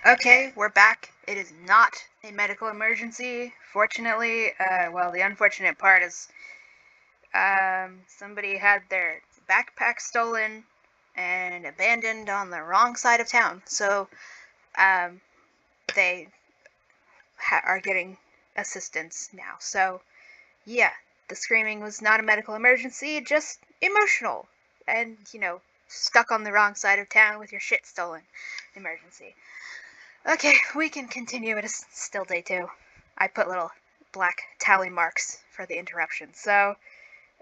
Okay, we're back. It is not a medical emergency. Fortunately, well, the unfortunate part is somebody had their backpack stolen and abandoned on the wrong side of town. So um, they are getting assistance now. So, yeah, the screaming was not a medical emergency, just emotional. And, stuck on the wrong side of town with your shit stolen emergency. Okay, we can continue. It is still day 2. I put little black tally marks for the interruption. So,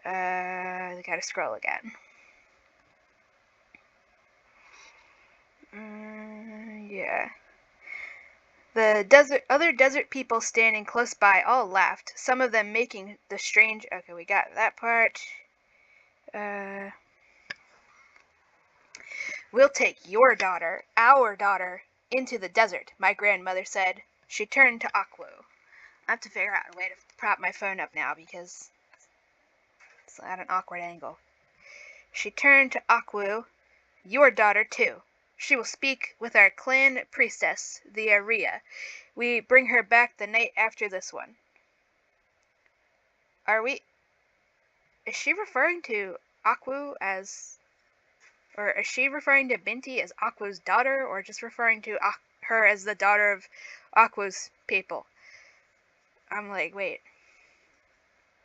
I gotta scroll again. Yeah. The other desert people standing close by all laughed, some of them making the strange. Okay, we got that part. Uh, we'll take our daughter, into the desert, my grandmother said. She turned to Akwu. I have to figure out a way to prop my phone up now because it's at an awkward angle. She turned to Akwu. Your daughter, too. She will speak with our clan priestess, the Aria. We bring her back the night after this one. Are we... Is she referring to Akwu as... Or is she referring to Binti as Akwu's daughter, or just referring to her as the daughter of Akwu's people? I'm like, wait.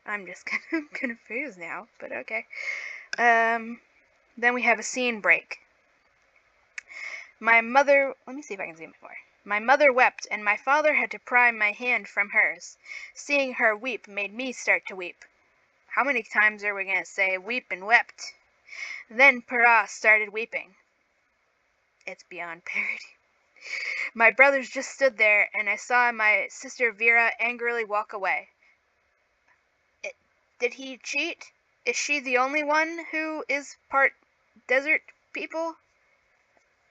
I'm just kind of confused now, but okay. Then we have a scene break. My mother... Let me see if I can zoom it more. My mother wept, and my father had to pry my hand from hers. Seeing her weep made me start to weep. How many times are we going to say weep and wept? Then Para started weeping. It's beyond parody. My brothers just stood there, and I saw my sister Vera angrily walk away. Did he cheat? Is she the only one who is part desert people?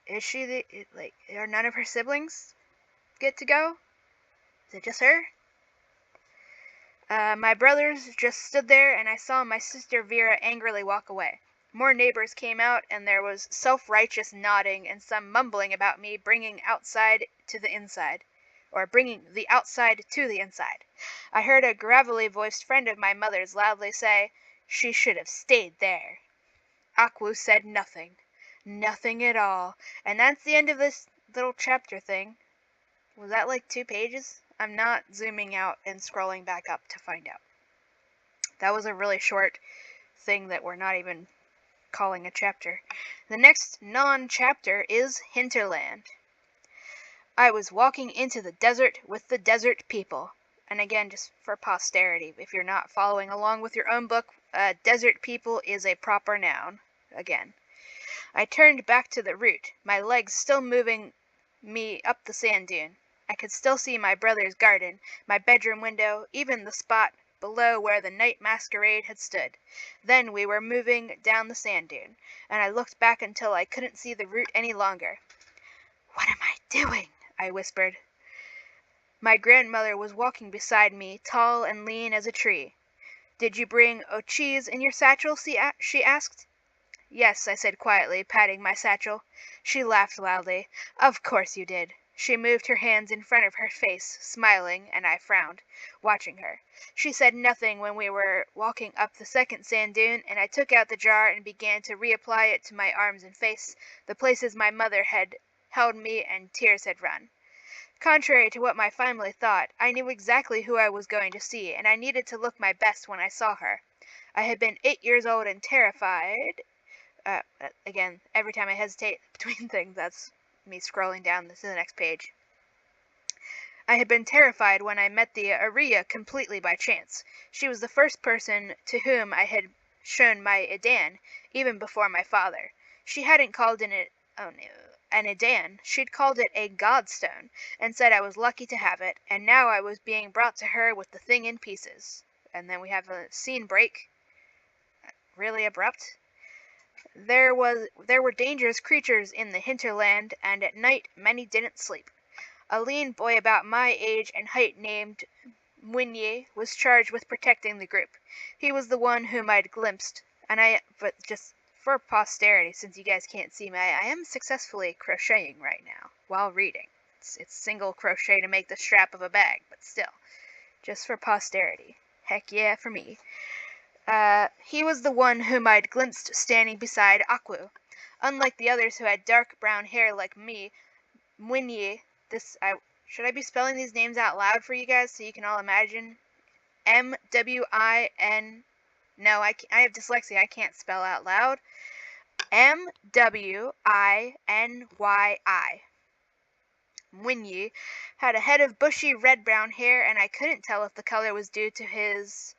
Is she are none of her siblings get to go? Is it just her? My brothers just stood there, and I saw my sister Vera angrily walk away. More neighbors came out, and there was self-righteous nodding and some mumbling about me bringing the outside to the inside. I heard a gravelly-voiced friend of my mother's loudly say, "She should have stayed there." Akwu said nothing. Nothing at all. And that's the end of this little chapter thing. Was that like 2 pages? I'm not zooming out and scrolling back up to find out. That was a really short thing that we're not even calling a chapter. The next non-chapter is Hinterland. I was walking into the desert with the desert people. And again, just for posterity, if you're not following along with your own book, desert people is a proper noun. Again. I turned back to the route, my legs still moving me up the sand dune. I could still see my brother's garden, my bedroom window, even the spot below where the night masquerade had stood. Then we were moving down the sand dune, and I looked back until I couldn't see the route any longer. "What am I doing?" I whispered. My grandmother was walking beside me, tall and lean as a tree. "Did you bring cheese in your satchel?" she asked. "Yes," I said quietly, patting my satchel. She laughed loudly. "Of course you did." She moved her hands in front of her face, smiling, and I frowned, watching her. She said nothing when we were walking up the second sand dune, and I took out the jar and began to reapply it to my arms and face, the places my mother had held me and tears had run. Contrary to what my family thought, I knew exactly who I was going to see, and I needed to look my best when I saw her. I had been 8 years old and terrified. Again, every time I hesitate between things, that's me scrolling down to the next page. I had been terrified when I met the Aria completely by chance. She was the first person to whom I had shown my Idan, even before my father. She hadn't called an Idan, she'd called it a godstone, and said I was lucky to have it, and now I was being brought to her with the thing in pieces. And then we have a scene break. Really abrupt. There were dangerous creatures in the hinterland, and at night many didn't sleep. A lean boy about my age and height named Mwinye was charged with protecting the group. He was the one whom I'd glimpsed, but just for posterity, since you guys can't see me, I am successfully crocheting right now while reading. It's single crochet to make the strap of a bag, but still, just for posterity. Heck yeah, for me. He was the one whom I'd glimpsed standing beside Akwu. Unlike the others who had dark brown hair like me, Mwinyi, should I be spelling these names out loud for you guys so you can all imagine? M-W-I-N, no, I have dyslexia, I can't spell out loud. M-W-I-N-Y-I. Mwinyi had a head of bushy red-brown hair, and I couldn't tell if the color was due to his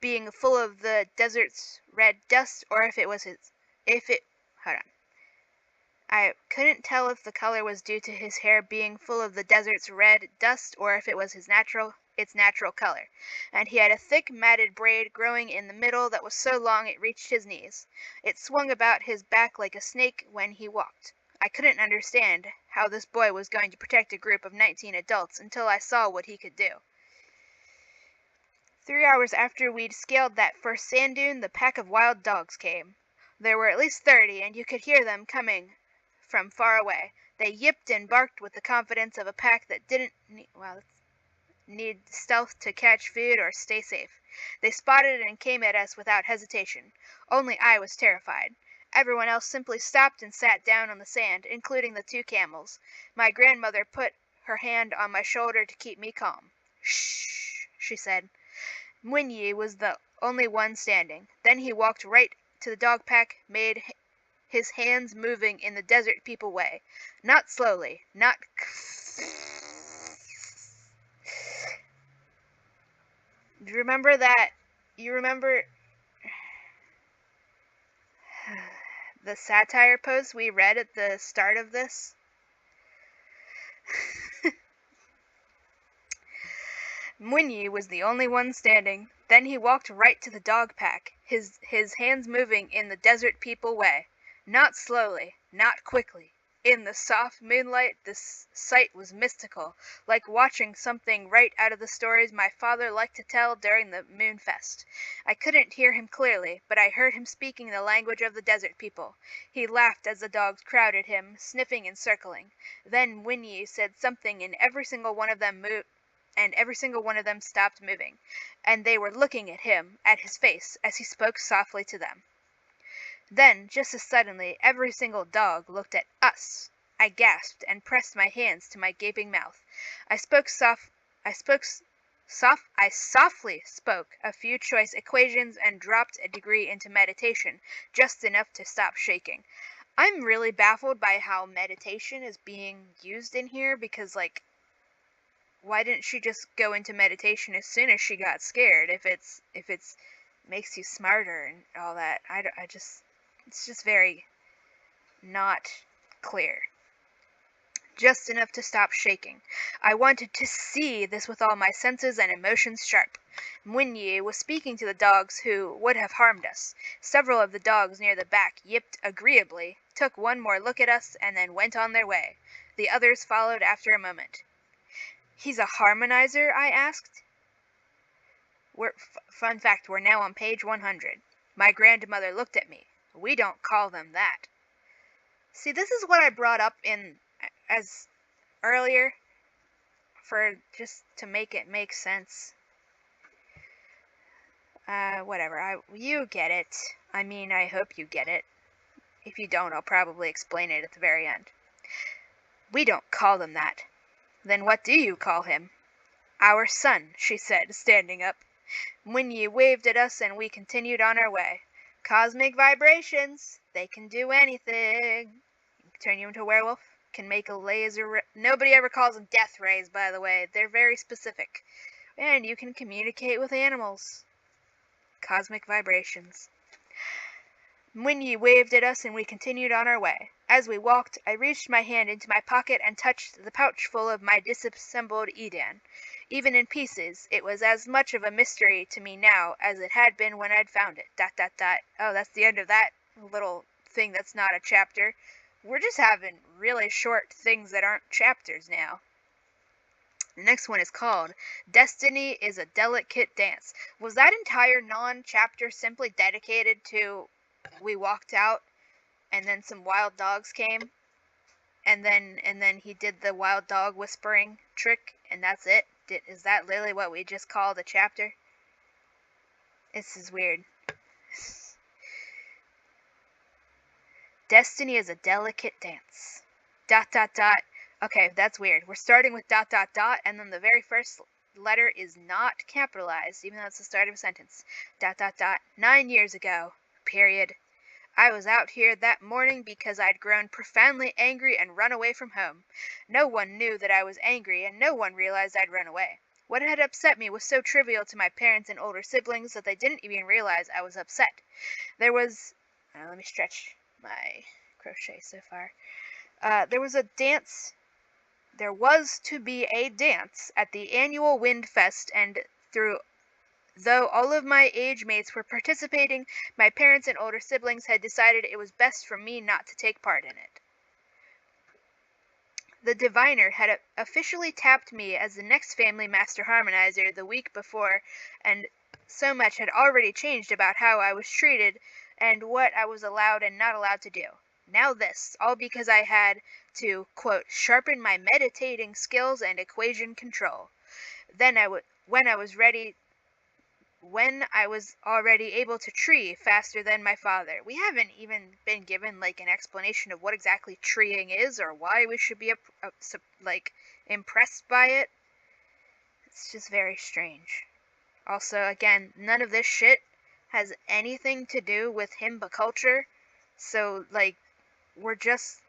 being full of the desert's red dust, or if it was hold on. I couldn't tell if the color was due to his hair being full of the desert's red dust, or if it was its natural color. And he had a thick matted braid growing in the middle that was so long it reached his knees. It swung about his back like a snake when he walked. I couldn't understand how this boy was going to protect a group of 19 adults until I saw what he could do. 3 hours after we'd scaled that first sand dune, the pack of wild dogs came. There were at least 30, and you could hear them coming from far away. They yipped and barked with the confidence of a pack that didn't need stealth to catch food or stay safe. They spotted and came at us without hesitation. Only I was terrified. Everyone else simply stopped and sat down on the sand, including the 2 camels. My grandmother put her hand on my shoulder to keep me calm. "Shh," she said. Mwinyi was the only one standing. Then he walked right to the dog pack, made his hands moving in the desert people way. Not slowly, not... Do you remember that? You remember the satire post we read at the start of this? Mwinyi was the only one standing. Then he walked right to the dog pack, his hands moving in the desert people way. Not slowly, not quickly. In the soft moonlight, this sight was mystical, like watching something right out of the stories my father liked to tell during the Moonfest. I couldn't hear him clearly, but I heard him speaking the language of the desert people. He laughed as the dogs crowded him, sniffing and circling. Then Mwinyi said something, and every single one of them stopped moving, and they were looking at him, at his face, as he spoke softly to them. Then, just as suddenly, every single dog looked at us. I gasped and pressed my hands to my gaping mouth. I softly spoke a few choice equations and dropped a degree into meditation, just enough to stop shaking. I'm really baffled by how meditation is being used in here, because, why didn't she just go into meditation as soon as she got scared? If it's makes you smarter and all that, it's just very not clear. Just enough to stop shaking. I wanted to see this with all my senses and emotions sharp. Mwinyi was speaking to the dogs who would have harmed us. Several of the dogs near the back yipped agreeably, took one more look at us, and then went on their way. The others followed after a moment. "He's a harmonizer?" I asked. Fun fact, we're now on page 100. My grandmother looked at me. "We don't call them that." See, this is what I brought up as earlier, for just to make it make sense. Whatever. You get it. I mean, I hope you get it. If you don't, I'll probably explain it at the very end. "We don't call them that." "Then what do you call him?" "Our son," she said, standing up. Mwinyi waved at us and we continued on our way. "Cosmic vibrations. They can do anything. Turn you into a werewolf. Can make a laser... Nobody ever calls them death rays, by the way. They're very specific. And you can communicate with animals. Cosmic vibrations." Mwinyi waved at us and we continued on our way. As we walked, I reached my hand into my pocket and touched the pouch full of my disassembled Edan. Even in pieces, it was as much of a mystery to me now as it had been when I'd found it. ... Oh, that's the end of that little thing that's not a chapter. We're just having really short things that aren't chapters now. The next one is called Destiny is a Delicate Dance. Was that entire non-chapter simply dedicated to we walked out and then some wild dogs came? and then he did the wild dog whispering trick, and that's it. Is that literally what we just called a chapter? This is weird. Destiny is a delicate dance. ... Okay, that's weird. We're starting with ... and then the very first letter is not capitalized, even though it's the start of a sentence. ... 9 years ago. Period. I was out here that morning because I'd grown profoundly angry and run away from home. No one knew that I was angry, and no one realized I'd run away. What had upset me was so trivial to my parents and older siblings that they didn't even realize I was upset. There was... let me stretch my crochet so far. There was to be a dance at the annual Wind Fest, and though all of my age mates were participating, my parents and older siblings had decided it was best for me not to take part in it. The diviner had officially tapped me as the next family master harmonizer the week before, and so much had already changed about how I was treated and what I was allowed and not allowed to do. Now this, all because I had to, quote, sharpen my meditating skills and equation control. Then when I was already able to tree faster than my father. We haven't even been given like an explanation of what exactly treeing is or why we should be impressed by it. It's just very strange. Also, again, none of this shit has anything to do with Himba culture. So like we're just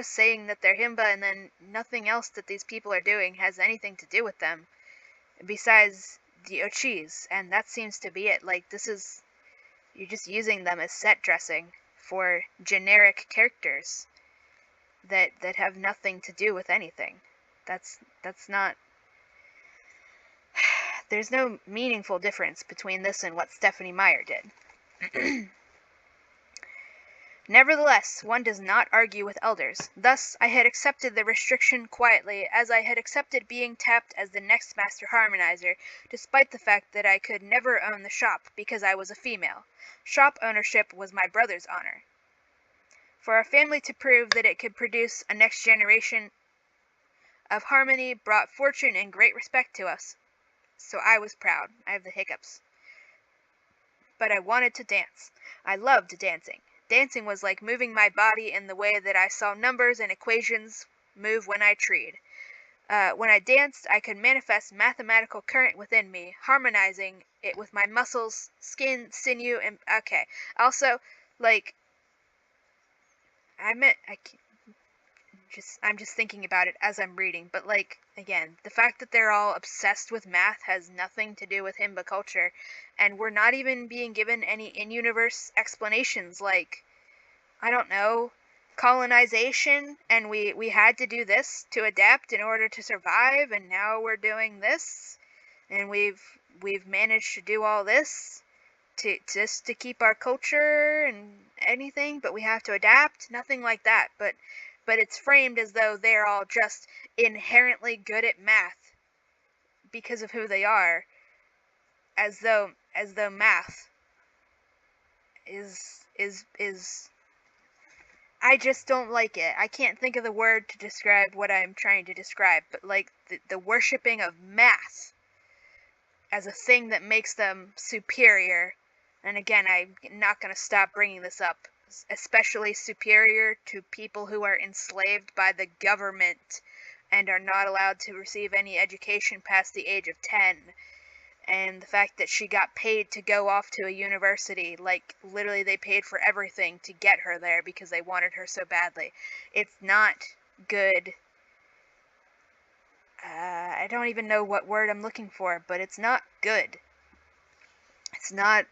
saying that they're Himba, and then nothing else that these people are doing has anything to do with them besides the Ochis, and that seems to be it. Like, you're just using them as set dressing for generic characters that have nothing to do with anything. That's not... There's no meaningful difference between this and what Stephenie Meyer did. Nevertheless, one does not argue with elders. Thus, I had accepted the restriction quietly, as I had accepted being tapped as the next master harmonizer, despite the fact that I could never own the shop because I was a female. Shop ownership was my brother's honor. For our family to prove that it could produce a next generation of harmony brought fortune and great respect to us. So I was proud. I have the hiccups. But I wanted to dance. I loved dancing. Dancing was like moving my body in the way that I saw numbers and equations move when I treed. When I danced, I could manifest mathematical current within me, harmonizing it with my muscles, skin, sinew, and... Okay. Also, like... I'm just thinking about it as I'm reading, but like, again, the fact that they're all obsessed with math has nothing to do with Himba culture, and we're not even being given any in-universe explanations, like, I don't know, colonization, and we had to do this to adapt in order to survive, and now we're doing this, and we've managed to do all this to keep our culture and anything, but we have to adapt, nothing like that, but it's framed as though they're all just inherently good at math because of who they are, as though math is I just don't like it. I can't think of the word to describe what I'm trying to describe, but like the worshipping of math as a thing that makes them superior. And again, I'm not going to stop bringing this up. Especially superior to people who are enslaved by the government and are not allowed to receive any education past the age of 10. And the fact that she got paid to go off to a university, like literally they paid for everything to get her there because they wanted her so badly. It's not good. I don't even know what word I'm looking for, but it's not good. It's not...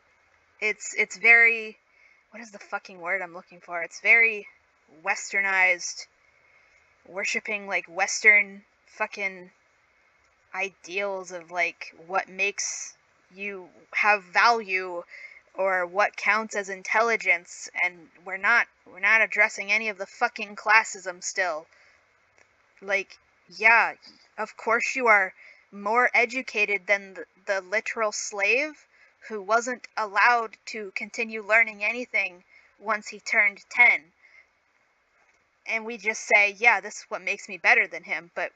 It's very... What is the fucking word I'm looking for? It's very westernized, worshipping like Western fucking ideals of like what makes you have value or what counts as intelligence, and we're not addressing any of the fucking classism still. Like, yeah, of course you are more educated than the literal slave who wasn't allowed to continue learning anything once he turned 10. and we just say, yeah, this is what makes me better than him, but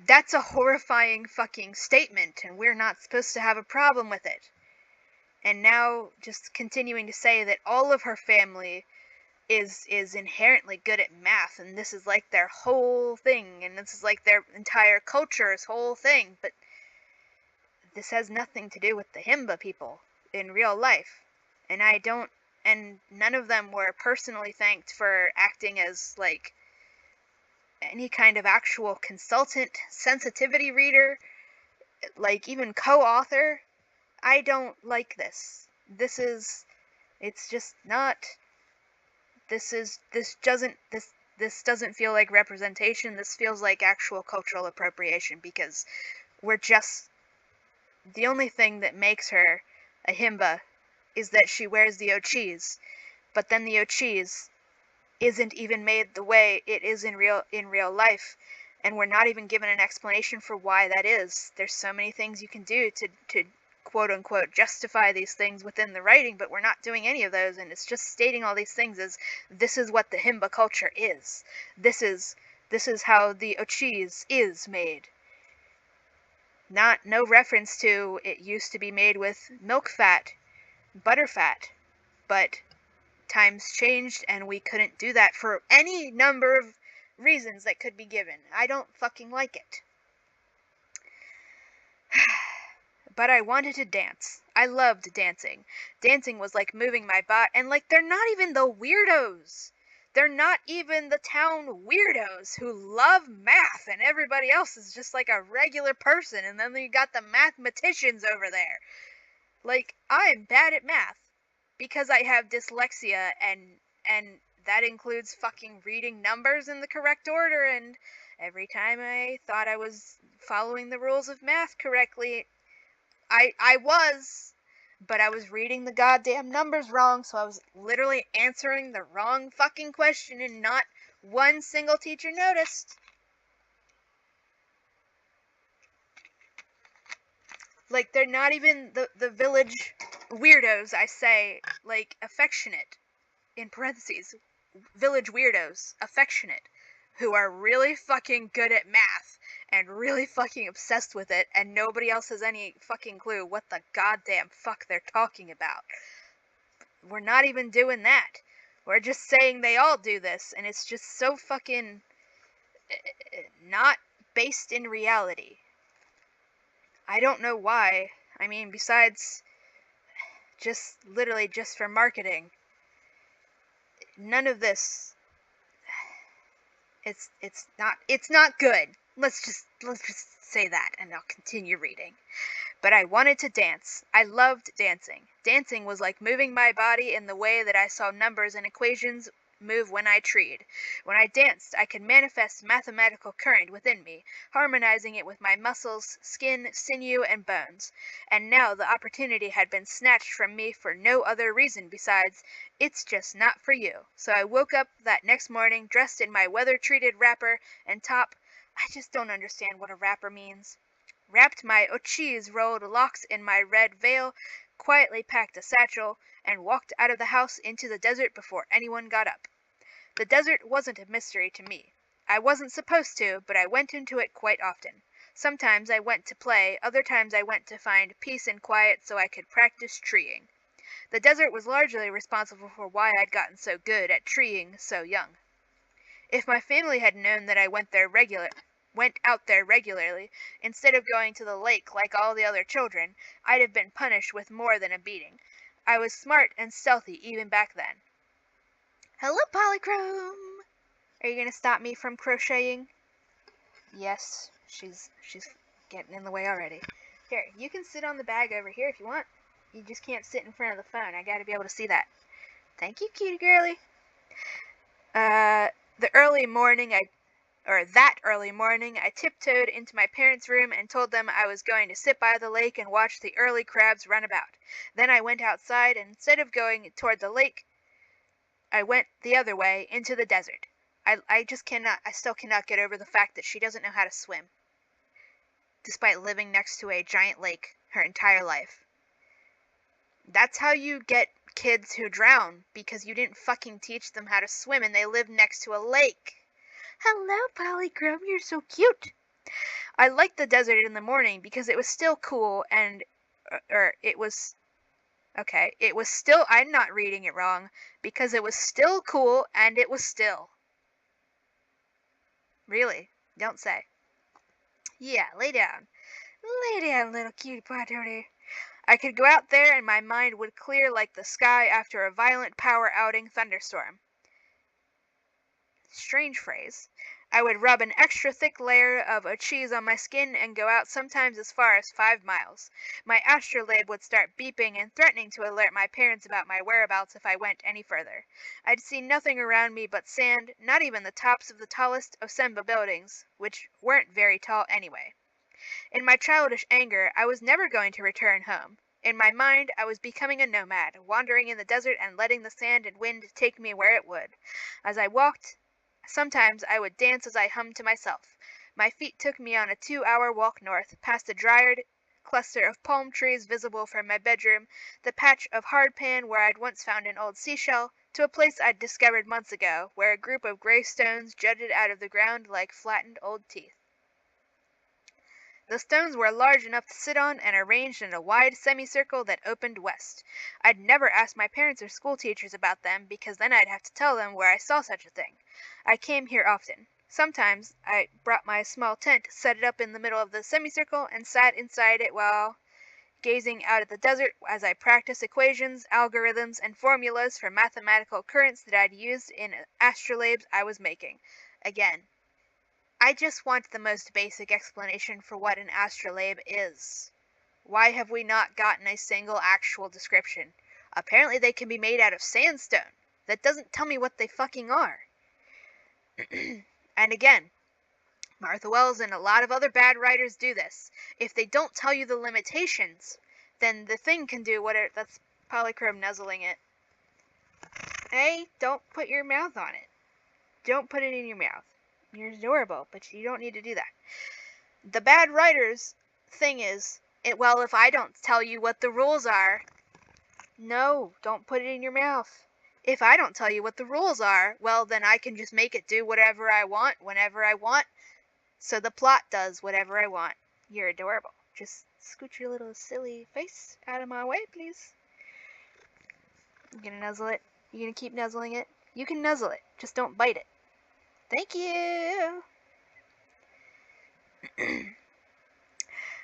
that's a horrifying fucking statement, and we're not supposed to have a problem with it. And now just continuing to say that all of her family is inherently good at math, and this is like their whole thing, and this is like their entire culture's whole thing, but this has nothing to do with the Himba people in real life. And none of them were personally thanked for acting as, like, any kind of actual consultant, sensitivity reader, like, even co-author. I don't like this. It's just not, this doesn't feel like representation. This feels like actual cultural appropriation, because the only thing that makes her a Himba is that she wears the ochis, but then the ochis isn't even made the way it is in real life, and we're not even given an explanation for why that is. There's so many things you can do to quote unquote justify these things within the writing, but we're not doing any of those, and it's just stating all these things as this is what the Himba culture is. This is how the ochis is made. No reference to it used to be made with milk fat, butter fat, but times changed and we couldn't do that for any number of reasons that could be given. I don't fucking like it. But I wanted to dance. I loved dancing. Dancing was like moving my body, and like, they're not even the weirdos. They're not even the town weirdos who love math, and everybody else is just like a regular person, and then you got the mathematicians over there. Like, I'm bad at math because I have dyslexia, and that includes fucking reading numbers in the correct order, and every time I thought I was following the rules of math correctly, I was, but I was reading the goddamn numbers wrong, so I was literally answering the wrong fucking question, and not one single teacher noticed. Like, they're not even the village weirdos, I say, like, affectionate, in parentheses, village weirdos, affectionate, who are really fucking good at math, and really fucking obsessed with it, and nobody else has any fucking clue what the goddamn fuck they're talking about. We're not even doing that. We're just saying they all do this, and it's just so fucking not based in reality. I don't know why. I mean, besides literally just for marketing. None of this, it's not good. Let's just say that, and I'll continue reading. But I wanted to dance. I loved dancing. Dancing was like moving my body in the way that I saw numbers and equations move when I treed. When I danced, I could manifest mathematical current within me, harmonizing it with my muscles, skin, sinew, and bones. And now the opportunity had been snatched from me for no other reason besides, it's just not for you. So I woke up that next morning dressed in my weather-treated wrapper and top. I just don't understand what a wrapper means. Wrapped my ochis rolled locks in my red veil, quietly packed a satchel, and walked out of the house into the desert before anyone got up. The desert wasn't a mystery to me. I wasn't supposed to, but I went into it quite often. Sometimes I went to play, other times I went to find peace and quiet so I could practice treeing. The desert was largely responsible for why I'd gotten so good at treeing so young. If my family had known that I went out there regularly, instead of going to the lake like all the other children, I'd have been punished with more than a beating. I was smart and stealthy even back then. Hello, Polychrome! Are you going to stop me from crocheting? Yes, she's getting in the way already. Here, you can sit on the bag over here if you want. You just can't sit in front of the phone. I gotta be able to see that. Thank you, cutie girly. That early morning, I tiptoed into my parents' room and told them I was going to sit by the lake and watch the early crabs run about. Then I went outside, and instead of going toward the lake, I went the other way, into the desert. I still cannot get over the fact that she doesn't know how to swim, despite living next to a giant lake her entire life. That's how you get kids who drown because you didn't fucking teach them how to swim and they live next to a lake. Hello, Polychrome, you're so cute. I liked the desert in the morning because it was still cool and, it was still, I'm not reading it wrong, because it was still cool and it was still. Really? Don't say. Yeah, lay down. Lay down, little cutie pie toady. I could go out there and my mind would clear like the sky after a violent power outing thunderstorm. Strange phrase. I would rub an extra thick layer of a cheese on my skin and go out sometimes as far as 5 miles. My astrolabe would start beeping and threatening to alert my parents about my whereabouts if I went any further. I'd see nothing around me but sand, not even the tops of the tallest of Semba buildings, which weren't very tall anyway. In my childish anger, I was never going to return home. In my mind, I was becoming a nomad, wandering in the desert and letting the sand and wind take me where it would. As I walked, sometimes I would dance as I hummed to myself. My feet took me on a 2-hour walk north, past a dryad cluster of palm trees visible from my bedroom, the patch of hardpan where I'd once found an old seashell, to a place I'd discovered months ago, where a group of gray stones jutted out of the ground like flattened old teeth. The stones were large enough to sit on and arranged in a wide semicircle that opened west. I'd never asked my parents or school teachers about them because then I'd have to tell them where I saw such a thing. I came here often. Sometimes I brought my small tent, set it up in the middle of the semicircle, and sat inside it while gazing out at the desert as I practiced equations, algorithms, and formulas for mathematical currents that I'd used in astrolabes I was making. Again, I just want the most basic explanation for what an astrolabe is. Why have we not gotten a single actual description? Apparently they can be made out of sandstone. That doesn't tell me what they fucking are. And again, Martha Wells and a lot of other bad writers do this. If they don't tell you the limitations, then the thing can do whatever. That's Polychrome nuzzling it. Hey, don't put your mouth on it. Don't put it in your mouth. You're adorable, but you don't need to do that. The bad writers thing is, well, if I don't tell you what the rules are, no, don't put it in your mouth. If I don't tell you what the rules are, well, then I can just make it do whatever I want, whenever I want, so the plot does whatever I want. You're adorable. Just scoot your little silly face out of my way, please. You gonna nuzzle it? You gonna keep nuzzling it? You can nuzzle it, just don't bite it. Thank you!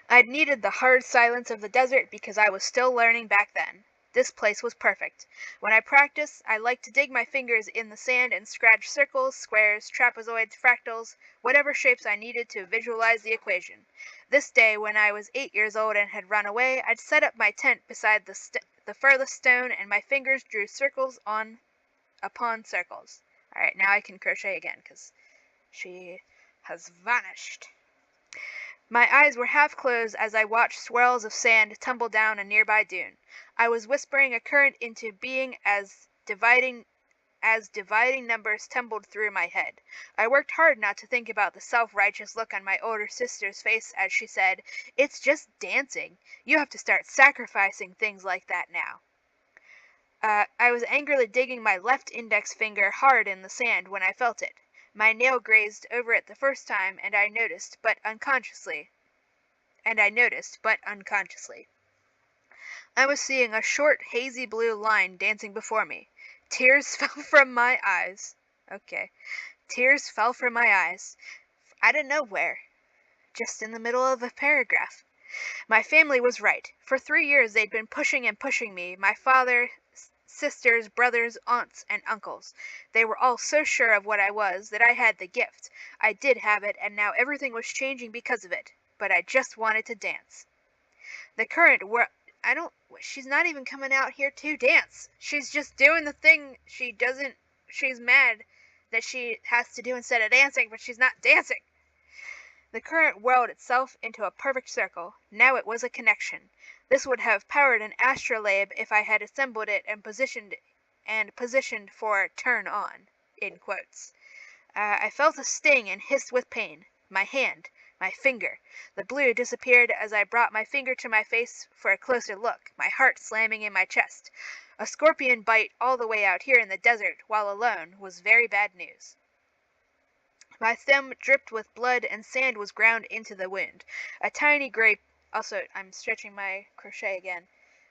I'd needed the hard silence of the desert because I was still learning back then. This place was perfect. When I practiced, I liked to dig my fingers in the sand and scratch circles, squares, trapezoids, fractals, whatever shapes I needed to visualize the equation. This day, when I was 8 years old and had run away, I'd set up my tent beside the furthest stone and my fingers drew circles upon circles. Alright, now I can crochet again, because she has vanished. My eyes were half closed as I watched swirls of sand tumble down a nearby dune. I was whispering a current into being as dividing numbers tumbled through my head. I worked hard not to think about the self-righteous look on my older sister's face as she said, "It's just dancing. You have to start sacrificing things like that now." I was angrily digging my left index finger hard in the sand when I felt it. My nail grazed over it the first time, and I noticed, but unconsciously. I was seeing a short, hazy blue line dancing before me. Tears fell from my eyes. Tears fell from my eyes. Out of nowhere. Just in the middle of a paragraph. My family was right. For 3 years they'd been pushing and pushing me, my father, sisters, brothers, aunts, and uncles. They were all so sure of what I was, that I had the gift. I did have it, and now everything was changing because of it. But I just wanted to dance. The current she's not even coming out here to dance. She's just doing the thing she's mad that she has to do instead of dancing, but she's not dancing. The current whirled itself into a perfect circle. Now it was a connection. This would have powered an astrolabe if I had assembled it and positioned for turn on, in quotes. I felt a sting and hissed with pain. My hand, my finger. The blue disappeared as I brought my finger to my face for a closer look, my heart slamming in my chest. A scorpion bite all the way out here in the desert while alone was very bad news. My thumb dripped with blood and sand was ground into the wound. A tiny gray... Also, I'm stretching my crochet again.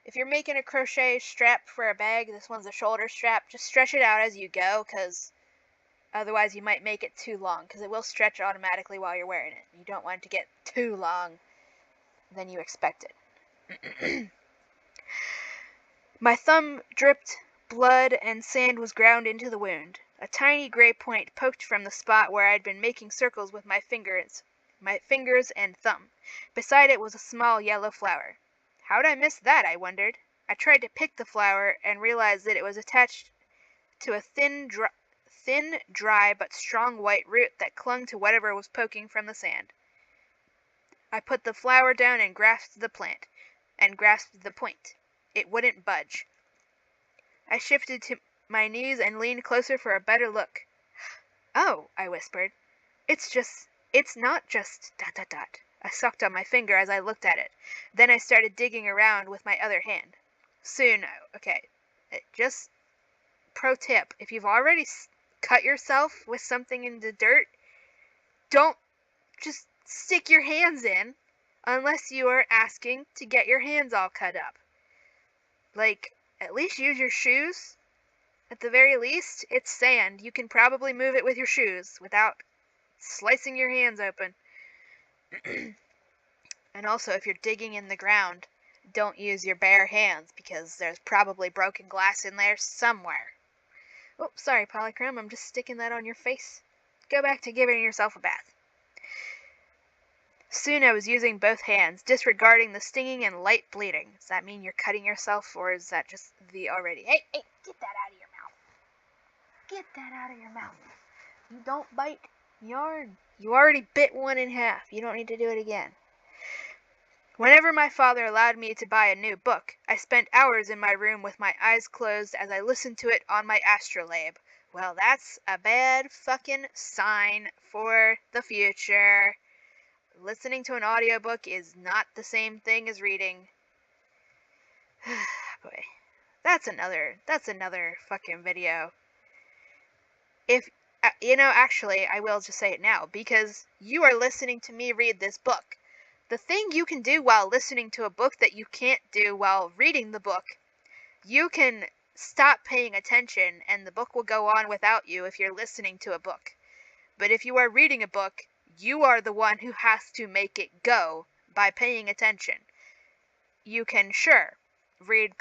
If you're making a crochet strap for a bag, this one's a shoulder strap, just stretch it out as you go, because otherwise you might make it too long, because it will stretch automatically while you're wearing it. You don't want it to get too long than you expected. My thumb dripped blood and sand was ground into the wound. A tiny gray point poked from the spot where I'd been making circles with my fingers and thumb. Beside it was a small yellow flower. How'd I miss that, I wondered. I tried to pick the flower and realized that it was attached to a thin, dry but strong white root that clung to whatever was poking from the sand. I put the flower down and grasped the point. It wouldn't budge. I shifted to my knees and leaned closer for a better look. Oh, I whispered. It's not just ... I sucked on my finger as I looked at it. Then I started digging around with my other hand. Just pro tip, if you've already cut yourself with something in the dirt, don't just stick your hands in unless you are asking to get your hands all cut up. At least use your shoes. At the very least, it's sand. You can probably move it with your shoes without slicing your hands open. And also, if you're digging in the ground, don't use your bare hands because there's probably broken glass in there somewhere. Oh, sorry, Polychrome, I'm just sticking that on your face. Go back to giving yourself a bath. Soon I was using both hands, disregarding the stinging and light bleeding. Does that mean you're cutting yourself, or is that just the already... Hey, get that out of your mouth. Get that out of your mouth. You don't bite yarn. You already bit one in half. You don't need to do it again. Whenever my father allowed me to buy a new book, I spent hours in my room with my eyes closed as I listened to it on my astrolabe. Well, that's a bad fucking sign for the future. Listening to an audiobook is not the same thing as reading. Boy, that's another fucking video. If, actually, I will just say it now, because you are listening to me read this book. The thing you can do while listening to a book that you can't do while reading the book, you can stop paying attention and the book will go on without you if you're listening to a book. But if you are reading a book, you are the one who has to make it go by paying attention. You can, sure, read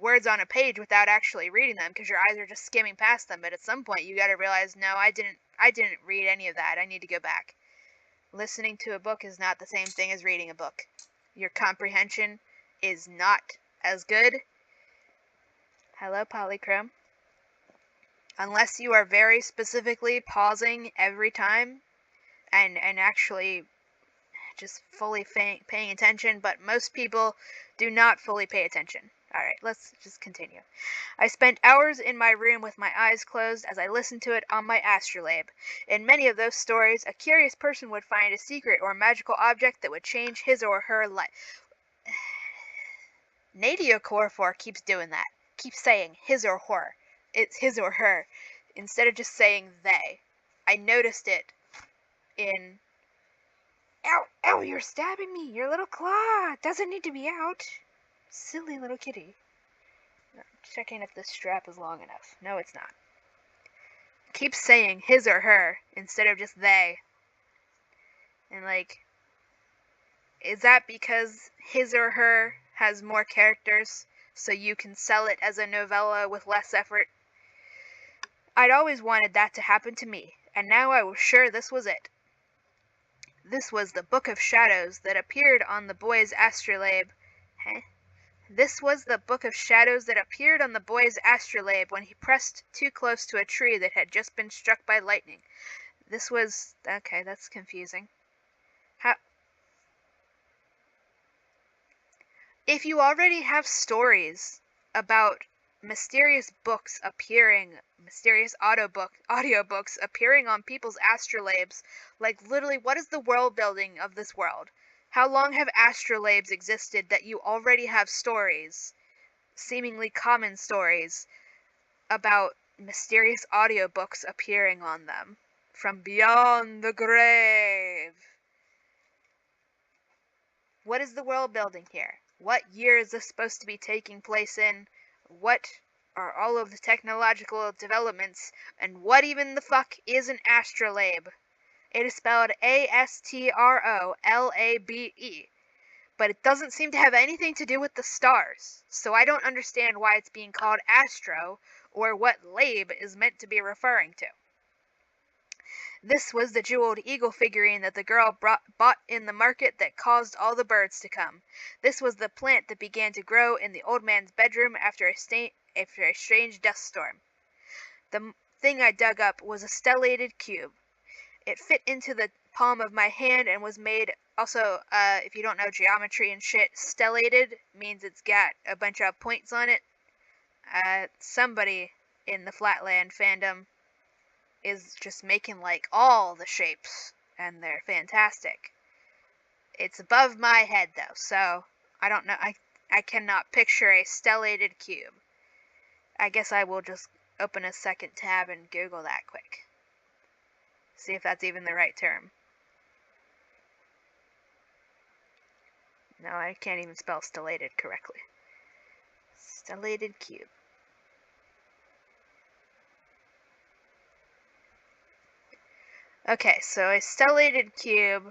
words on a page without actually reading them because your eyes are just skimming past them, but at some point you gotta realize, no, I didn't read any of that. I need to go back. Listening to a book is not the same thing as reading a book. Your comprehension is not as good. Hello, Polychrome. Unless you are very specifically pausing every time and actually just fully paying attention, but most people do not fully pay attention. Alright, let's just continue. I spent hours in my room with my eyes closed as I listened to it on my astrolabe. In many of those stories, a curious person would find a secret or magical object that would change his or her life. Nadia Corfor keeps doing that. Keeps saying his or her. It's his or her, instead of just saying they. I noticed it in... Ow, you're stabbing me. Your little claw doesn't need to be out. Silly little kitty. Checking if this strap is long enough. No, it's not. Keep saying his or her instead of just they. And is that because his or her has more characters, so you can sell it as a novella with less effort? I'd always wanted that to happen to me, and now I was sure this was it. This was the Book of Shadows that appeared on the boy's astrolabe. This was the Book of Shadows that appeared on the boy's astrolabe when he pressed too close to a tree that had just been struck by lightning. This was... Okay, that's confusing. If you already have stories about mysterious audiobooks appearing on people's astrolabes, literally, what is the world building of this world? How long have astrolabes existed that you already have stories seemingly common stories about mysterious audiobooks appearing on them from beyond the grave. What is the world building here? What year is this supposed to be taking place in? What are all of the technological developments? And what even the fuck is an astrolabe? It is spelled Astrolabe, but it doesn't seem to have anything to do with the stars, so I don't understand why it's being called astro, or what labe is meant to be referring to. This was the jeweled eagle figurine that the girl bought in the market that caused all the birds to come. This was the plant that began to grow in the old man's bedroom after a strange dust storm. The thing I dug up was a stellated cube. It fit into the palm of my hand and was made, also, if you don't know geometry and shit, stellated means it's got a bunch of points on it. Somebody in the Flatland fandom is just making like all the shapes, and they're fantastic. It's above my head though, so I don't know. I cannot picture a stellated cube. I guess I will just open a second tab and Google that quick. See if that's even the right term. No, I can't even spell stellated correctly. Stellated cube. Okay, so a stellated cube,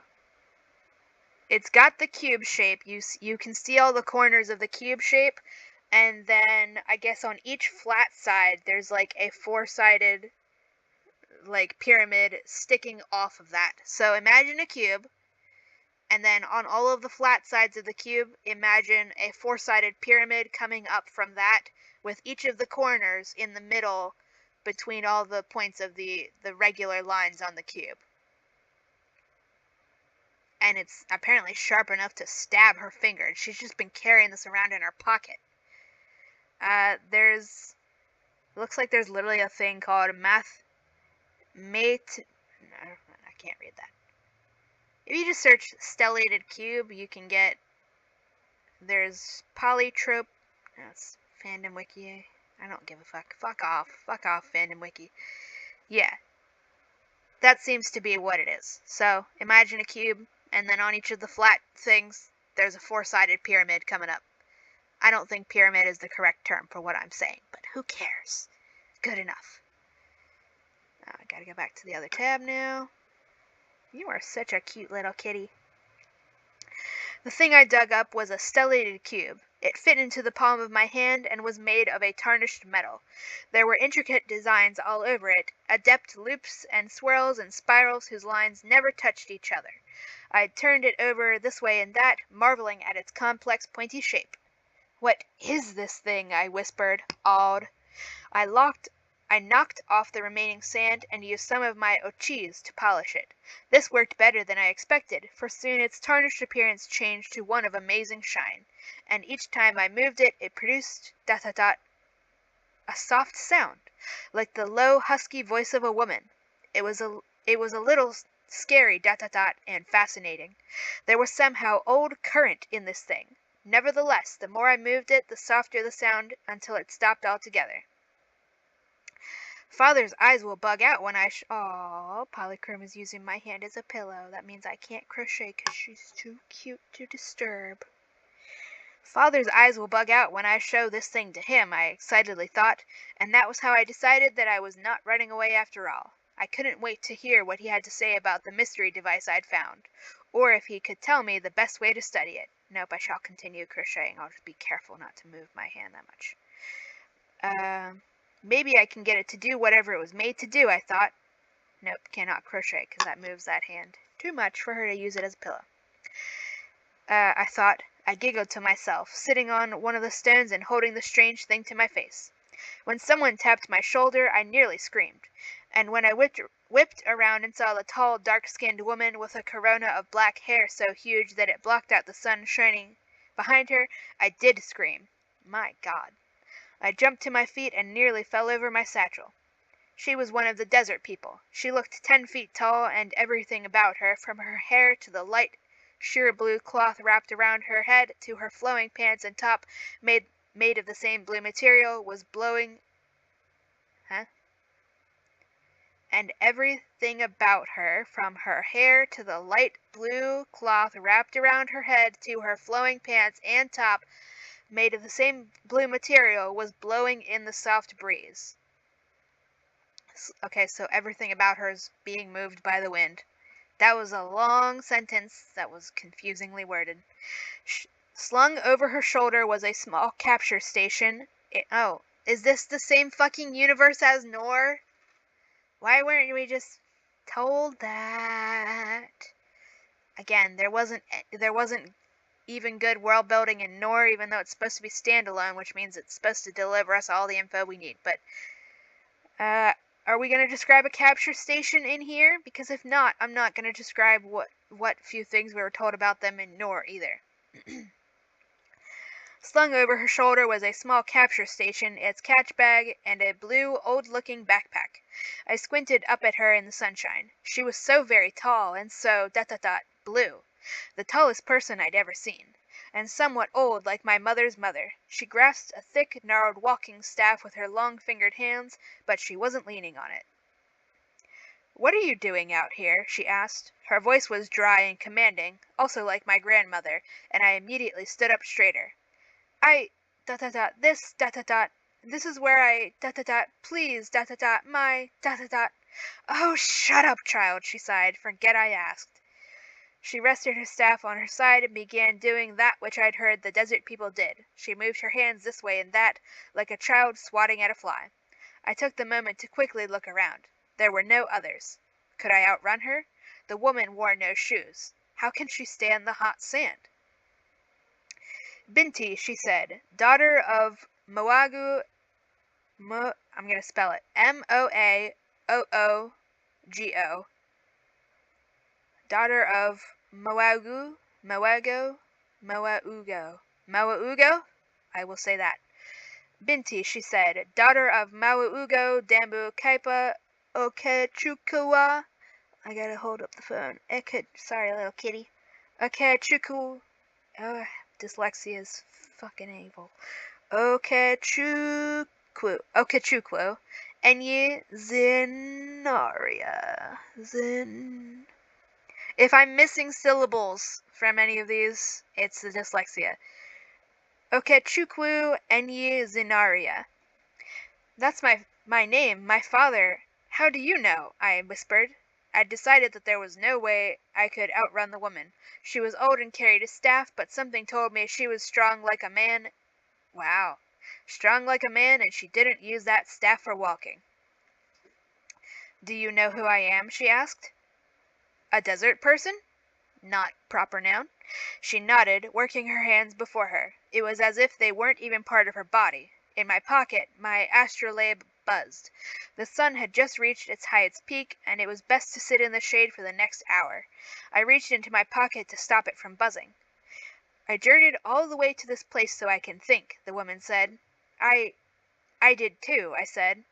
it's got the cube shape. You can see all the corners of the cube shape, and then I guess on each flat side there's like a four-sided like pyramid sticking off of that. So imagine a cube, and then on all of the flat sides of the cube, imagine a four-sided pyramid coming up from that, with each of the corners in the middle between all the points of the regular lines on the cube. And it's apparently sharp enough to stab her finger. She's just been carrying this around in her pocket. Looks like there's literally a thing called no, I can't read that. If you just search stellated cube, you can get, there's polytrope, that's fandom wiki. I don't give a fuck. Fuck off, fandom wiki. Yeah, that seems to be what it is. So imagine a cube, and then on each of the flat things, there's a four-sided pyramid coming up. I don't think pyramid is the correct term for what I'm saying, but who cares? Good enough. I gotta go back to the other tab now. You are such a cute little kitty. The thing I dug up was a stellated cube. It fit into the palm of my hand and was made of a tarnished metal. There were intricate designs all over it, adept loops and swirls and spirals whose lines never touched each other. I turned it over this way and that, marveling at its complex, pointy shape. "What is this thing?" I whispered, awed. I knocked off the remaining sand and used some of my ochis to polish it. This worked better than I expected, for soon its tarnished appearance changed to one of amazing shine, and each time I moved it, it produced a soft sound, like the low, husky voice of a woman. It was a little scary and fascinating. There was somehow old current in this thing. Nevertheless, the more I moved it, the softer the sound, until it stopped altogether. Father's eyes will bug out when I Aww, Polychrome is using my hand as a pillow. That means I can't crochet because she's too cute to disturb. Father's eyes will bug out when I show this thing to him, I excitedly thought, and that was how I decided that I was not running away after all. I couldn't wait to hear what he had to say about the mystery device I'd found, or if he could tell me the best way to study it. Nope, I shall continue crocheting. I'll just be careful not to move my hand that much. Maybe I can get it to do whatever it was made to do, I thought. Nope, cannot crochet, because that moves that hand too much for her to use it as a pillow. I thought. I giggled to myself, sitting on one of the stones and holding the strange thing to my face. When someone tapped my shoulder, I nearly screamed, and when I whipped around and saw the tall, dark-skinned woman with a corona of black hair so huge that it blocked out the sun shining behind her, I did scream. My God. I jumped to my feet and nearly fell over my satchel. She was one of the desert people. She looked 10 feet tall, and everything about her, from her hair to the light sheer blue cloth wrapped around her head to her flowing pants and top, made made of the same blue material, was blowing... Huh? And everything about her, from her hair to the light blue cloth wrapped around her head to her flowing pants and top, made of the same blue material, was blowing in the soft breeze. Okay, so everything about her is being moved by the wind. That was a long sentence that was confusingly worded. Slung over her shoulder was a small capture station. Oh, is this the same fucking universe as Nor? Why weren't we just told that? Again, there wasn't even good world building in Nor, even though it's supposed to be standalone, which means it's supposed to deliver us all the info we need. But are we going to describe a capture station in here? Because if not, I'm not going to describe what few things we were told about them in Nor either. Slung over her shoulder was a small capture station, its catch bag, and a blue, old-looking backpack. I squinted up at her in the sunshine. She was so very tall and so blue. The tallest person I'd ever seen. And somewhat old, like my mother's mother. She grasped a thick, gnarled walking staff with her long-fingered hands, but she wasn't leaning on it. "What are you doing out here?" she asked. Her voice was dry and commanding, also like my grandmother, and I immediately stood up straighter. This, this is where I, please, my, Oh, shut up, child, she sighed. Forget I asked. She rested her staff on her side and began doing that which I'd heard the desert people did. She moved her hands this way and that, like a child swatting at a fly. I took the moment to quickly look around. There were no others. Could I outrun her? The woman wore no shoes. How can she stand the hot sand? "Binti," she said, "daughter of Moagu, I'm going to spell it, Moaoogo, daughter of Moaugo, I will say that. "Binti," she said, "daughter of Moaugo, Dambu, Kaipa, Okechukua." I gotta hold up the phone. Sorry, little kitty. Okechuku. Oh, dyslexia is fucking evil. Okechukwu, Enyi Zinaria. If I'm missing syllables from any of these, it's the dyslexia. Okechukwu Enyi Zinaria. "That's my name, my father. How do you know?" I whispered. I'd decided that there was no way I could outrun the woman. She was old and carried a staff, but something told me she was strong like a man. Wow. Strong like a man, and she didn't use that staff for walking. "Do you know who I am?" she asked. "A desert person?" Not proper noun. She nodded, working her hands before her. It was as if they weren't even part of her body. In my pocket, my astrolabe buzzed. The sun had just reached its highest peak, and it was best to sit in the shade for the next hour. I reached into my pocket to stop it from buzzing. "I journeyed all the way to this place so I can think," the woman said. I did too," I said.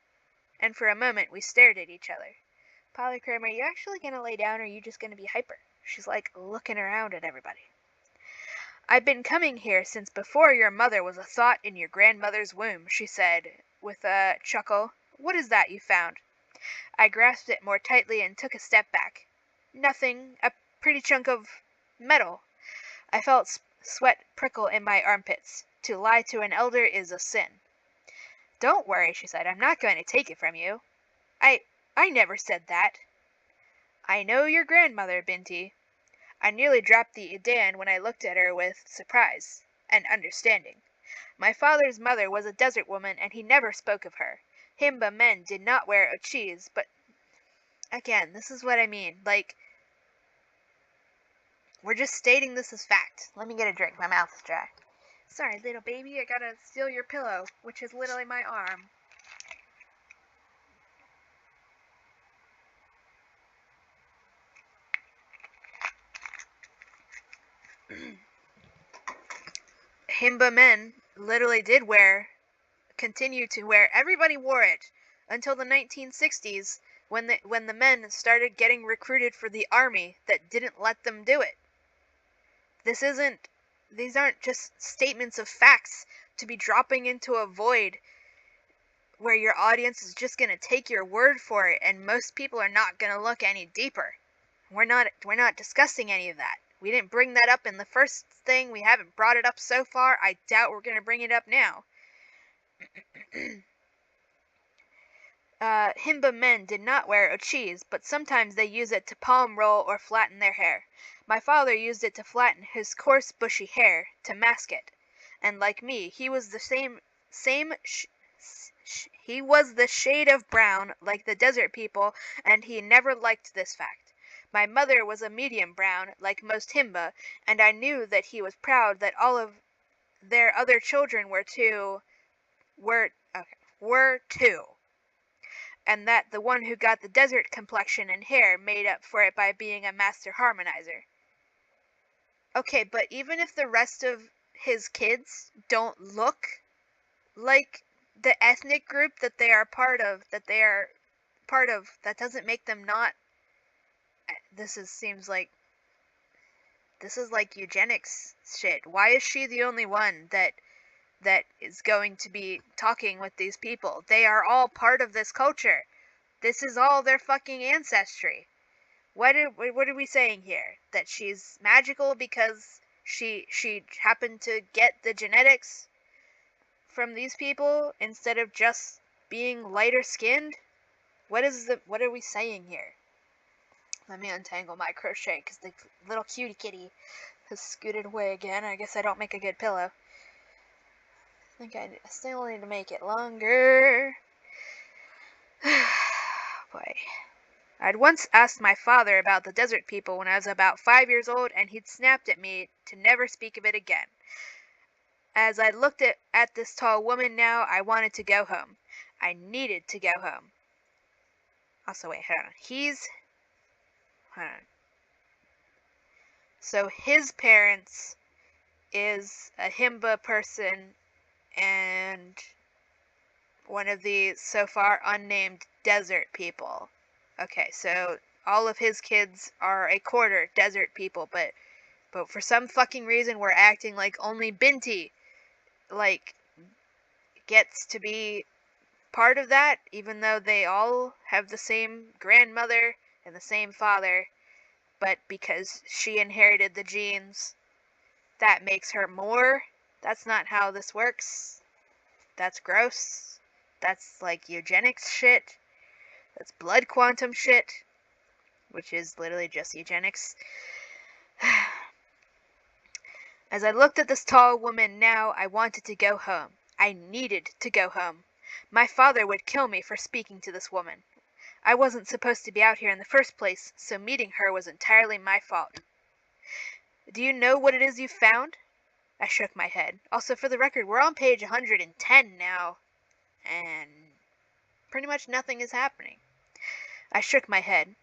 And for a moment we stared at each other. "Polychrome, are you actually going to lay down, or are you just going to be hyper?" She's like looking around at everybody. "I've been coming here since before your mother was a thought in your grandmother's womb," she said, with a chuckle. "What is that you found?" I grasped it more tightly and took a step back. "Nothing. A pretty chunk of metal." I felt sweat prickle in my armpits. To lie to an elder is a sin. "Don't worry," she said. "I'm not going to take it from you." I never said that." "I know your grandmother, Binti." I nearly dropped the Idan when I looked at her with surprise and understanding. My father's mother was a desert woman, and he never spoke of her. Himba men did not wear ochis, but again, this is what I mean. Like, we're just stating this as fact. Let me get a drink. My mouth is dry. Sorry, little baby, I gotta steal your pillow, which is literally my arm. Himba men literally did continue to wear. Everybody wore it until the 1960s when the men started getting recruited for the army that didn't let them do it. This isn't These aren't just statements of facts to be dropping into a void where your audience is just going to take your word for it, and most people are not going to look any deeper. We're not discussing any of that. We didn't bring that up in the first thing. We haven't brought it up so far. I doubt we're going to bring it up now. Himba men did not wear ochis, but sometimes they use it to palm roll or flatten their hair. My father used it to flatten his coarse bushy hair, to mask it. And like me, he was the he was the shade of brown, like the desert people, and he never liked this fact. My mother was a medium brown, like most Himba, and I knew that he was proud that all of their other children were too, and that the one who got the desert complexion and hair made up for it by being a master harmonizer. Okay, but even if the rest of his kids don't look like the ethnic group that they are part of, that doesn't make them not. This is like eugenics shit. Why is she the only one that is going to be talking with these people? They are all part of this culture. This is all their fucking ancestry. What are we saying here? That she's magical because she happened to get the genetics from these people instead of just being lighter skinned? What are we saying here? Let me untangle my crochet because the little cutie kitty has scooted away again. I guess I don't make a good pillow. I think I still need to make it longer. Boy. I'd once asked my father about the desert people when I was about 5 years old, and he'd snapped at me to never speak of it again. As I looked at this tall woman now, I wanted to go home. I needed to go home. Also, wait, hold on. So his parents is a Himba person and one of the so far unnamed desert people. Okay, so all of his kids are a quarter desert people, but for some fucking reason we're acting like only Binti gets to be part of that, even though they all have the same grandmother and the same father, but because she inherited the genes, that makes her more. That's not how this works. That's gross. That's like eugenics shit. That's blood quantum shit, which is literally just eugenics. As I looked at this tall woman now, I wanted to go home. I needed to go home. My father would kill me for speaking to this woman. I wasn't supposed to be out here in the first place, so meeting her was entirely my fault. Do you know what it is you found? I shook my head. Also, for the record, we're on page 110 now, and pretty much nothing is happening. I shook my head.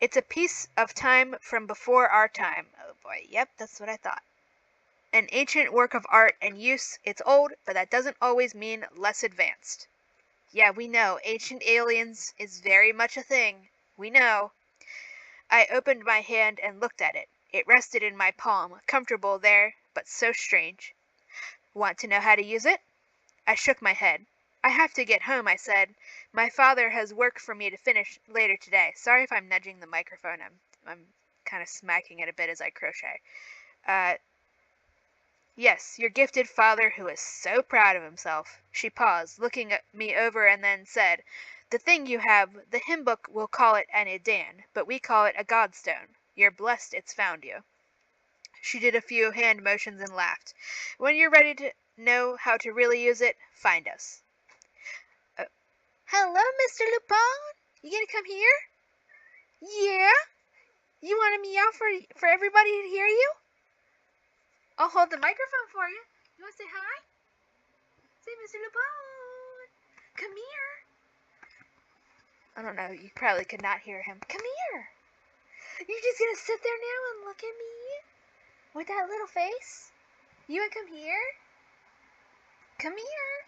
It's a piece of time from before our time. Oh boy, yep, that's what I thought. An ancient work of art and use. It's old, but that doesn't always mean less advanced. Yeah, we know. Ancient aliens is very much a thing. We know. I opened my hand and looked at it. It rested in my palm, comfortable there, but so strange. Want to know how to use it? I shook my head. I have to get home, I said. My father has work for me to finish later today. Sorry if I'm nudging the microphone. I'm kind of smacking it a bit as I crochet. Yes, your gifted father who is so proud of himself. She paused, looking at me over, and then said, The thing you have, the hymn book will call it an Idan, but we call it a godstone. You're blessed it's found you. She did a few hand motions and laughed. When you're ready to know how to really use it, find us. Hello, Mr. Lupin? You gonna come here? Yeah? You want to meow for everybody to hear you? I'll hold the microphone for you. You want to say hi? Say, Mr. Lupin, come here. I don't know. You probably could not hear him. Come here. You're just going to sit there now and look at me with that little face? You want to come here? Come here.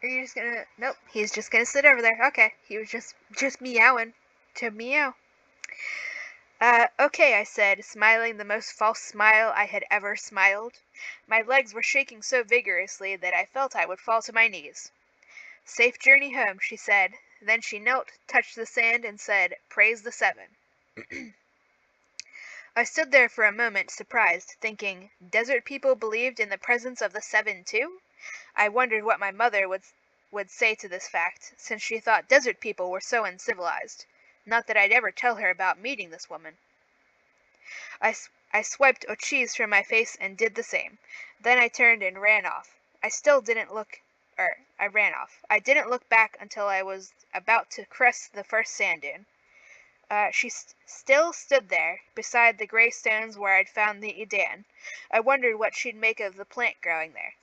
Are you just going to... Nope. He's just going to sit over there. Okay. He was just meowing to meow. Okay, I said, smiling the most false smile I had ever smiled. My legs were shaking so vigorously that I felt I would fall to my knees. Safe journey home, she said. Then she knelt, touched the sand, and said, Praise the Seven. I stood there for a moment, surprised, thinking, desert people believed in the presence of the seven too? I wondered what my mother would say to this fact, since she thought desert people were so uncivilized. Not that I'd ever tell her about meeting this woman. I swiped cheese from my face and did the same. Then I turned and ran off. I ran off. I didn't look back until I was about to crest the first sand dune. She still stood there, beside the gray stones where I'd found the Edan. I wondered what she'd make of the plant growing there.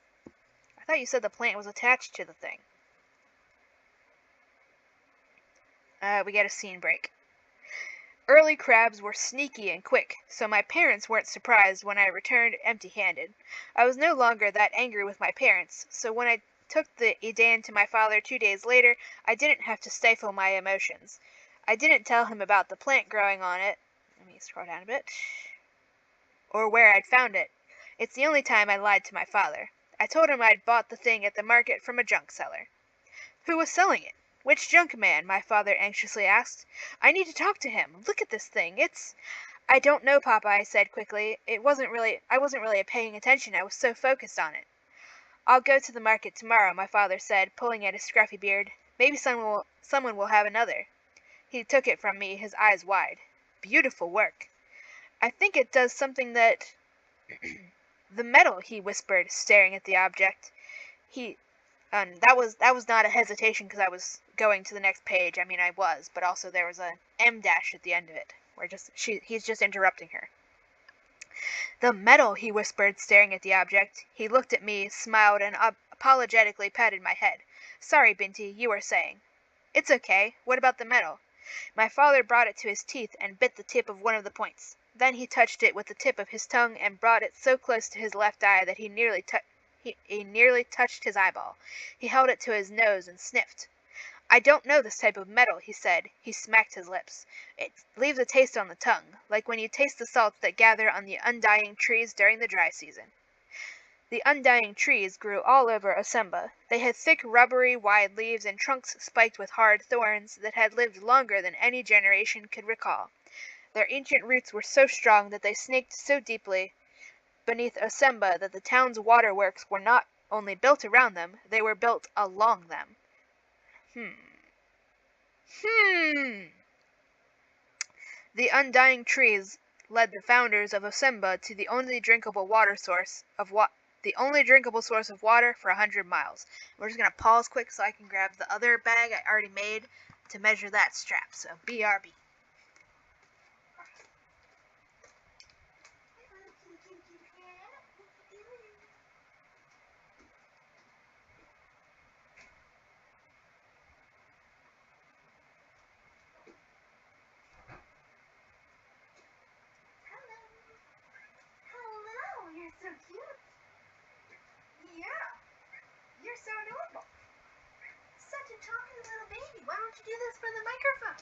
I thought you said the plant was attached to the thing. We get a scene break. Early crabs were sneaky and quick, so my parents weren't surprised when I returned empty-handed. I was no longer that angry with my parents, so when I took the Edan to my father 2 days later, I didn't have to stifle my emotions. I didn't tell him about the plant growing on it. Let me scroll down a bit. Or where I'd found it. It's the only time I lied to my father. I told him I'd bought the thing at the market from a junk seller. Who was selling it? Which junk man? My father anxiously asked. I need to talk to him. Look at this thing. I don't know, Papa, I said quickly. I wasn't really paying attention. I was so focused on it. I'll go to the market tomorrow, my father said, pulling at his scruffy beard. Maybe someone will have another. He took it from me, his eyes wide. Beautiful work. I think it does something that... The metal, he whispered, staring at the object. That was not a hesitation because I was going to the next page. I mean, I was, but also there was a M dash at the end of it, where he's just interrupting her. The metal, he whispered, staring at the object. He looked at me, smiled, and apologetically patted my head. Sorry, Binti, you were saying. It's okay. What about the metal? My father brought it to his teeth and bit the tip of one of the points. Then he touched it with the tip of his tongue and brought it so close to his left eye that he nearly touched his eyeball. He held it to his nose and sniffed. I don't know this type of metal, he said. He smacked his lips. It leaves a taste on the tongue, like when you taste the salts that gather on the undying trees during the dry season. The undying trees grew all over Osemba. They had thick, rubbery, wide leaves and trunks spiked with hard thorns that had lived longer than any generation could recall. Their ancient roots were so strong that they snaked so deeply beneath Osemba that the town's waterworks were not only built around them, they were built along them. The undying trees led the founders of Osemba to the only drinkable source of water for 100 miles. We're just going to pause quick so I can grab the other bag I already made to measure that strap. So BRB. You're so cute. Yeah, you're so adorable. Such a talking little baby. Why don't you do this for the microphone?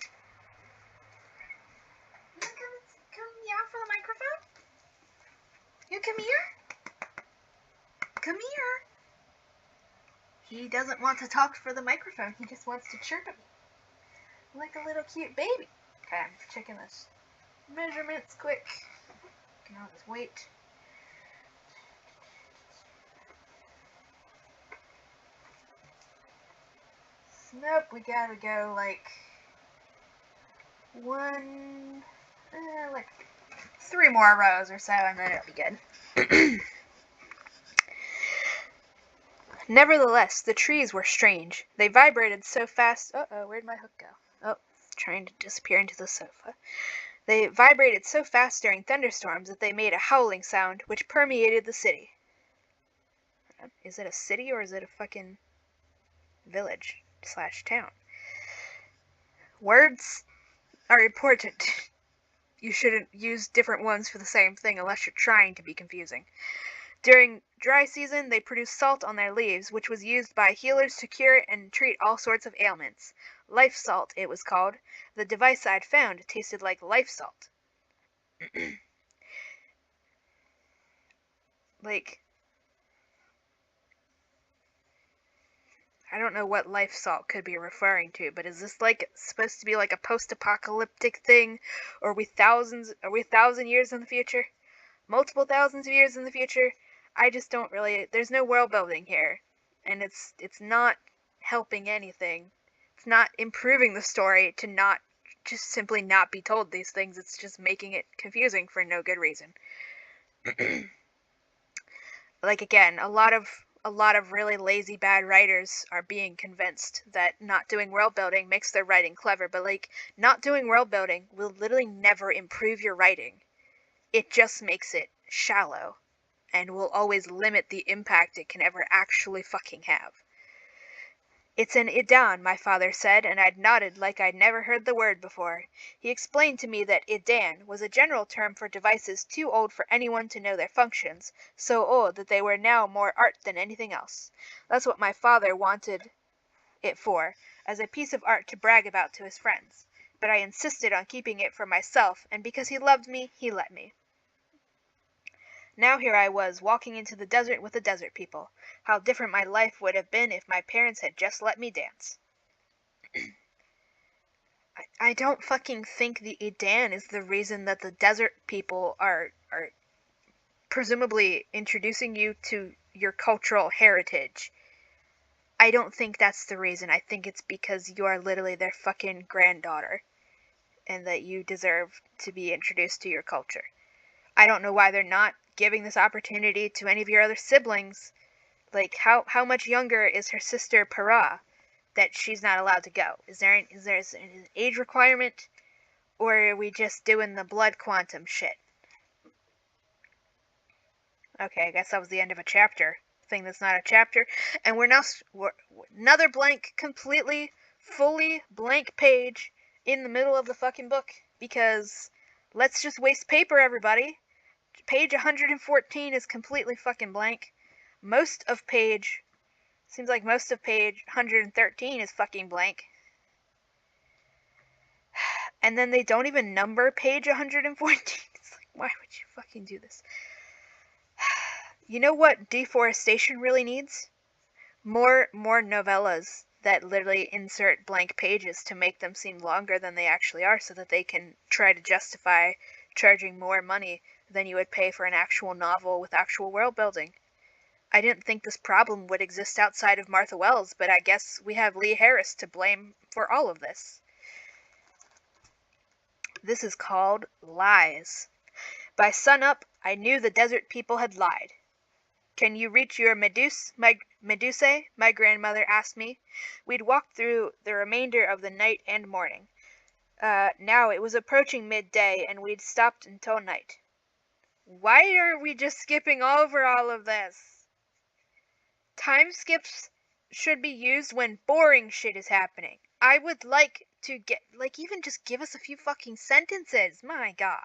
You come meow for the microphone? You come here? Come here. He doesn't want to talk for the microphone. He just wants to chirp at me. Like a little cute baby. Okay, I'm checking this measurements quick. Can all this weight. Nope, we gotta go like 3 more rows or so, and then it'll be good. Nevertheless, the trees were strange. They vibrated so fast. Uh-oh, where'd my hook go? Oh, trying to disappear into the sofa. They vibrated so fast during thunderstorms that they made a howling sound which permeated the city. Is it a city or is it a fucking village/town? Words are important. You shouldn't use different ones for the same thing unless you're trying to be confusing. During dry season, they produced salt on their leaves, which was used by healers to cure and treat all sorts of ailments. Life salt, it was called. The device I'd found tasted like life salt. Like, I don't know what life salt could be referring to, but is this like supposed to be like a post-apocalyptic thing? Or are we 1,000 years in the future? Multiple thousands of years in the future? I just don't really, there's no world building here. And it's not helping anything. It's not improving the story to not just simply not be told these things. It's just making it confusing for no good reason. Like, again, a lot of really lazy bad writers are being convinced that not doing world building makes their writing clever, but like, not doing world building will literally never improve your writing. It just makes it shallow and will always limit the impact it can ever actually fucking have. It's an Idan, my father said, and I'd nodded like I'd never heard the word before. He explained to me that Idan was a general term for devices too old for anyone to know their functions, so old that they were now more art than anything else. That's what my father wanted it for, as a piece of art to brag about to his friends. But I insisted on keeping it for myself, and because he loved me, he let me. Now here I was, walking into the desert with the desert people. How different my life would have been if my parents had just let me dance. I don't fucking think the Idan is the reason that the desert people are presumably introducing you to your cultural heritage. I don't think that's the reason. I think it's because you are literally their fucking granddaughter and that you deserve to be introduced to your culture. I don't know why they're not giving this opportunity to any of your other siblings. Like, how much younger is her sister Para that she's not allowed to go? Is there an age requirement, or are we just doing the blood quantum shit? Okay, I guess that was the end of a chapter. Thing that's not a chapter, and we're another blank, completely, fully blank page in the middle of the fucking book because let's just waste paper, everybody. Page 114 is completely fucking blank. Seems like most of page 113 is fucking blank. And then they don't even number page 114. It's like, why would you fucking do this? You know what deforestation really needs? More novellas that literally insert blank pages to make them seem longer than they actually are so that they can try to justify charging more money than you would pay for an actual novel with actual world building. I didn't think this problem would exist outside of Martha Wells, but I guess we have Lee Harris to blame for all of this. This is called lies. By sunup, I knew the desert people had lied. Can you reach your Medusae? My grandmother asked me. We'd walked through the remainder of the night and morning. Now it was approaching midday, and we'd stopped until night. Why are we just skipping over all of this? Time skips should be used when boring shit is happening. I would like to get, like, even just give us a few fucking sentences. My god.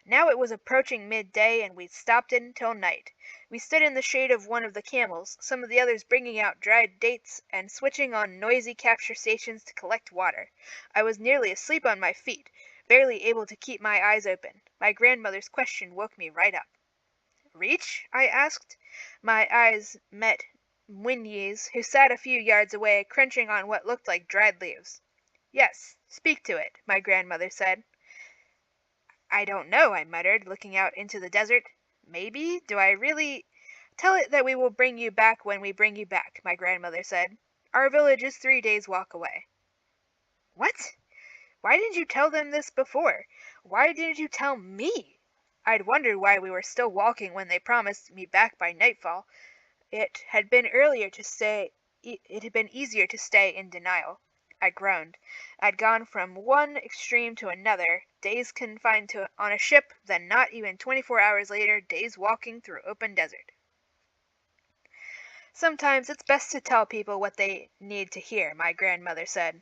Now it was approaching midday, and we'd stopped it until night. We stood in the shade of one of the camels, some of the others bringing out dried dates and switching on noisy capture stations to collect water. I was nearly asleep on my feet, barely able to keep my eyes open. My grandmother's question woke me right up. Reach? I asked. My eyes met Mwinyi's, who sat a few yards away, crunching on what looked like dried leaves. Yes, speak to it, my grandmother said. I don't know, I muttered, looking out into the desert. Maybe? Do I really? Tell it that we will bring you back when we bring you back, my grandmother said. Our village is 3 days' walk away. What? Why didn't you tell them this before? Why didn't you tell me? I'd wondered why we were still walking when they promised me back by nightfall. It had been easier to stay in denial. I groaned. I'd gone from one extreme to another, days confined on a ship, then not even 24 hours later, days walking through open desert. Sometimes it's best to tell people what they need to hear, my grandmother said.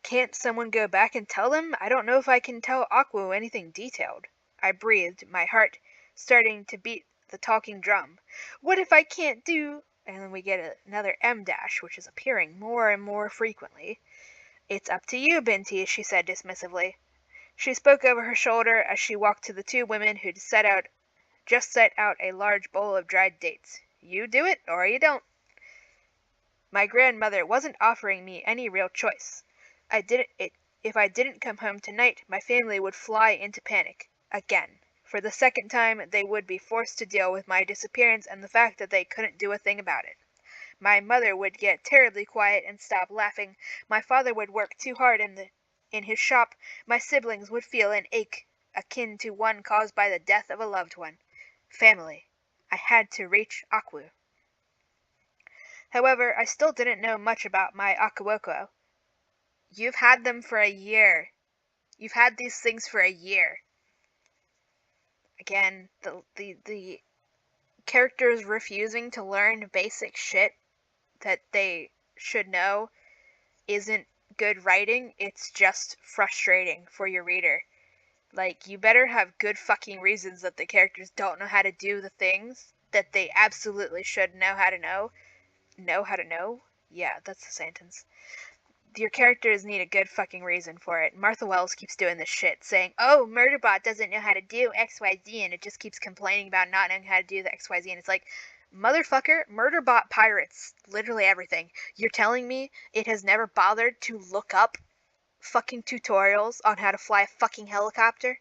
Can't someone go back and tell them? I don't know if I can tell Aqua anything detailed. I breathed, my heart starting to beat the talking drum. What if I can't do... And then we get another M dash, which is appearing more and more frequently. It's up to you, Binti, she said dismissively. She spoke over her shoulder as she walked to the two women who'd just set out a large bowl of dried dates. You do it, or you don't. My grandmother wasn't offering me any real choice. If I didn't come home tonight, my family would fly into panic. Again. For the second time, they would be forced to deal with my disappearance and the fact that they couldn't do a thing about it. My mother would get terribly quiet and stop laughing. My father would work too hard in his shop. My siblings would feel an ache akin to one caused by the death of a loved one. Family. I had to reach Aku. However, I still didn't know much about my Akuoko. You've had them for a year. You've had these things for a year. Again, the characters refusing to learn basic shit that they should know isn't good writing. It's just frustrating for your reader. Like, you better have good fucking reasons that the characters don't know how to do the things that they absolutely should know how to know. Know how to know? Yeah, that's the sentence. Your characters need a good fucking reason for it. Martha Wells keeps doing this shit, saying, oh, Murderbot doesn't know how to do XYZ, and it just keeps complaining about not knowing how to do the XYZ, and it's like, motherfucker, Murderbot pirates literally everything. You're telling me it has never bothered to look up fucking tutorials on how to fly a fucking helicopter?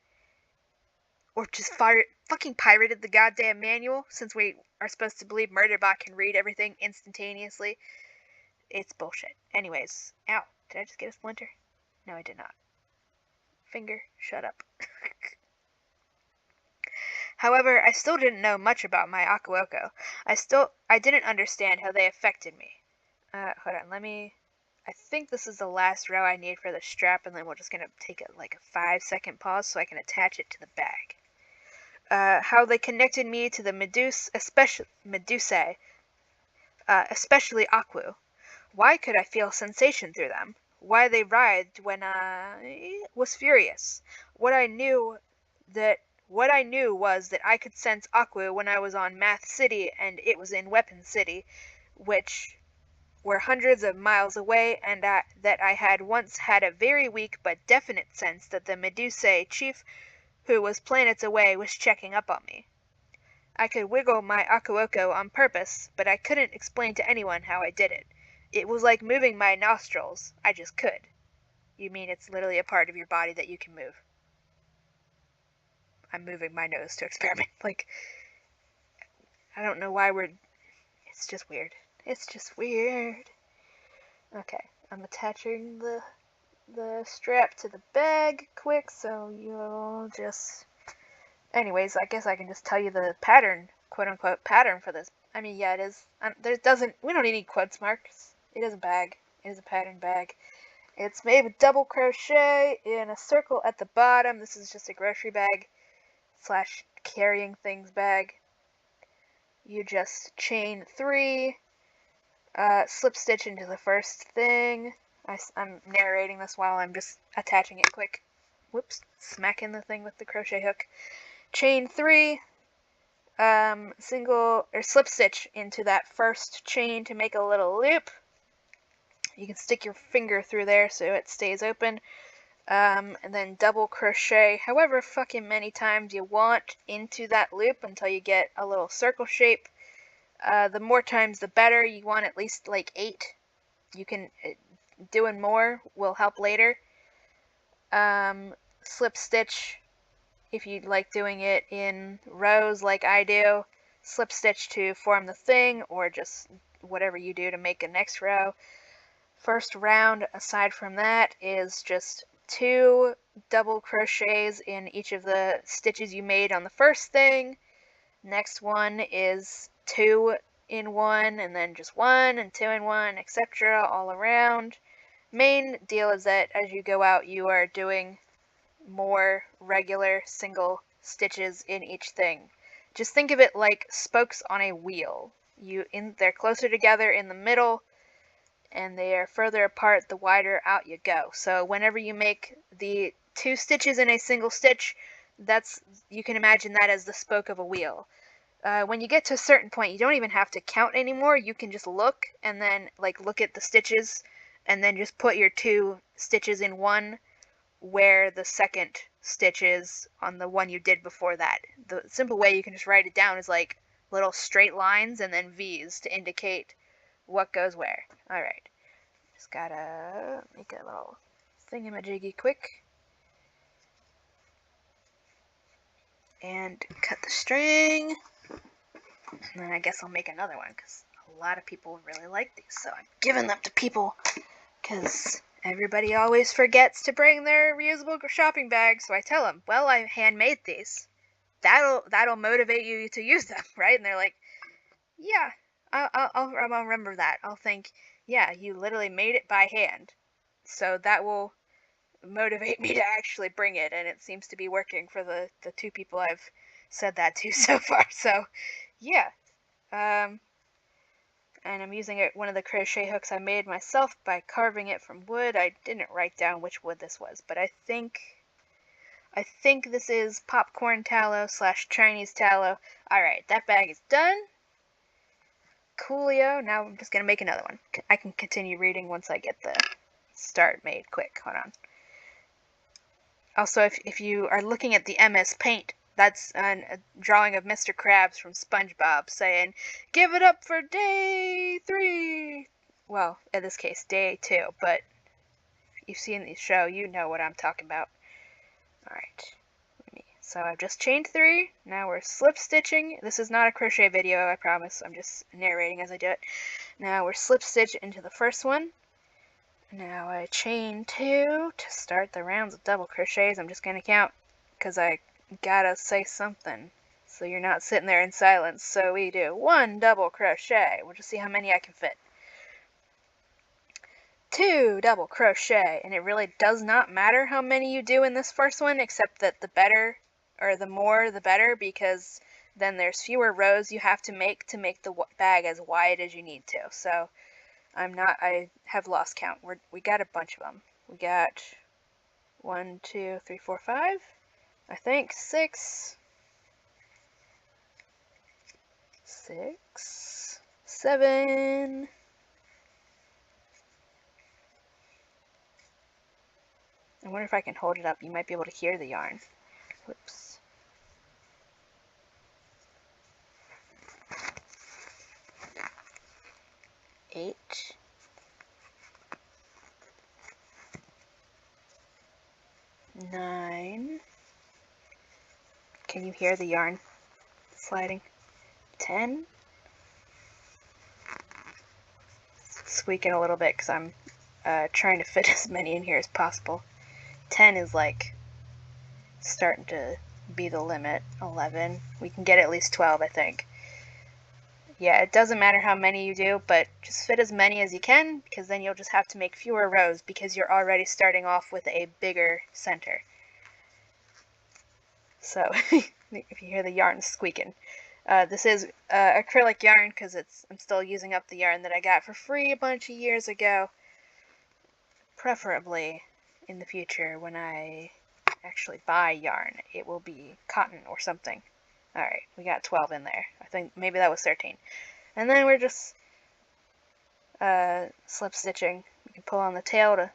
Or just fucking pirated the goddamn manual, since we are supposed to believe Murderbot can read everything instantaneously? It's bullshit. Anyways, ow, did I just get a splinter? No, I did not. Finger, shut up. However, I still didn't know much about my Akuoko. I didn't understand how they affected me. Hold on, I think this is the last row I need for the strap, and then we're just gonna take a 5-second pause so I can attach it to the bag. How they connected me to the Medusae, especially Aku. Why could I feel sensation through them? Why they writhed when I was furious? What I knew was that I could sense Aku when I was on Math City and it was in Weapon City, which were hundreds of miles away, and that I had once had a very weak but definite sense that the Medusae chief, who was planets away, was checking up on me. I could wiggle my Akuoko on purpose, but I couldn't explain to anyone how I did it. It was like moving my nostrils. I just could. You mean it's literally a part of your body that you can move? I'm moving my nose to experiment. I don't know why it's just weird. It's just weird. Okay, I'm attaching the strap to the bag quick, so you'll just... Anyways, I guess I can just tell you the pattern, quote-unquote, pattern for this. I mean, yeah, it is. We don't need any quotes marks. It is a bag. It is a pattern bag. It's made with double crochet in a circle at the bottom. This is just a grocery bag / carrying things bag. You just chain 3, slip stitch into the first thing. I'm narrating this while I'm just attaching it quick. Whoops, smacking the thing with the crochet hook. Chain 3, single or slip stitch into that first chain to make a little loop. You can stick your finger through there so it stays open. And then double crochet however fucking many times you want into that loop until you get a little circle shape. The more times the better. You want at least 8. You can... doing more will help later. Slip stitch if you'd like doing it in rows like I do. Slip stitch to form the thing, or just whatever you do to make a next row. First round, aside from that, is just 2 double crochets in each of the stitches you made on the first thing. Next one is 2 in 1, and then just 1 and 2 in 1, etc. all around. Main deal is that as you go out, you are doing more regular single stitches in each thing. Just think of it like spokes on a wheel. They're closer together in the middle, and they are further apart the wider out you go. So whenever you make the 2 stitches in a single stitch, you can imagine that as the spoke of a wheel. When you get to a certain point, you don't even have to count anymore. You can just look and then look at the stitches, and then just put your 2 stitches in one where the second stitch is on the one you did before that. The simple way you can just write it down is like little straight lines and then V's to indicate what goes where. Alright, just gotta make a little thingamajiggy quick. And cut the string. And then I guess I'll make another one because a lot of people really like these. So I'm giving them to people because everybody always forgets to bring their reusable shopping bags. So I tell them, well, I handmade these. That'll motivate you to use them, right? And they're like, yeah, I'll remember that. I'll think, yeah, you literally made it by hand. So that will motivate me to actually bring it, and it seems to be working for the two people I've said that to so far. So yeah, and I'm using one of the crochet hooks I made myself by carving it from wood. I didn't write down which wood this was, but I think this is popcorn tallow / Chinese tallow. Alright, that bag is done. Coolio. Now I'm just gonna make another one. I can continue reading once I get the start made quick. Hold on. Also, if you are looking at the MS Paint, that's a drawing of Mr. Krabs from SpongeBob saying, "Give it up for day 3." Well, in this case, day 2, but if you've seen the show, you know what I'm talking about. Alright, so I've just chained 3. Now we're slip stitching. This is not a crochet video, I promise. I'm just narrating as I do it. Now we're slip stitch into the first one. Now I chain 2 to start the rounds of double crochets. I'm just going to count because I gotta say something so you're not sitting there in silence. So we do 1 double crochet. We'll just see how many I can fit. 2 double crochet, and it really does not matter how many you do in this first one, except that the better, or the more the better, because then there's fewer rows you have to make the bag as wide as you need to. So I have lost count. We got a bunch of them. We got 1, 2, 3, 4, 5. I think 6, 7. I wonder if I can hold it up. You might be able to hear the yarn. Whoops. 8. 9. Can you hear the yarn sliding? 10. Squeaking a little bit because I'm trying to fit as many in here as possible. 10 is like starting to be the limit. 11. We can get at least 12, I think. Yeah, it doesn't matter how many you do, but just fit as many as you can, because then you'll just have to make fewer rows because you're already starting off with a bigger center. So, if you hear the yarn squeaking. This is acrylic yarn because I'm still using up the yarn that I got for free a bunch of years ago. Preferably in the future when I actually buy yarn, it will be cotton or something. Alright, we got 12 in there. I think maybe that was 13. And then we're just slip stitching. You can pull on the tail to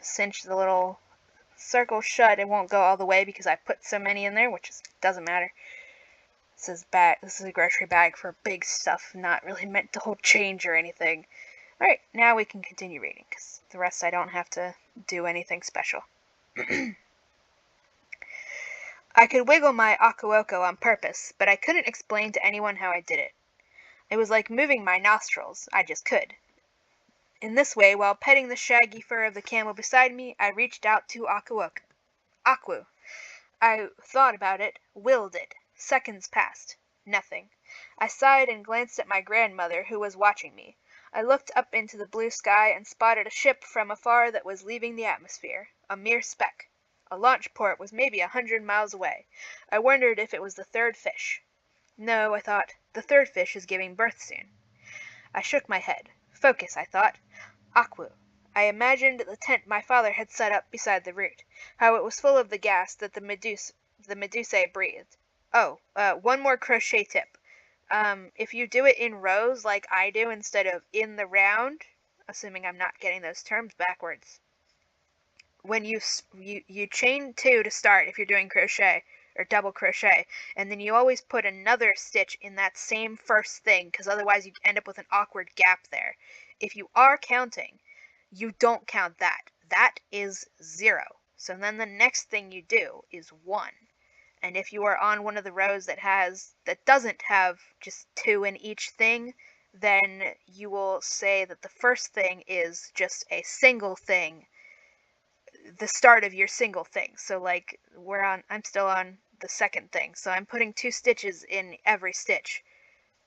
cinch the little circle shut. It won't go all the way because I put so many in there, which doesn't matter. This is a grocery bag for big stuff, not really meant to hold change or anything. Alright, now we can continue reading, because the rest I don't have to do anything special. I could wiggle my akuoko on purpose, but I couldn't explain to anyone how I did it. It was like moving my nostrils. I just could. In this way, while petting the shaggy fur of the camel beside me, I reached out to Aku. I thought about it, willed it. Seconds passed. Nothing. I sighed and glanced at my grandmother, who was watching me. I looked up into the blue sky and spotted a ship from afar that was leaving the atmosphere. A mere speck. A launch port was maybe 100 miles away. I wondered if it was the third fish. No, I thought, the third fish is giving birth soon. I shook my head. Focus, I thought. Aku. I imagined the tent my father had set up beside the route, how it was full of the gas that the Medusae breathed. Oh, one more crochet tip. If you do it in rows like I do instead of in the round, assuming I'm not getting those terms backwards, when you chain 2 to start if you're doing crochet or double crochet, and then you always put another stitch in that same first thing, because otherwise you end up with an awkward gap there. If you are counting, you don't count that. That is 0. So then the next thing you do is 1. And if you are on one of the rows that doesn't have just 2 in each thing, then you will say that the first thing is just a single thing, the start of your single thing. So like I'm still on the second thing, so I'm putting 2 stitches in every stitch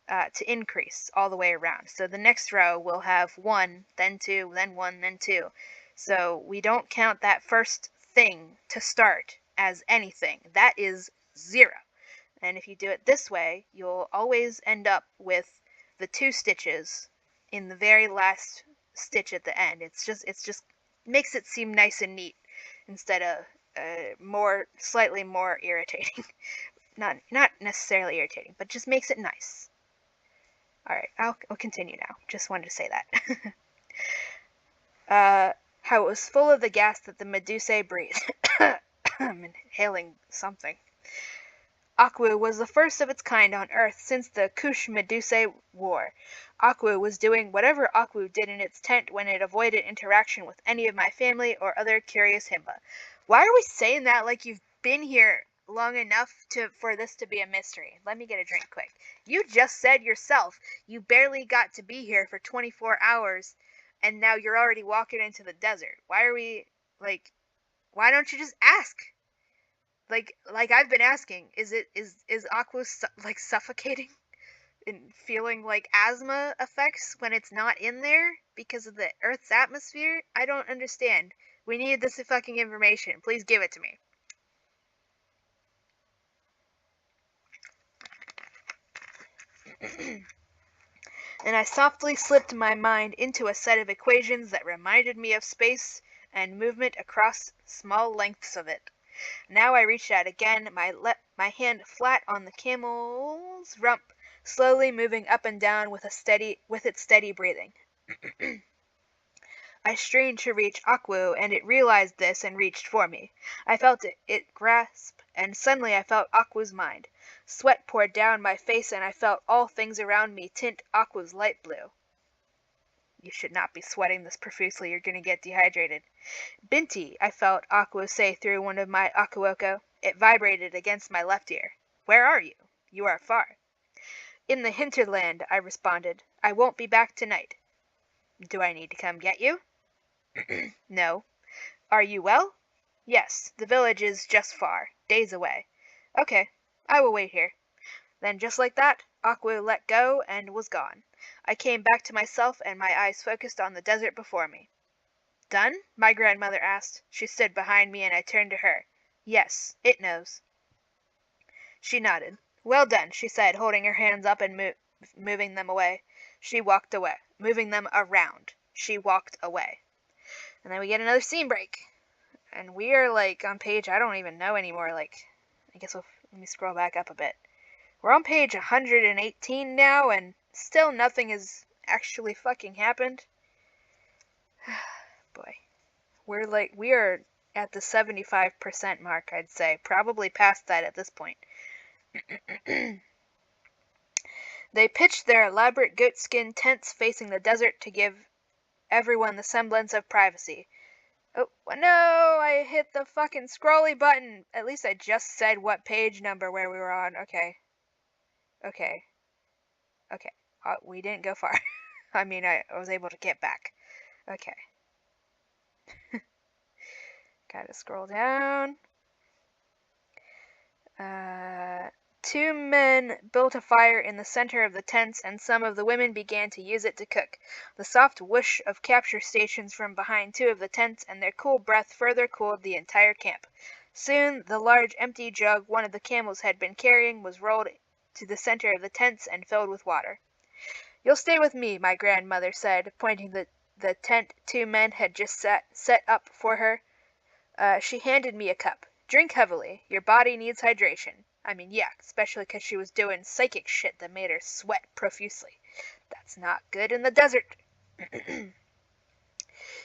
to increase all the way around. So the next row will have 1, then 2, then 1, then 2. So we don't count that first thing to start as anything. That is 0. And if you do it this way, you'll always end up with the 2 stitches in the very last stitch at the end. It's just makes it seem nice and neat instead of slightly more irritating. Not necessarily irritating, but just makes it nice. Alright, I'll continue now. Just wanted to say that. How it was full of the gas that the Medusae breathed. I'm inhaling something. Aqua was the first of its kind on Earth since the Kush Medusae War. Aqua was doing whatever Aqua did in its tent when it avoided interaction with any of my family or other curious Himba. Why are we saying that like you've been here long enough for this to be a mystery? Let me get a drink quick. You just said yourself you barely got to be here for 24 hours and now you're already walking into the desert. Why don't you just ask? Like I've been asking, is Aqua suffocating and feeling like asthma effects when it's not in there because of the Earth's atmosphere? I don't understand. We need this fucking information. Please give it to me. And I softly slipped my mind into a set of equations that reminded me of space and movement across small lengths of it. Now I reached out again, my hand flat on the camel's rump, slowly moving up and down with its steady breathing. I strained to reach Aqua, and it realized this and reached for me. I felt it grasp, and suddenly I felt Aqua's mind. Sweat poured down my face, and I felt all things around me tint Aqua's light blue. You should not be sweating this profusely, you're gonna get dehydrated. Binti, I felt Aqua say through one of my Akuoko. It vibrated against my left ear. Where are you? You are far. In the hinterland, I responded. I won't be back tonight. Do I need to come get you? No. Are you well? Yes, the village is just far, days away. Okay, I will wait here. Then just like that, Aqua let go and was gone. I came back to myself and my eyes focused on the desert before me. Done? My grandmother asked. She stood behind me and I turned to her. Yes, it knows. She nodded. Well done, she said, holding her hands up and moving them away. She walked away. Moving them around. She walked away. And then we get another scene break. And we are on page, I don't even know anymore, I guess let me scroll back up a bit. We're on page 118 now, and still nothing has actually fucking happened. Boy. We are at the 75% mark, I'd say. Probably past that at this point. They pitched their elaborate goatskin tents facing the desert to give everyone the semblance of privacy. Oh, no, I hit the fucking scrolly button. At least I just said what page number where we were on. Okay. We didn't go far. I mean, I was able to get back. Okay. Gotta scroll down. 2 men built a fire in the center of the tents, and some of the women began to use it to cook. The soft whoosh of capture stations from behind 2 of the tents and their cool breath further cooled the entire camp. Soon, the large empty jug one of the camels had been carrying was rolled to the center of the tents and filled with water. You'll stay with me, my grandmother said, pointing the tent 2 men had just set up for her. She handed me a cup. Drink heavily. Your body needs hydration. I mean, yeah, especially because she was doing psychic shit that made her sweat profusely. That's not good in the desert.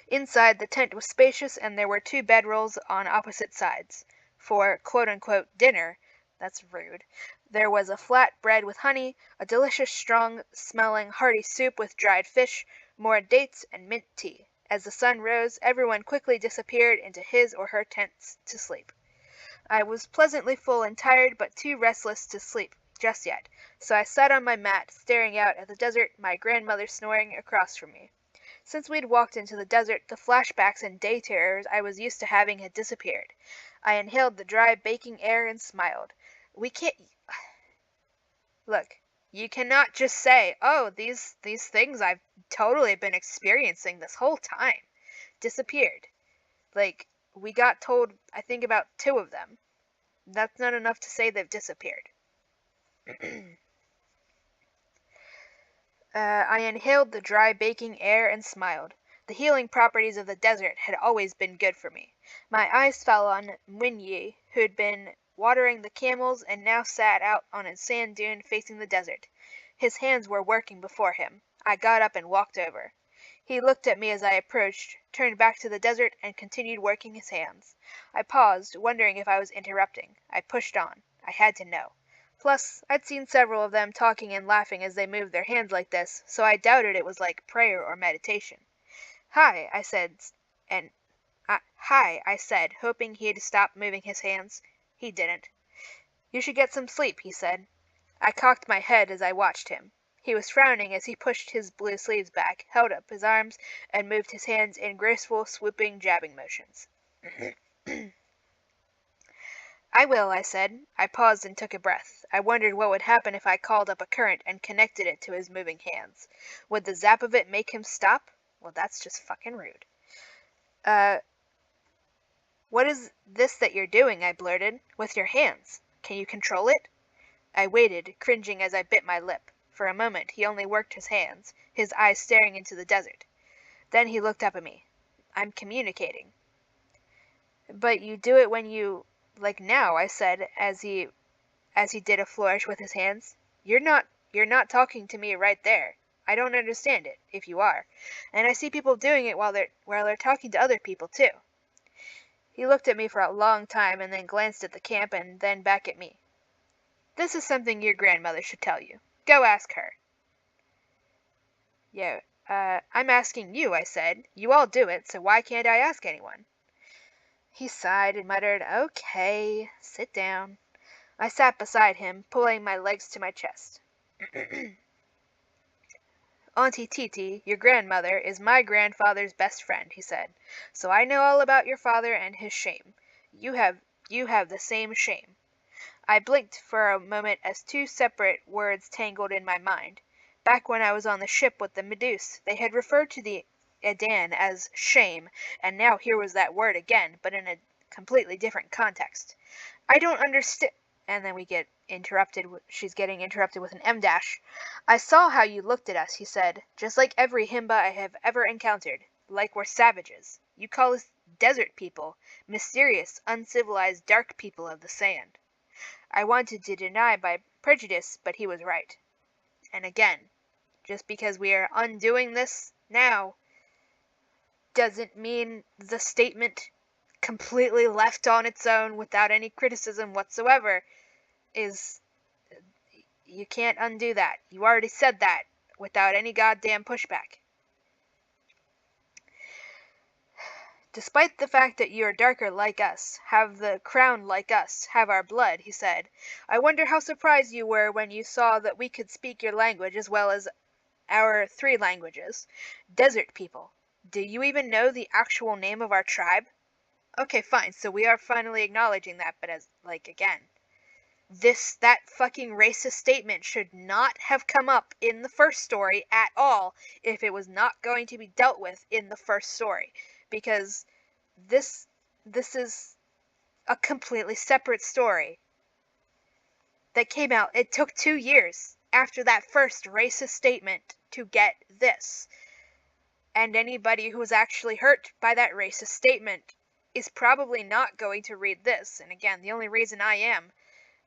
Inside, the tent was spacious, and there were 2 bedrolls on opposite sides. For quote-unquote dinner, that's rude, there was a flat bread with honey, a delicious strong-smelling hearty soup with dried fish, more dates, and mint tea. As the sun rose, everyone quickly disappeared into his or her tents to sleep. I was pleasantly full and tired, but too restless to sleep just yet, so I sat on my mat, staring out at the desert, my grandmother snoring across from me. Since we'd walked into the desert, the flashbacks and day terrors I was used to having had disappeared. I inhaled the dry, baking air and smiled. We can't... Look, you cannot just say, oh, these things I've totally been experiencing this whole time disappeared. Like, we got told, I think, about 2 of them. That's not enough to say they've disappeared. I inhaled the dry, baking air and smiled. The healing properties of the desert had always been good for me. My eyes fell on Winyi, who'd been watering the camels and now sat out on a sand dune facing the desert. His hands were working before him. I got up and walked over. He looked at me as I approached, turned back to the desert, and continued working his hands. I paused, wondering if I was interrupting. I pushed on. I had to know. Plus, I'd seen several of them talking and laughing as they moved their hands like this, so I doubted it was like prayer or meditation. Hi, I said, hoping he'd stop moving his hands. He didn't. You should get some sleep, he said. I cocked my head as I watched him. He was frowning as he pushed his blue sleeves back, held up his arms, and moved his hands in graceful, swooping, jabbing motions. I will, I said. I paused and took a breath. I wondered what would happen if I called up a current and connected it to his moving hands. Would the zap of it make him stop? Well, that's just fucking rude. What is this that you're doing? I blurted. With your hands. Can you control it? I waited, cringing as I bit my lip. For a moment he only worked his hands, his eyes staring into the desert. Then he looked up at me. I'm communicating. But you do it when you... Like now, I said, as he did a flourish with his hands. You're not talking to me right there. I don't understand it, if you are. And I see people doing it while they're talking to other people, too. He looked at me for a long time and then glanced at the camp and then back at me. This is something your grandmother should tell you. Go ask her. Yeah, I'm asking you, I said. You all do it, so why can't I ask anyone? He sighed and muttered, Okay, sit down. I sat beside him, pulling my legs to my chest. Auntie Titi, your grandmother, is my grandfather's best friend, he said. So I know all about your father and his shame. You have the same shame. I blinked for a moment as 2 separate words tangled in my mind. Back when I was on the ship with the Medusa, they had referred to the Adan as shame, and now here was that word again, but in a completely different context. I don't understand. And then we get interrupted. She's getting interrupted with an M dash. I saw how you looked at us, he said, just like every Himba I have ever encountered, like we're savages. You call us desert people, mysterious, uncivilized, dark people of the sand. I wanted to deny by prejudice, but he was right. And again, just because we are undoing this now doesn't mean the statement completely left on its own without any criticism whatsoever is... You can't undo that. You already said that without any goddamn pushback. Despite the fact that you are darker like us, have the crown like us, have our blood, he said, I wonder how surprised you were when you saw that we could speak your language as well as our 3 languages. Desert people. Do you even know the actual name of our tribe? Okay, fine, so we are finally acknowledging that, but as, again. That fucking racist statement should not have come up in the first story at all if it was not going to be dealt with in the first story. Because this is a completely separate story that came out. It took 2 years after that first racist statement to get this. And anybody who was actually hurt by that racist statement is probably not going to read this. And again, the only reason I am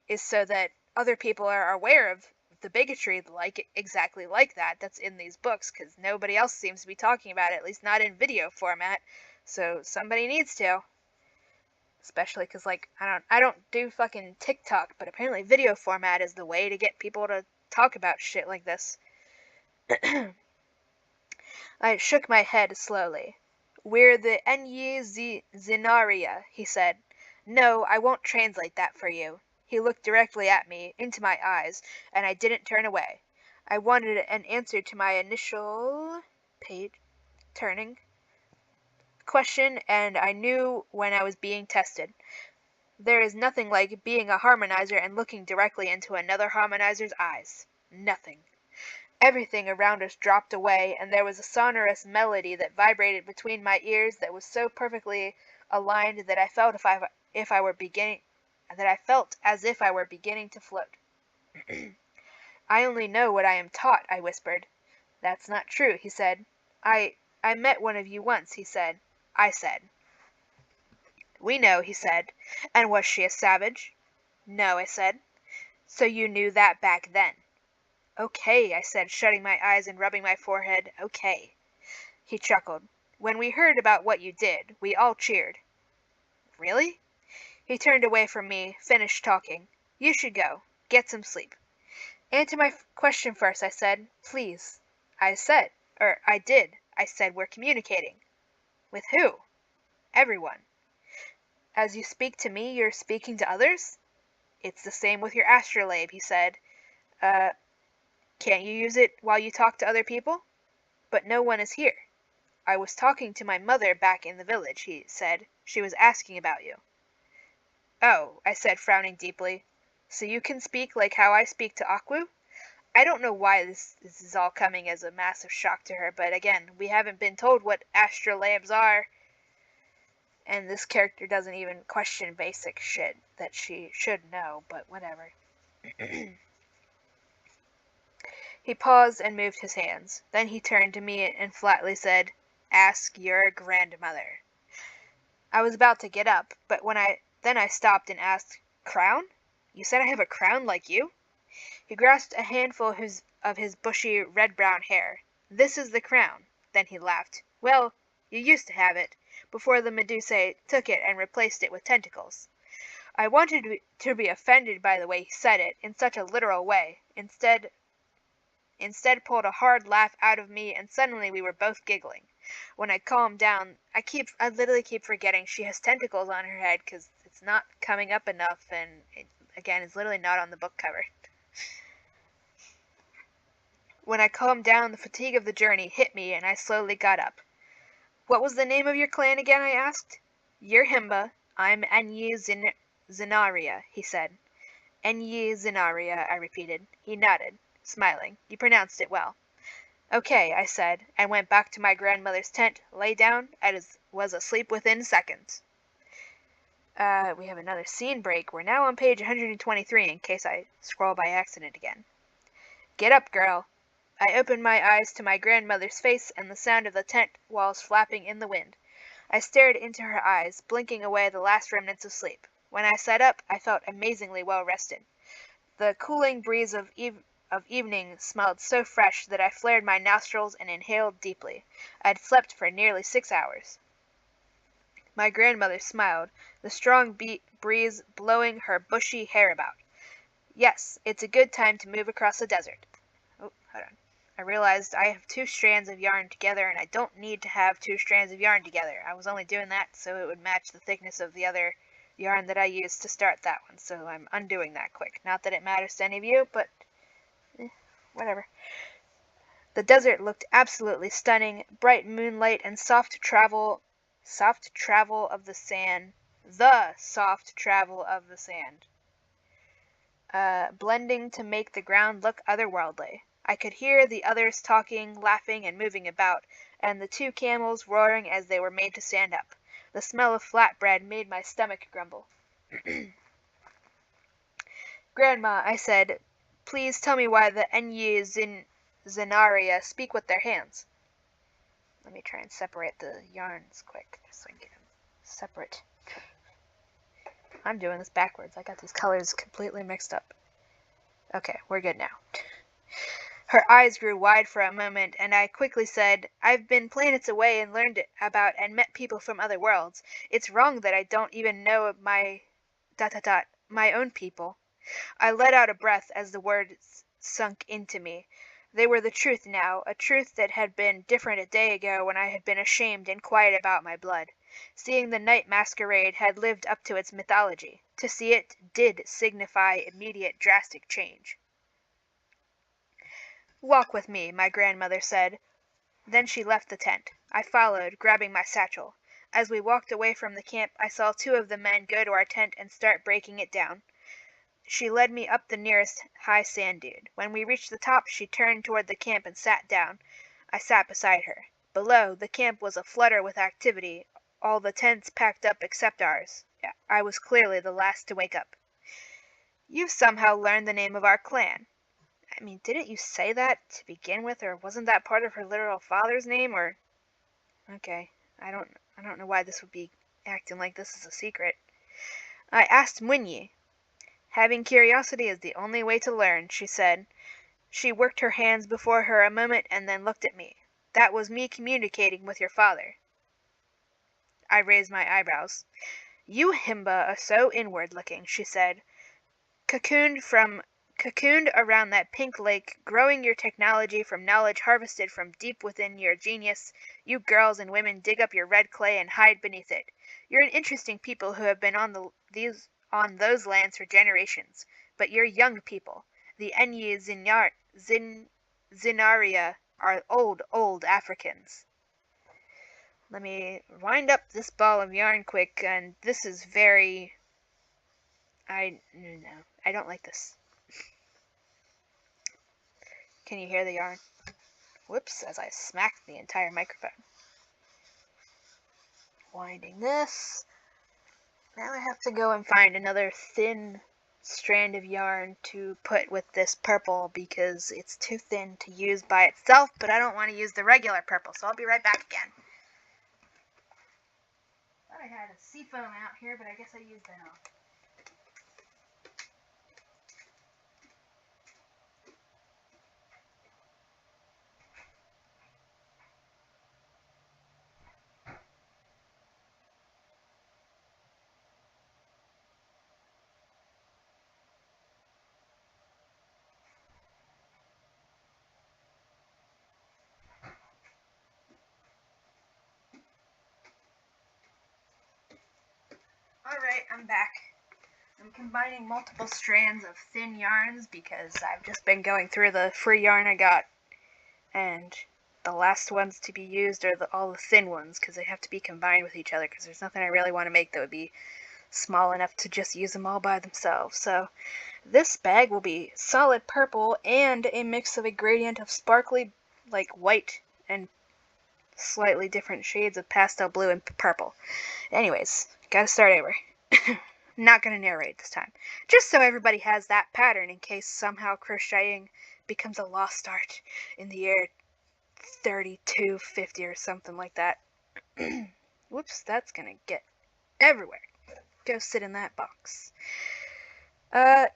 is so that other people are aware of the bigotry exactly like that's in these books, because nobody else seems to be talking about it, at least not in video format. So somebody needs to. Especially because, like, I don't do fucking TikTok, but apparently video format is the way to get people to talk about shit like this. I shook my head slowly. "We're the Enyi Zinaria," he said. "No, I won't translate that for you." He looked directly at me, into my eyes, and I didn't turn away. I wanted an answer to my initial turning question, and I knew when I was being tested. There is nothing like being a harmonizer and looking directly into another harmonizer's eyes. Nothing. Everything around us dropped away, and there was a sonorous melody that vibrated between my ears that was so perfectly aligned that I felt as if I were beginning to float. "I only know what I am taught," I whispered. "That's not true," he said. I met one of you once," he said. I said. "We know," he said. "And was she a savage?" "No," I said. "So you knew that back then?" "Okay," I said, shutting my eyes and rubbing my forehead. "Okay." He chuckled. "When we heard about what you did, we all cheered." "Really?" He turned away from me, finished talking. "You should go. Get some sleep." "Answer my question first," I said. "Please." I said. We're communicating." "With who?" "Everyone." "As you speak to me, you're speaking to others?" "It's the same with your astrolabe," he said. Uh, can't you use it while you talk to other people?" "But no one is here." "I was talking to my mother back in the village," he said. "She was asking about you." "Oh," I said, frowning deeply. "So you can speak like how I speak to Akwu?" I don't know why this is all coming as a massive shock to her, but again, we haven't been told what astrolabes are, and this character doesn't even question basic shit that she should know, but whatever. He paused and moved his hands. Then he turned to me and flatly said, "Ask your grandmother." I was about to get up, but then I stopped and asked, "Crown? You said I have a crown like you?" He grasped a handful of his bushy, red-brown hair. "This is the crown." Then he laughed. "Well, you used to have it, before the Medusae took it and replaced it with tentacles." I wanted to be offended by the way he said it, in such a literal way. Instead pulled a hard laugh out of me, and suddenly we were both giggling. When I calmed down, I literally keep forgetting she has tentacles on her head because it's not coming up enough, and again, it's literally not on the book cover. When I calmed down, the fatigue of the journey hit me, and I slowly got up. "What was the name of your clan again?" I asked. "You're Himba. I'm Enyi Zinaria," he said. "Enyi Zinaria," I repeated. He nodded, smiling. "You pronounced it well." "Okay," I said, and went back to my grandmother's tent, lay down, and was asleep within seconds. We have another scene break. We're now on page 123, in case I scroll by accident again. "Get up, girl." I opened my eyes to my grandmother's face and the sound of the tent walls flapping in the wind. I stared into her eyes, blinking away the last remnants of sleep. When I sat up, I felt amazingly well rested. The cooling breeze of evening smelled so fresh that I flared my nostrils and inhaled deeply. I had slept for nearly 6 hours. My grandmother smiled, the strong breeze blowing her bushy hair about. "Yes, it's a good time to move across the desert." Oh, hold on. I realized I have 2 strands of yarn together, and I don't need to have 2 strands of yarn together. I was only doing that so it would match the thickness of the other yarn that I used to start that one, so I'm undoing that quick. Not that it matters to any of you, but whatever. The desert looked absolutely stunning, bright moonlight and soft travel of the sand, blending to make the ground look otherworldly. I could hear the others talking, laughing, and moving about, and the 2 camels roaring as they were made to stand up. The smell of flatbread made my stomach grumble. "Grandma," I said, "please tell me why the Enyi Zinaria speak with their hands." Let me try and separate the yarns quick, just so I can get them separate. I'm doing this backwards. I got these colors completely mixed up. Okay, we're good now. Her eyes grew wide for a moment, and I quickly said, I've been planets away and learned about and met people from other worlds. It's wrong that I don't even know my my own people. I let out a breath as the words sunk into me. They were the truth now, a truth that had been different a day ago when I had been ashamed and quiet about my blood. Seeing the night masquerade had lived up to its mythology. To see it did signify immediate drastic change. Walk with me, my grandmother said. Then she left the tent. I followed, grabbing my satchel. As we walked away from the camp, I saw two of the men go to our tent and start breaking it down. She led me up the nearest high sand dune. When we reached the top, she turned toward the camp and sat down. I sat beside her. Below, the camp was aflutter with activity, all the tents packed up except ours. I was clearly the last to wake up. You've somehow learned the name of our clan. I mean, didn't you say that to begin with, or wasn't that part of her literal father's name, or... Okay, I don't know why this would be acting like this is a secret. I asked Munyi. Having curiosity is the only way to learn, she said. She worked her hands before her a moment and then looked at me. That was me communicating with your father. I raised my eyebrows. You Himba are so inward-looking, she said. Cocooned around that pink lake, growing your technology from knowledge harvested from deep within your genius, you girls and women dig up your red clay and hide beneath it. You're an interesting people who have been on those lands for generations, but you're young people. The Enyi Zinaria are old Africans. Let me wind up this ball of yarn quick, and this is very... No, I don't like this. Can you hear the yarn? Whoops, as I smacked the entire microphone. Winding this. Now I have to go and find another thin strand of yarn to put with this purple because it's too thin to use by itself, but I don't want to use the regular purple, so I'll be right back again. Thought I had a seafoam out here, but I guess I used that all. Alright, I'm back. I'm combining multiple strands of thin yarns because I've just been going through the free yarn I got, and the last ones to be used are all the thin ones because they have to be combined with each other because there's nothing I really want to make that would be small enough to just use them all by themselves. So this bag will be solid purple and a mix of a gradient of sparkly like white and slightly different shades of pastel blue and purple. Anyways, gotta start over. Not gonna narrate this time. Just so everybody has that pattern in case somehow crocheting becomes a lost art in the year 3250 or something like that. Whoops, that's gonna get everywhere. Go sit in that box.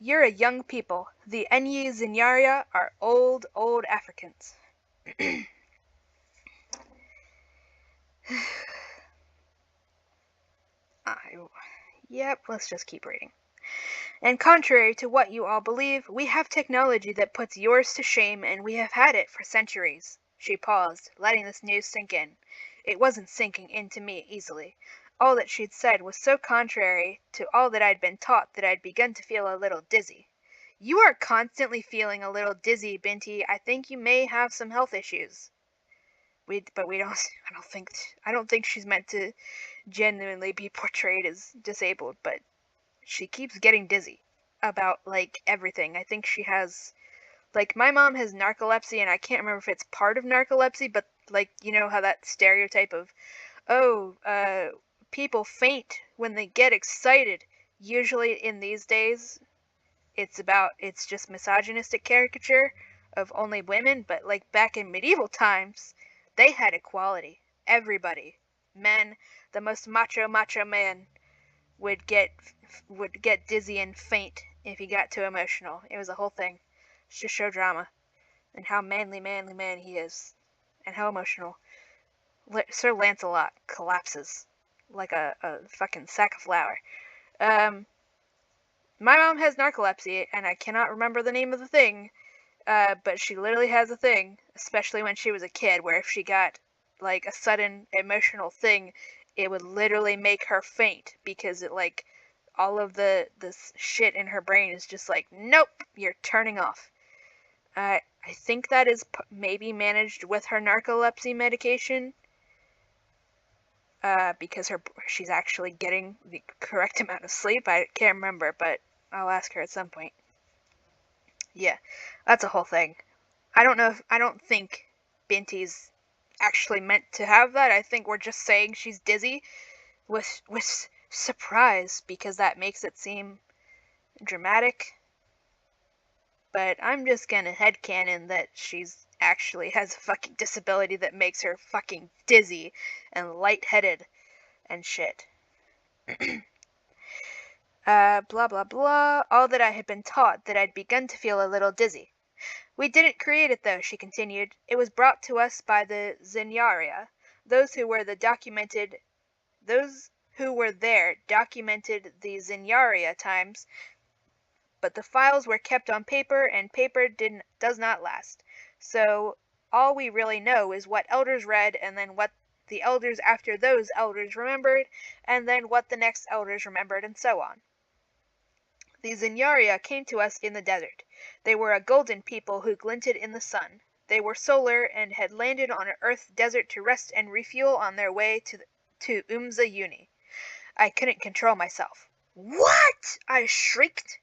You're a young people. The Enyi Zinyaria are old Africans. Yep, let's just keep reading. And contrary to what you all believe, we have technology that puts yours to shame, and we have had it for centuries. She paused, letting this news sink in. It wasn't sinking into me easily. All that she'd said was so contrary to all that I'd been taught that I'd begun to feel a little dizzy. You are constantly feeling a little dizzy, Binti. I think you may have some health issues. But we don't. I don't think she's meant to genuinely be portrayed as disabled, but she keeps getting dizzy about like everything. I think she has, like, my mom has narcolepsy, and I can't remember if it's part of narcolepsy, but like, you know how that stereotype of, people faint when they get excited. Usually in these days, it's just misogynistic caricature of only women, but like back in medieval times, they had equality. Everybody, men, the most macho man would get dizzy and faint if he got too emotional. It was a whole thing. It's just show drama. And how manly man he is. And how emotional. Sir Lancelot collapses like a fucking sack of flour. My mom has narcolepsy, and I cannot remember the name of the thing, but she literally has a thing, especially when she was a kid, where if she got like a sudden emotional thing, it would literally make her faint because it like all of this shit in her brain is just like, nope, you're turning off. I think that is maybe managed with her narcolepsy medication, because she's actually getting the correct amount of sleep. I can't remember, but I'll ask her at some point. Yeah, that's a whole thing. I don't think Binti's actually meant to have that. I think we're just saying she's dizzy with surprise because that makes it seem dramatic. But I'm just gonna headcanon that she's actually has a fucking disability that makes her fucking dizzy and lightheaded and shit. Blah blah blah, all that I had been taught, that I'd begun to feel a little dizzy. We didn't create it though, she continued. It was brought to us by the Zenyaria. Those who were there documented the Zenyaria times, but the files were kept on paper, and paper does not last. So all we really know is what elders read, and then what the elders after those elders remembered, and then what the next elders remembered, and so on. The Zenyaria came to us in the desert. They were a golden people who glinted in the sun. They were solar, and had landed on an Earth desert to rest and refuel on their way to Umza Uni. I couldn't control myself. What? I shrieked.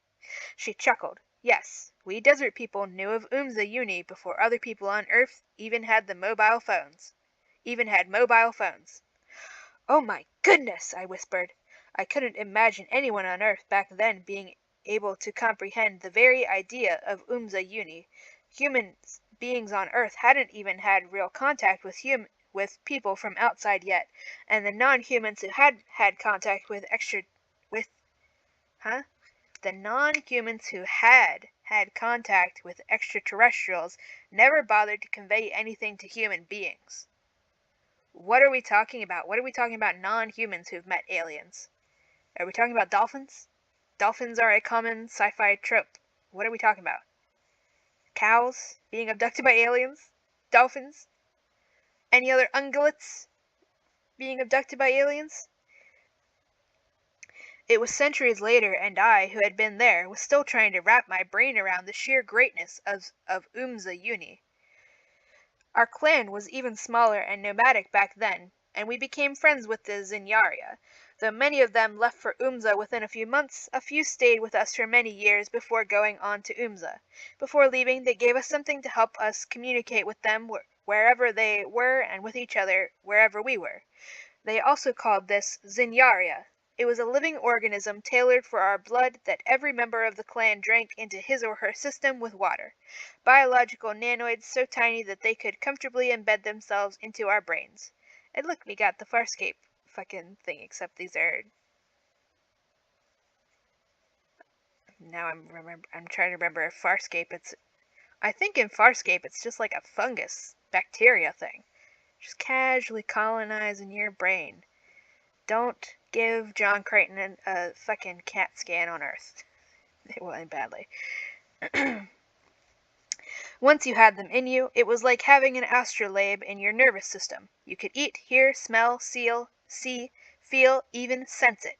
She chuckled. Yes, we desert people knew of Umza Uni before other people on Earth even had mobile phones. Oh my goodness, I whispered. I couldn't imagine anyone on Earth back then being able to comprehend the very idea of Umza Uni. Human beings on Earth hadn't even had real contact with people from outside yet, and the non-humans who had had contact with the non-humans who had had contact with extraterrestrials never bothered to convey anything to human beings. What are we talking about? What are we talking about non-humans who've met aliens? Are we talking about dolphins? Dolphins are a common sci-fi trope. What are we talking about? Cows being abducted by aliens? Dolphins? Any other ungulates being abducted by aliens? It was centuries later, and I, who had been there, was still trying to wrap my brain around the sheer greatness of Umza Uni. Our clan was even smaller and nomadic back then, and we became friends with the Zenyaria. Though many of them left for Umza within a few months, a few stayed with us for many years before going on to Umza. Before leaving, they gave us something to help us communicate with them wherever they were, and with each other wherever we were. They also called this Zenyaria. It was a living organism tailored for our blood that every member of the clan drank into his or her system with water. Biological nanoids so tiny that they could comfortably embed themselves into our brains. And look, we got the Farscape fucking thing, except these are... Now I'm trying to remember if Farscape, I think in Farscape it's just like a fungus, bacteria thing. Just casually colonizing your brain. Don't give John Crichton a fucking CAT scan on Earth. It will end badly. Once you had them in you, it was like having an astrolabe in your nervous system. You could eat, hear, smell, see, feel, even sense it.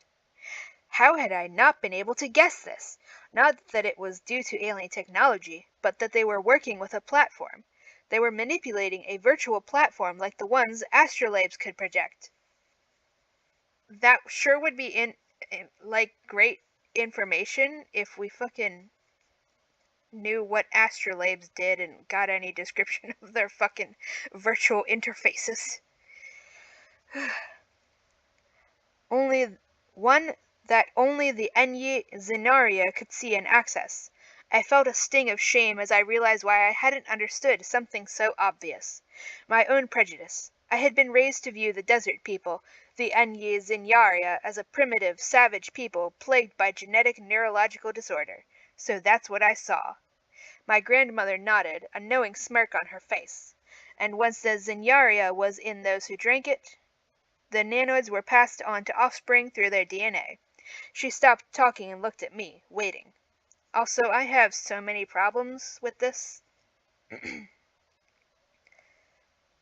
How had I not been able to guess this? Not that it was due to alien technology, but that they were working with a platform. They were manipulating a virtual platform like the ones astrolabes could project. That sure would be like great information if we fucking knew what astrolabes did and got any description of their fucking virtual interfaces. Only the Enyi Zenaria could see and access. I felt a sting of shame as I realized why I hadn't understood something so obvious. My own prejudice. I had been raised to view the desert people, the Enyi Zinyaria as a primitive, savage people plagued by genetic neurological disorder. So that's what I saw. My grandmother nodded, a knowing smirk on her face. And once the Zinyaria was in those who drank it, the nanoids were passed on to offspring through their DNA. She stopped talking and looked at me, waiting. Also, I have so many problems with this.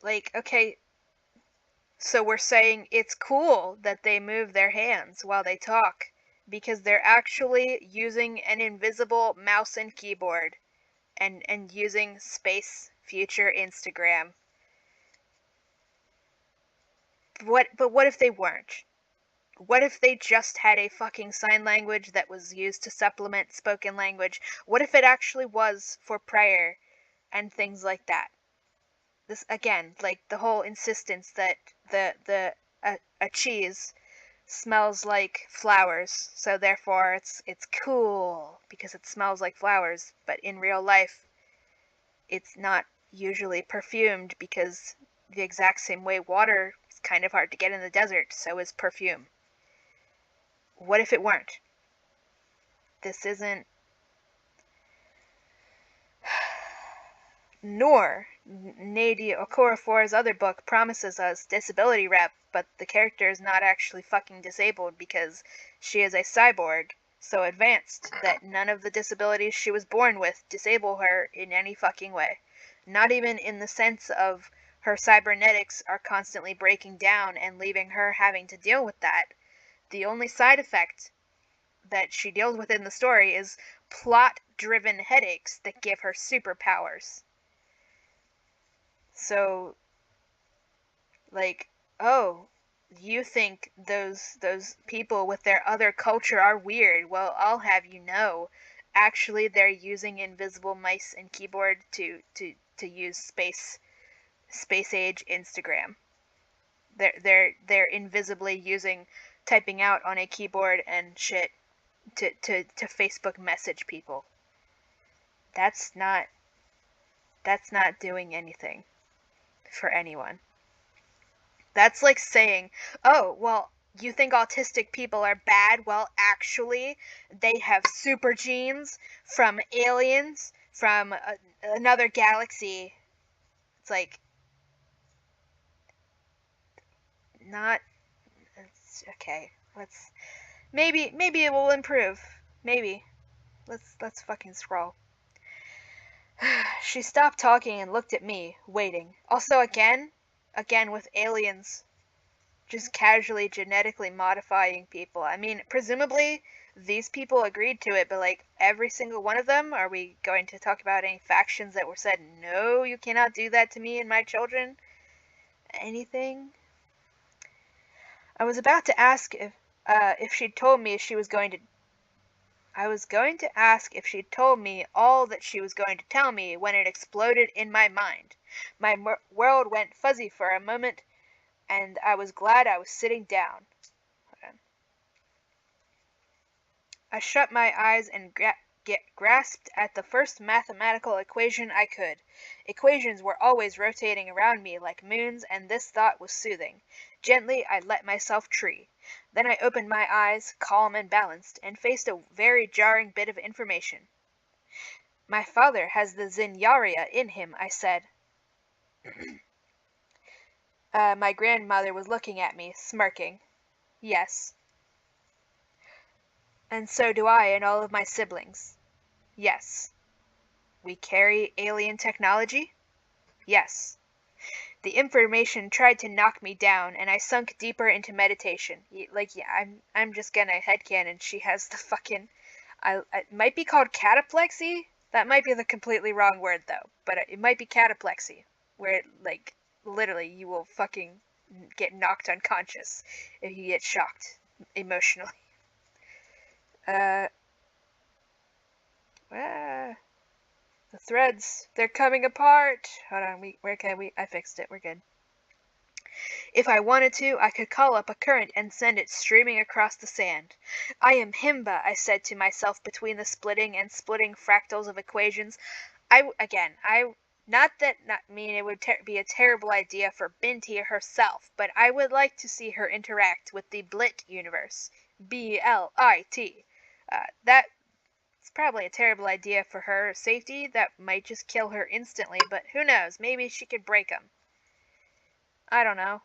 Like, okay, so we're saying it's cool that they move their hands while they talk because they're actually using an invisible mouse and keyboard and using space future Instagram. But what if they weren't? What if they just had a fucking sign language that was used to supplement spoken language? What if it actually was for prayer and things like that? This again, like the whole insistence that a cheese smells like flowers, so therefore it's cool because it smells like flowers, but in real life it's not usually perfumed because the exact same way water is kind of hard to get in the desert, so is perfume. What if it weren't? This isn't. Nor Nadia Okorafor's other book promises us disability rep, but the character is not actually fucking disabled because she is a cyborg, so advanced that none of the disabilities she was born with disable her in any fucking way. Not even in the sense of her cybernetics are constantly breaking down and leaving her having to deal with that. The only side effect that she deals with in the story is plot-driven headaches that give her superpowers. So, like, oh, you think those people with their other culture are weird. Well, I'll have you know, actually they're using invisible mice and keyboard to use space age Instagram. They're invisibly using typing out on a keyboard and shit to Facebook message people. That's not doing anything for anyone. That's like saying, oh, well, you think autistic people are bad? Well, actually, they have super genes from aliens from another galaxy. It's like, not. It's, okay, let's. Maybe it will improve. Maybe. Let's fucking scroll. She stopped talking and looked at me, waiting. Also, again with aliens just casually genetically modifying people. I mean, presumably these people agreed to it, but like every single one of them, are we going to talk about any factions that were said, no, you cannot do that to me and my children? Anything? I was about to ask if she'd told me she was going to. I was going to ask if she'd told me all that she was going to tell me when it exploded in my mind. My world went fuzzy for a moment, and I was glad I was sitting down. I shut my eyes and grasped at the first mathematical equation I could. Equations were always rotating around me like moons, and this thought was soothing. Gently, I let myself tree. Then I opened my eyes, calm and balanced, and faced a very jarring bit of information. My father has the Zinyaria in him, I said. My grandmother was looking at me, smirking. Yes. And so do I and all of my siblings. Yes. We carry alien technology? Yes. The information tried to knock me down, and I sunk deeper into meditation. Like, yeah, I'm just gonna headcanon she has the fucking... it might be called cataplexy? That might be the completely wrong word, though. But it might be cataplexy, where, like, literally you will fucking get knocked unconscious if you get shocked emotionally. The threads, they're coming apart. Hold on, I fixed it, we're good. If I wanted to, I could call up a current and send it streaming across the sand. I am Himba, I said to myself between the splitting and splitting fractals of equations. Not that not mean it would be a terrible idea for Binti herself, but I would like to see her interact with the Blit universe. B-L-I-T. That's probably a terrible idea for her safety. That might just kill her instantly, but who knows? Maybe she could break them. I don't know.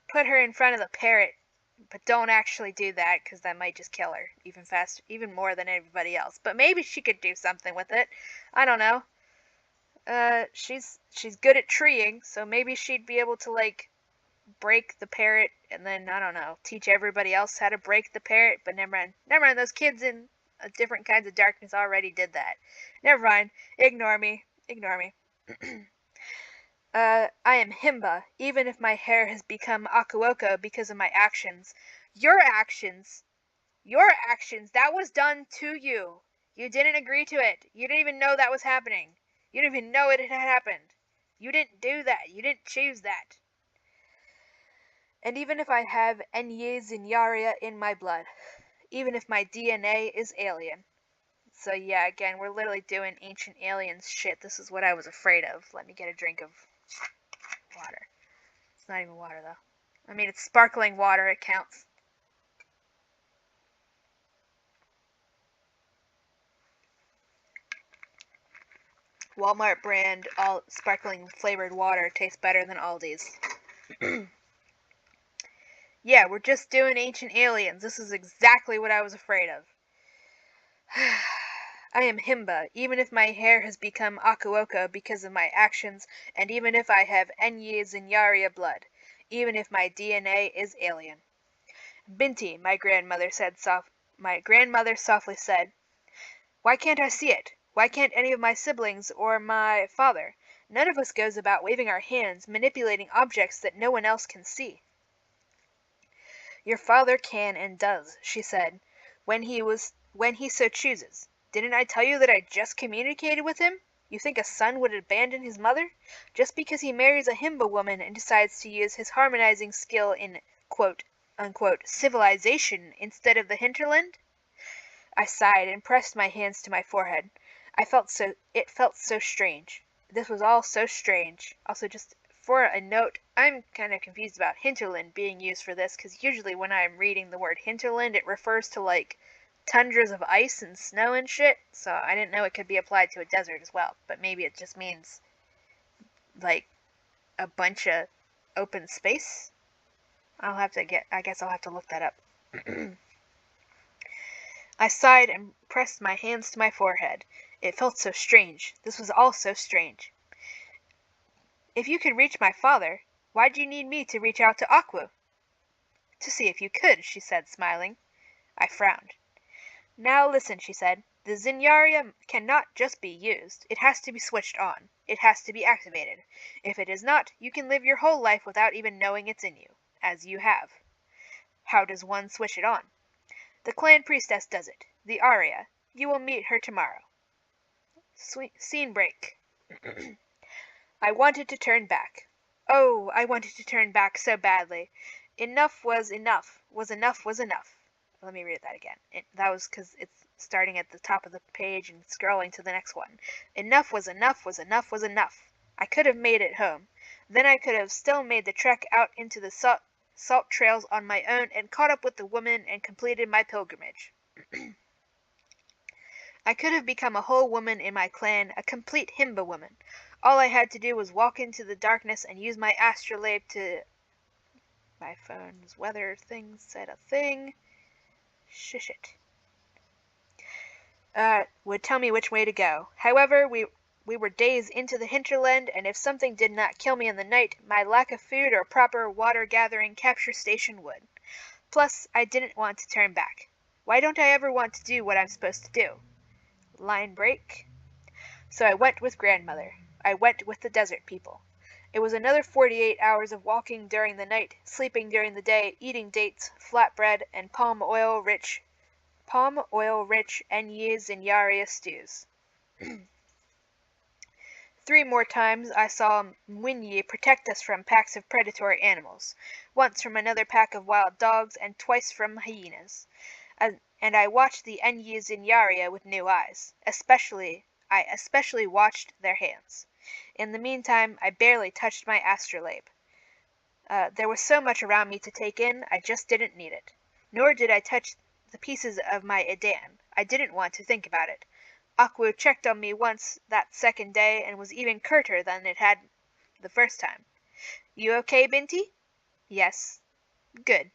Put her in front of the parrot, but don't actually do that because that might just kill her even more than everybody else. But maybe she could do something with it. I don't know. She's good at treeing, so maybe she'd be able to like break the parrot, and then I don't know, teach everybody else how to break the parrot. But never mind. Those kids in different kinds of darkness already did that. Never mind. Ignore me. I am Himba, even if my hair has become Akuoko because of my actions. Your actions? Your actions! That was done to you. You didn't agree to it. You didn't even know that was happening. You didn't even know it had happened. You didn't do that. You didn't choose that. And even if I have Enye Zinyaria in my blood, even if my DNA is alien. So yeah, again, we're literally doing ancient aliens shit. This is what I was afraid of. Let me get a drink of water. It's not even water, though. I mean, it's sparkling water. It counts. Walmart brand all sparkling flavored water tastes better than Aldi's. Yeah, we're just doing ancient aliens. This is exactly what I was afraid of. I am Himba, even if my hair has become Akuoka because of my actions, and even if I have Enye Zinyaria blood, even if my DNA is alien. Binti, my grandmother softly said, why can't I see it? Why can't any of my siblings or my father? None of us goes about waving our hands, manipulating objects that no one else can see. Your father can and does, she said, when he so chooses. Didn't I tell you that I just communicated with him? You think a son would abandon his mother? Just because he marries a Himba woman and decides to use his harmonizing skill in quote unquote civilization instead of the hinterland? I sighed and pressed my hands to my forehead. It felt so strange. This was all so strange. Also, just for a note, I'm kind of confused about hinterland being used for this, because usually when I'm reading the word hinterland, it refers to like tundras of ice and snow and shit, so I didn't know it could be applied to a desert as well, but maybe it just means like a bunch of open space. I guess I'll have to look that up. I sighed and pressed my hands to my forehead. It felt so strange. This was all so strange. If you could reach my father, why'd you need me to reach out to Aqua? To see if you could, she said, smiling. I frowned. Now listen, she said. The Zinyaria cannot just be used. It has to be switched on. It has to be activated. If it is not, you can live your whole life without even knowing it's in you, as you have. How does one switch it on? The clan priestess does it. The Aria. You will meet her tomorrow. Scene break. I wanted to turn back. Oh, I wanted to turn back so badly. Enough was enough. Was enough was enough. Let me read that again. That was because it's starting at the top of the page and scrolling to the next one. Enough was enough was enough was enough. I could have made it home. Then I could have still made the trek out into the salt trails on my own and caught up with the woman and completed my pilgrimage. I could have become a whole woman in my clan, a complete Himba woman. All I had to do was walk into the darkness and use my astrolabe to... My phone's weather thing said a thing. Shush it. Would tell me which way to go. However, we were days into the hinterland, and if something did not kill me in the night, my lack of food or proper water-gathering capture station would. Plus, I didn't want to turn back. Why don't I ever want to do what I'm supposed to do? Line break. So I went with grandmother. I went with the desert people. It was another 48 hours of walking during the night, sleeping during the day, eating dates, flatbread, and palm oil rich Enye Zinyaria stews. 3 more times I saw Mwinyi protect us from packs of predatory animals, once from another pack of wild dogs, and twice from hyenas. And I watched the Enye Zinyaria with new eyes, especially I especially watched their hands. In the meantime, I barely touched my astrolabe. There was so much around me to take in, I just didn't need it. Nor did I touch the pieces of my Edan. I didn't want to think about it. Akwu checked on me once that second day and was even curter than it had the first time. You okay, Binti? Yes. Good.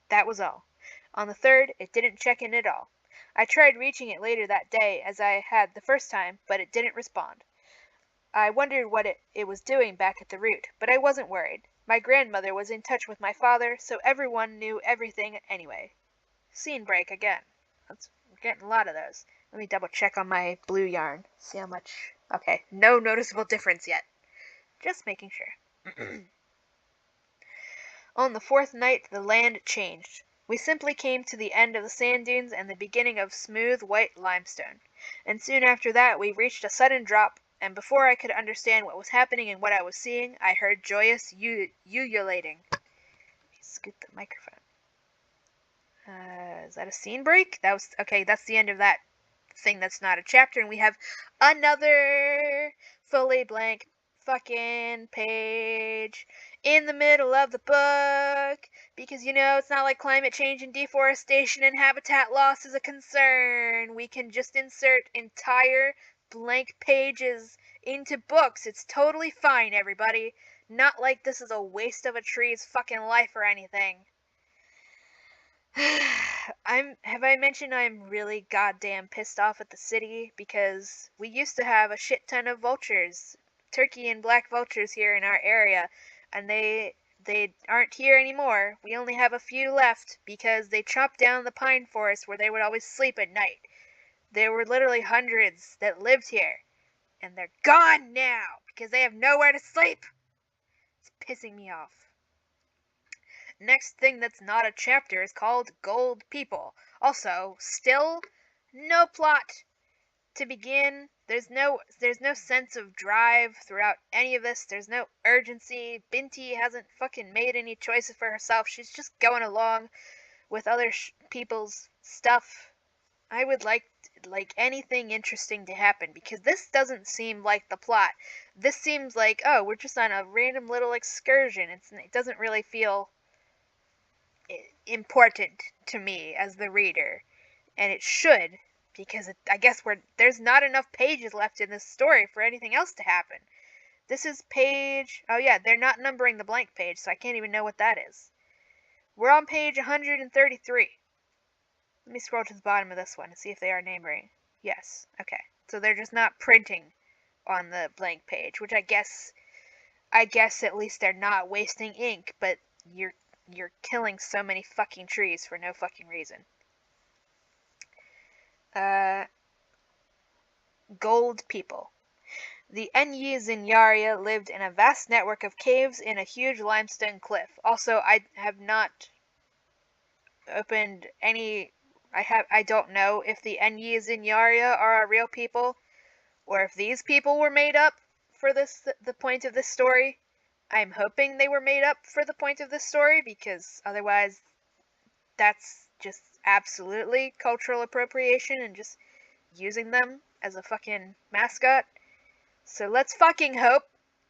That was all. On the third, it didn't check in at all. I tried reaching it later that day as I had the first time, but it didn't respond. I wondered what it was doing back at the root, but I wasn't worried. My grandmother was in touch with my father, so everyone knew everything anyway. Scene break again. We're getting a lot of those. Let me double check on my blue yarn. See how much. Okay, no noticeable difference yet. Just making sure. On the fourth night the land changed. We simply came to the end of the sand dunes and the beginning of smooth white limestone. And soon after that we reached a sudden drop, and before I could understand what was happening and what I was seeing, I heard joyous ululating. Let me scoot the microphone. Is that a scene break? That was okay. That's the end of that thing. That's not a chapter, and we have another fully blank fucking page in the middle of the book, because it's not like climate change and deforestation and habitat loss is a concern. We can just insert entire blank pages into books. It's totally fine, everybody. Not like this is a waste of a tree's fucking life or anything. Have I mentioned I'm really goddamn pissed off at the city because we used to have a shit ton of vultures, turkey and black vultures here in our area, and they aren't here anymore. We only have a few left because they chopped down the pine forest where they would always sleep at night. There were literally hundreds that lived here, and they're gone now because they have nowhere to sleep. It's pissing me off. Next thing that's not a chapter is called Gold People. Also, still no plot to begin. There's no sense of drive throughout any of this. There's no urgency. Binti hasn't fucking made any choices for herself. She's just going along with other people's stuff. I would like anything interesting to happen because this doesn't seem like the plot. This seems like, oh, we're just on a random little excursion. It doesn't really feel important to me as the reader, and it should, because I guess there's not enough pages left in this story for anything else to happen. This is page, oh yeah, they're not numbering the blank page, so I can't even know what that is. We're on page 133. Let me scroll to the bottom of this one and see if they are numbering. Yes, okay. So they're just not printing on the blank page, which I guess at least they're not wasting ink, but you're killing so many fucking trees for no fucking reason. Gold People. The Enyi Zinyaria lived in a vast network of caves in a huge limestone cliff. Also, I have not opened any... I don't know if the Enyi Zinyaria are real people, or if these people were made up for the point of this story. I'm hoping they were made up for the point of this story, because otherwise that's just absolutely cultural appropriation and just using them as a fucking mascot. So let's fucking hope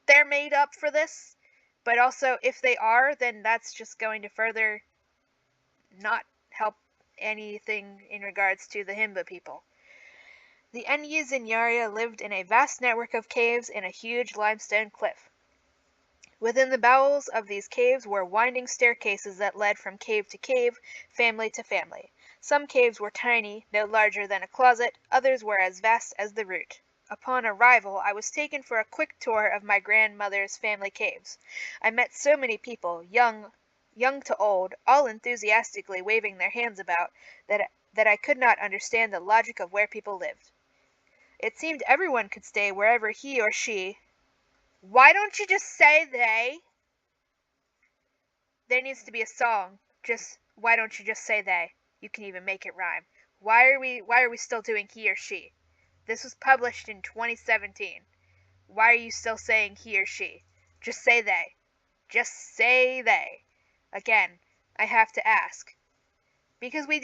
they're made up for this. But also, if they are, then that's just going to further not help anything in regards to the Himba people. The Enyi Zinyaria lived in a vast network of caves in a huge limestone cliff. Within the bowels of these caves were winding staircases that led from cave to cave, family to family. Some caves were tiny, no larger than a closet, others were as vast as the root. Upon arrival, I was taken for a quick tour of my grandmother's family caves. I met so many people, young to old, all enthusiastically waving their hands about, that I could not understand the logic of where people lived. It seemed everyone could stay wherever he or she... Why don't you just say they? There needs to be a song. Just, why don't you just say they? You can even make it rhyme. Why are we still doing he or she? This was published in 2017. Why are you still saying he or she? Just say they. Just say they. Again, I have to ask. Because we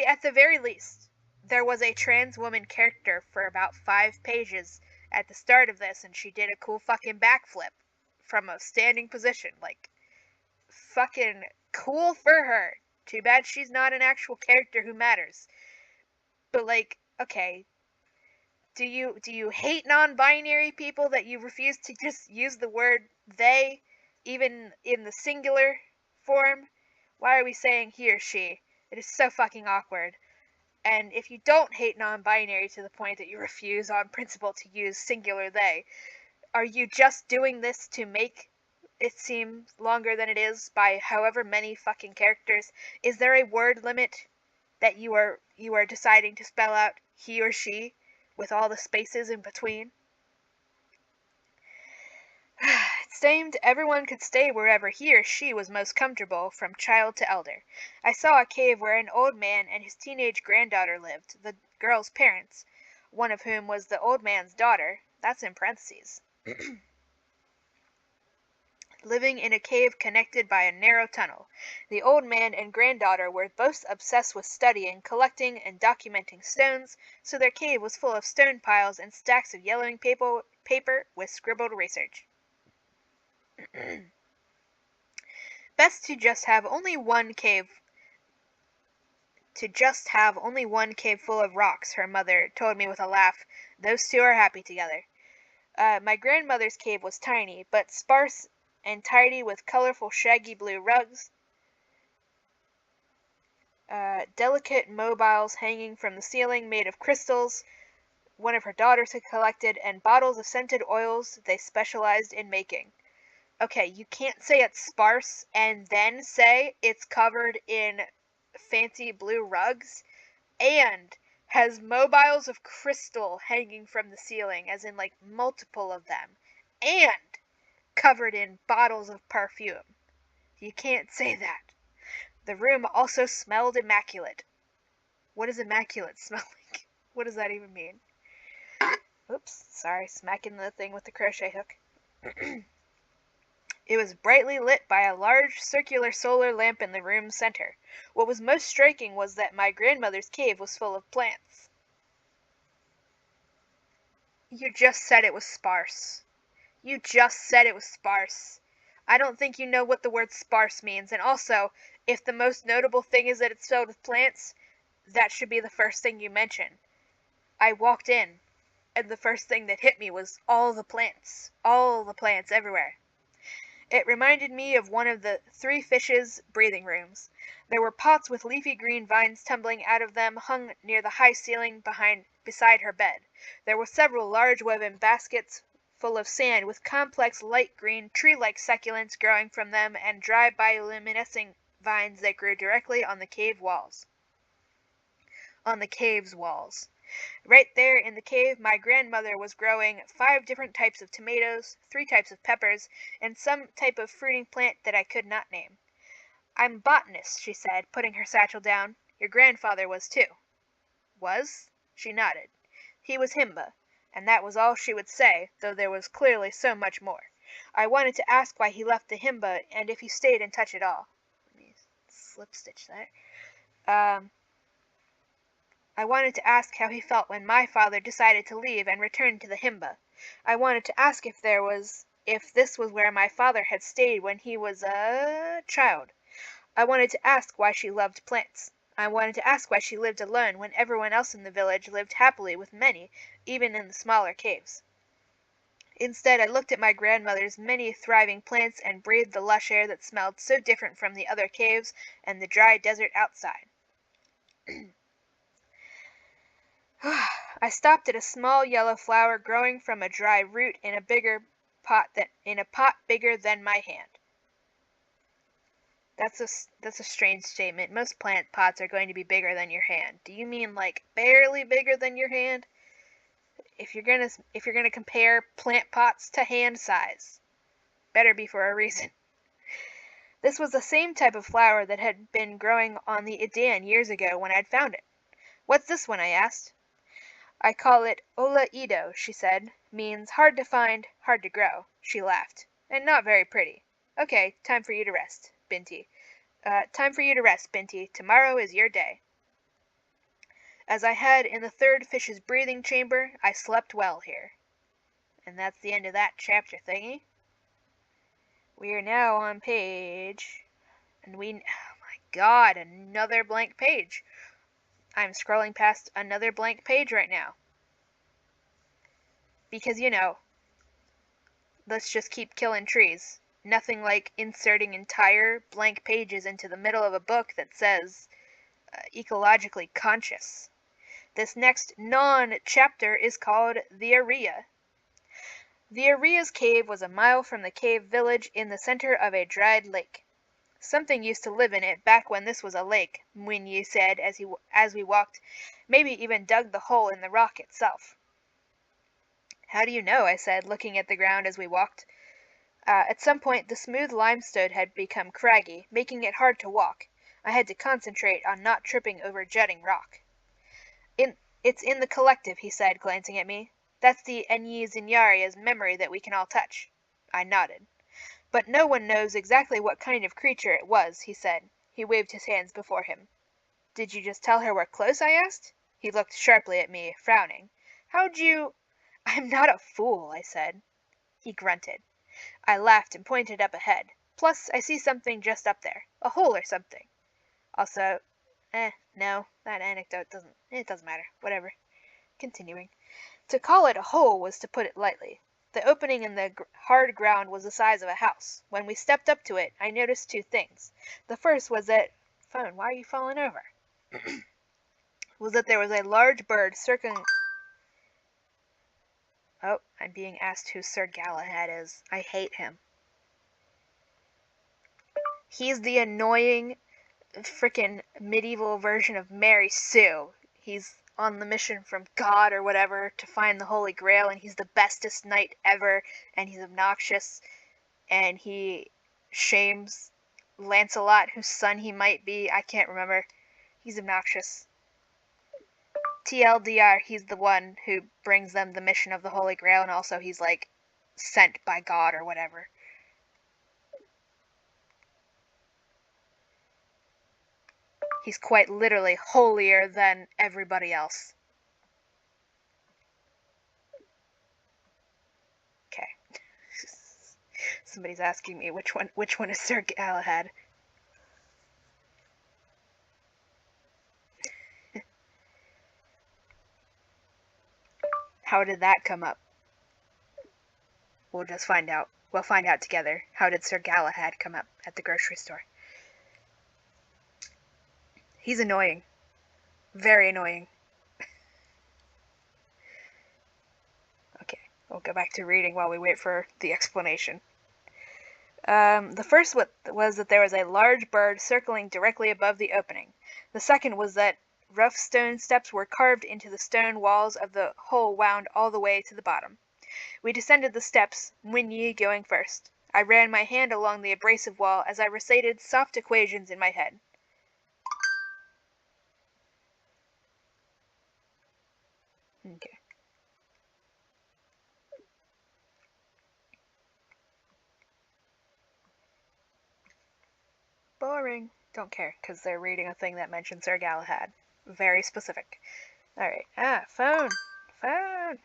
at the very least, there was a trans woman character for about 5 pages at the start of this, and she did a cool fucking backflip from a standing position. Like, fucking cool for her. Too bad she's not an actual character who matters. But like, okay, do you hate non-binary people that you refuse to just use the word they, even in the singular form? Why are we saying he or she? It is so fucking awkward. And if you don't hate non-binary to the point that you refuse on principle to use singular they, are you just doing this to make it seem longer than it is by however many fucking characters? Is there a word limit that you are deciding to spell out he or she with all the spaces in between? It seemed everyone could stay wherever he or she was most comfortable, from child to elder. I saw a cave where an old man and his teenage granddaughter lived, the girl's parents, one of whom was the old man's daughter, that's in parentheses, living in a cave connected by a narrow tunnel. The old man and granddaughter were both obsessed with studying, collecting, and documenting stones, so their cave was full of stone piles and stacks of yellowing paper with scribbled research. Best to just have only one cave full of rocks, her mother told me with a laugh. Those two are happy together. My grandmother's cave was tiny, but sparse and tidy, with colorful shaggy blue rugs, delicate mobiles hanging from the ceiling made of crystals one of her daughters had collected, and bottles of scented oils they specialized in making. Okay, you can't say it's sparse and then say it's covered in fancy blue rugs and has mobiles of crystal hanging from the ceiling, as in like multiple of them, and covered in bottles of perfume. You can't say that. The room also smelled immaculate. What does immaculate smell like? What does that even mean? Oops, sorry, smacking the thing with the crochet hook. It was brightly lit by a large circular solar lamp in the room's center. What was most striking was that my grandmother's cave was full of plants. You just said it was sparse. You just said it was sparse. I don't think you know what the word sparse means, and also, if the most notable thing is that it's filled with plants, that should be the first thing you mention. I walked in, and the first thing that hit me was all the plants everywhere. It reminded me of one of the three fishes' breathing rooms. There were pots with leafy green vines tumbling out of them, hung near the high ceiling beside her bed. There were several large woven baskets full of sand with complex light green tree-like succulents growing from them, and dry bioluminescing vines that grew directly on the cave's walls. Right there in the cave, my grandmother was growing 5 different types of tomatoes, 3 types of peppers, and some type of fruiting plant that I could not name. I'm a botanist, she said, putting her satchel down. Your grandfather was too. Was? She nodded. He was Himba, and that was all she would say, though there was clearly so much more. I wanted to ask why he left the Himba, and if he stayed in touch at all. Let me slip stitch that. I wanted to ask how he felt when my father decided to leave and return to the Himba. I wanted to ask if this was where my father had stayed when he was a child. I wanted to ask why she loved plants. I wanted to ask why she lived alone when everyone else in the village lived happily with many, even in the smaller caves. Instead, I looked at my grandmother's many thriving plants and breathed the lush air that smelled so different from the other caves and the dry desert outside. I stopped at a small yellow flower growing from a dry root in a pot bigger than my hand. That's a strange statement. Most plant pots are going to be bigger than your hand. Do you mean like barely bigger than your hand? If you're gonna compare plant pots to hand size, better be for a reason. This was the same type of flower that had been growing on the Idan years ago when I'd found it. What's this one? I asked. I call it Ola Ido, she said. Means hard to find, hard to grow. She laughed. And not very pretty. Okay, time for you to rest, Binti. Tomorrow is your day. As I had in the third fish's breathing chamber, I slept well here. And that's the end of that chapter thingy. We are now on page... And we... Oh my god, another blank page. I'm scrolling past another blank page right now. Because, you know, let's just keep killing trees. Nothing like inserting entire blank pages into the middle of a book that says ecologically conscious. This next non-chapter is called The Area. The Area's cave was a mile from the cave village in the center of a dried lake. Something used to live in it back when this was a lake, Mwinyi said as we walked, maybe even dug the hole in the rock itself. How do you know? I said, looking at the ground as we walked. At some point, the smooth limestone had become craggy, making it hard to walk. I had to concentrate on not tripping over jutting rock. It's in the collective, he said, glancing at me. That's the Enyi Zinyaria's memory that we can all touch. I nodded. But no one knows exactly what kind of creature it was, he said. He waved his hands before him. Did you just tell her we're close? I asked. He looked sharply at me, frowning. How'd you... I'm not a fool, I said. He grunted. I laughed and pointed up ahead. Plus, I see something just up there. A hole or something. Also, no, that anecdote doesn't matter. Whatever. Continuing. To call it a hole was to put it lightly. The opening in the hard ground was the size of a house. When we stepped up to it, I noticed two things. The first was that... Phone, why are you falling over? Was that there was a large bird circling... Oh, I'm being asked who Sir Galahad is. I hate him. He's the annoying, frickin' medieval version of Mary Sue. He's on the mission from God or whatever to find the Holy Grail, and he's the bestest knight ever, and he's obnoxious, and he shames Lancelot, whose son he might be. I can't remember. He's obnoxious. TLDR, he's the one who brings them the mission of the Holy Grail, and also he's, like, sent by God or whatever. He's quite literally holier than everybody else. Okay. Somebody's asking me which one is Sir Galahad. How did that come up? We'll just find out. We'll find out together. How did Sir Galahad come up at the grocery store? He's annoying. Very annoying. Okay, we'll go back to reading while we wait for the explanation. The first was that there was a large bird circling directly above the opening. The second was that rough stone steps were carved into the stone walls of the hole wound all the way to the bottom. We descended the steps, Mwinyi going first. I ran my hand along the abrasive wall as I recited soft equations in my head. Okay. Boring. Don't care, because they're reading a thing that mentions Sir Galahad. Very specific. Alright. Phone. Phone.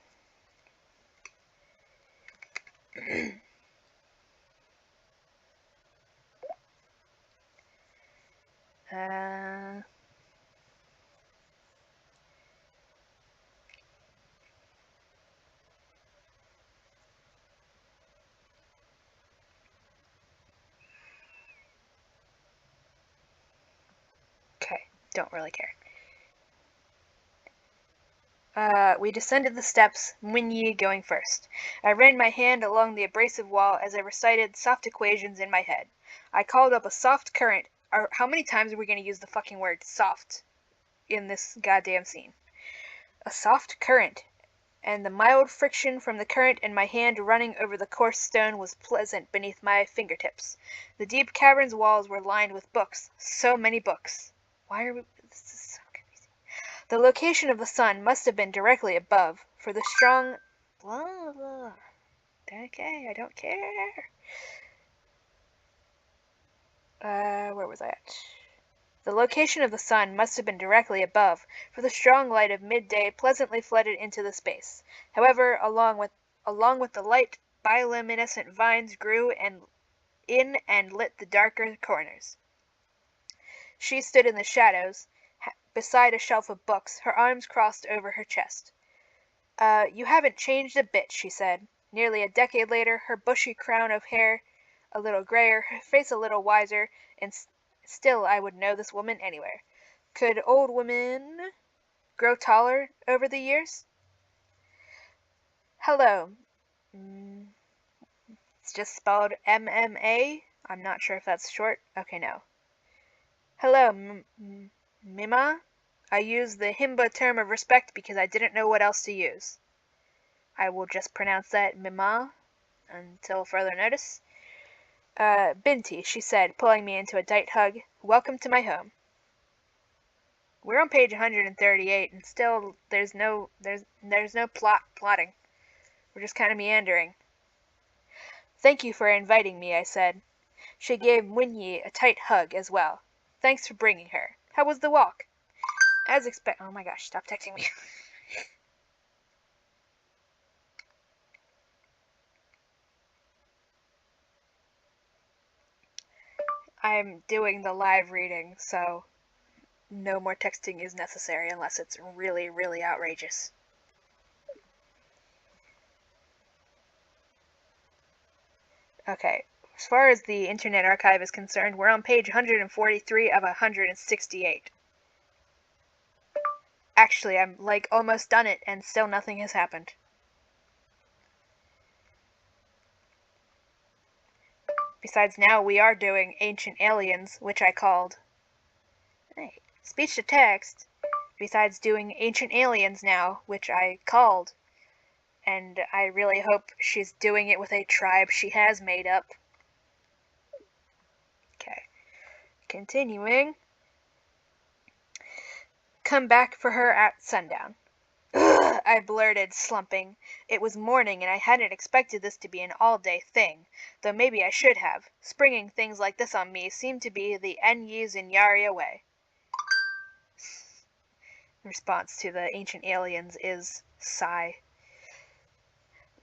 Okay, don't really care. We descended the steps, Mwinyi going first. I ran my hand along the abrasive wall as I recited soft equations in my head. I called up a soft current. How many times are we going to use the fucking word soft in this goddamn scene? A soft current, and the mild friction from the current and my hand running over the coarse stone was pleasant beneath my fingertips. The deep cavern's walls were lined with books. So many books. Why are we... This is so confusing. The location of the sun must have been directly above, for the strong... Blah, blah. Okay, I don't care. Where was I at? The location of the sun must have been directly above, for the strong light of midday pleasantly flooded into the space. However, along with the light, bioluminescent vines grew in and lit the darker corners. She stood in the shadows, beside a shelf of books, her arms crossed over her chest. You haven't changed a bit, she said. Nearly a decade later, her bushy crown of hair a little grayer, her face a little wiser, and still I would know this woman anywhere. Could old women grow taller over the years? Hello. Mm, it's just spelled MMA. I'm not sure if that's short. Okay, no. Hello, Mima. I used the Himba term of respect because I didn't know what else to use. I will just pronounce that Mima until further notice. Binti, she said, pulling me into a tight hug. Welcome to my home. We're on page 138, and still there's no plotting. We're just kind of meandering. Thank you for inviting me, I said. She gave Winyi a tight hug as well. Thanks for bringing her. How was the walk? As expected. Oh my gosh, stop texting me. I'm doing the live reading, so no more texting is necessary unless it's really, really outrageous. Okay, as far as the Internet Archive is concerned, we're on page 143 of 168. Actually, I'm like almost done it and still nothing has happened. Besides, now we are doing Ancient Aliens, which I called. Hey, speech to text. Besides doing Ancient Aliens now, which I called. And I really hope she's doing it with a tribe she has made up. Okay. Continuing. Come back for her at sundown. Ugh, I blurted, slumping. It was morning, and I hadn't expected this to be an all-day thing, though maybe I should have. Springing things like this on me seemed to be the Enyi's and Yari way. Response to the Ancient Aliens is sigh.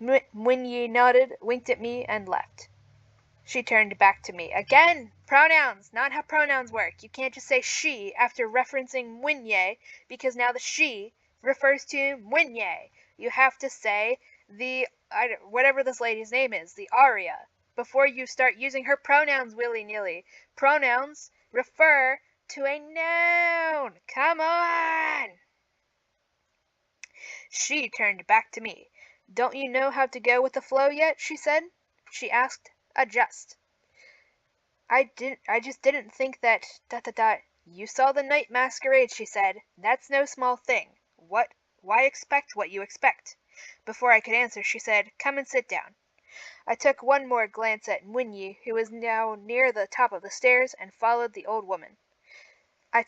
Winyi nodded, winked at me, and left. She turned back to me. Again! Pronouns! Not how pronouns work. You can't just say she after referencing Winye, because now the she refers to Winye. You have to say whatever this lady's name is, the Aria, before you start using her pronouns willy-nilly. Pronouns refer to a noun. Come on! She turned back to me. Don't you know how to go with the flow yet? She said. She asked. Adjust. I just didn't think that You saw the night masquerade, she said. That's no small thing. Why expect what you expect? Before I could answer, she said, come and sit down. I took one more glance at Winyi, who was now near the top of the stairs, and followed the old woman. I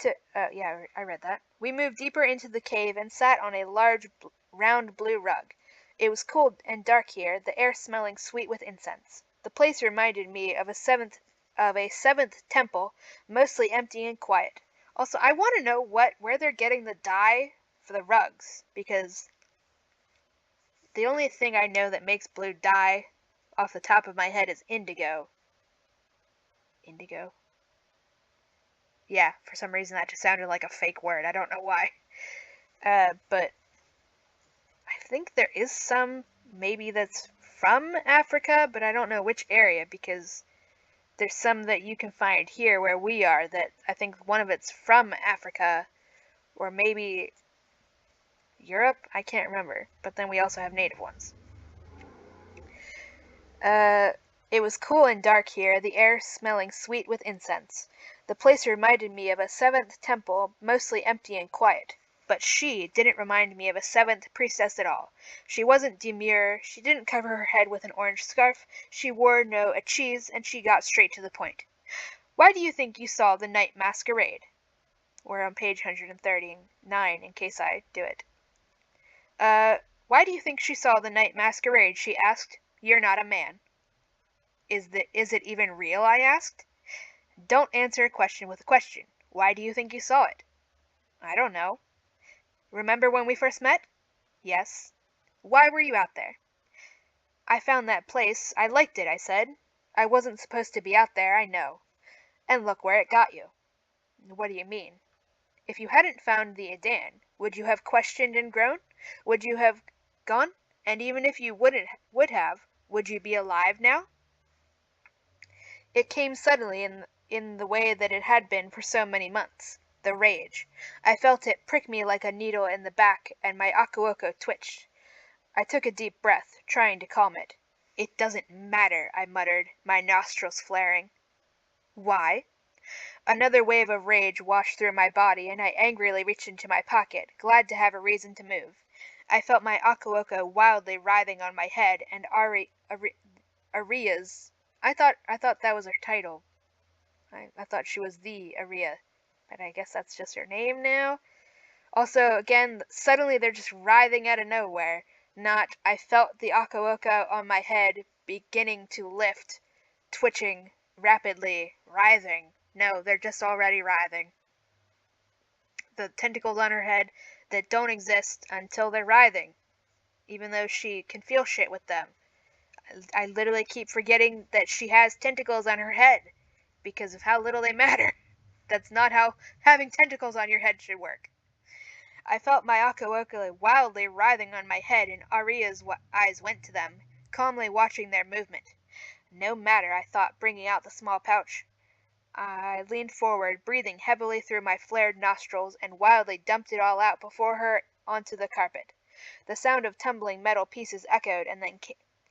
read that. We moved deeper into the cave and sat on a large, round blue rug. It was cool and dark here, the air smelling sweet with incense. The place reminded me of a seventh temple, mostly empty and quiet. Also, I want to know where they're getting the dye for the rugs, because the only thing I know that makes blue dye off the top of my head is indigo. Indigo? Yeah, for some reason that just sounded like a fake word. I don't know why. But I think there is some, maybe that's from Africa, but I don't know which area, because there's some that you can find here where we are that I think one of it's from Africa, or maybe Europe? I can't remember. But then we also have native ones. It was cool and dark here, the air smelling sweet with incense. The place reminded me of a seventh temple, mostly empty and quiet. But she didn't remind me of a seventh priestess at all. She wasn't demure, she didn't cover her head with an orange scarf, she wore no achis, and she got straight to the point. Why do you think you saw the night masquerade? We're on page 139, in case I do it. Why do you think she saw the night masquerade? She asked. You're not a man. Is it even real? I asked. Don't answer a question with a question. Why do you think you saw it? I don't know. Remember when we first met? Yes. Why were you out there? I found that place. I liked it, I said. I wasn't supposed to be out there, I know. And look where it got you. What do you mean? If you hadn't found the Adan, would you have questioned and grown? Would you have gone? And even if you would have, would you be alive now? It came suddenly in the way that it had been for so many months. The rage. I felt it prick me like a needle in the back, and my Akuoko twitched. I took a deep breath, trying to calm it. It doesn't matter, I muttered, my nostrils flaring. Why? Another wave of rage washed through my body, and I angrily reached into my pocket, glad to have a reason to move. I felt my Akuoko wildly writhing on my head, and Aria's. I thought that was her title. I thought she was the Aria, but I guess that's just her name now. Also, again, suddenly they're just writhing out of nowhere. Not, I felt the Akuoko on my head beginning to lift, twitching, rapidly, writhing. No, they're just already writhing. The tentacles on her head that don't exist until they're writhing, even though she can feel shit with them. I literally keep forgetting that she has tentacles on her head because of how little they matter. That's not how having tentacles on your head should work. I felt my Akuoko wildly writhing on my head, and Aria's eyes went to them, calmly watching their movement. No matter, I thought, bringing out the small pouch. I leaned forward, breathing heavily through my flared nostrils, and wildly dumped it all out before her onto the carpet. The sound of tumbling metal pieces echoed, and then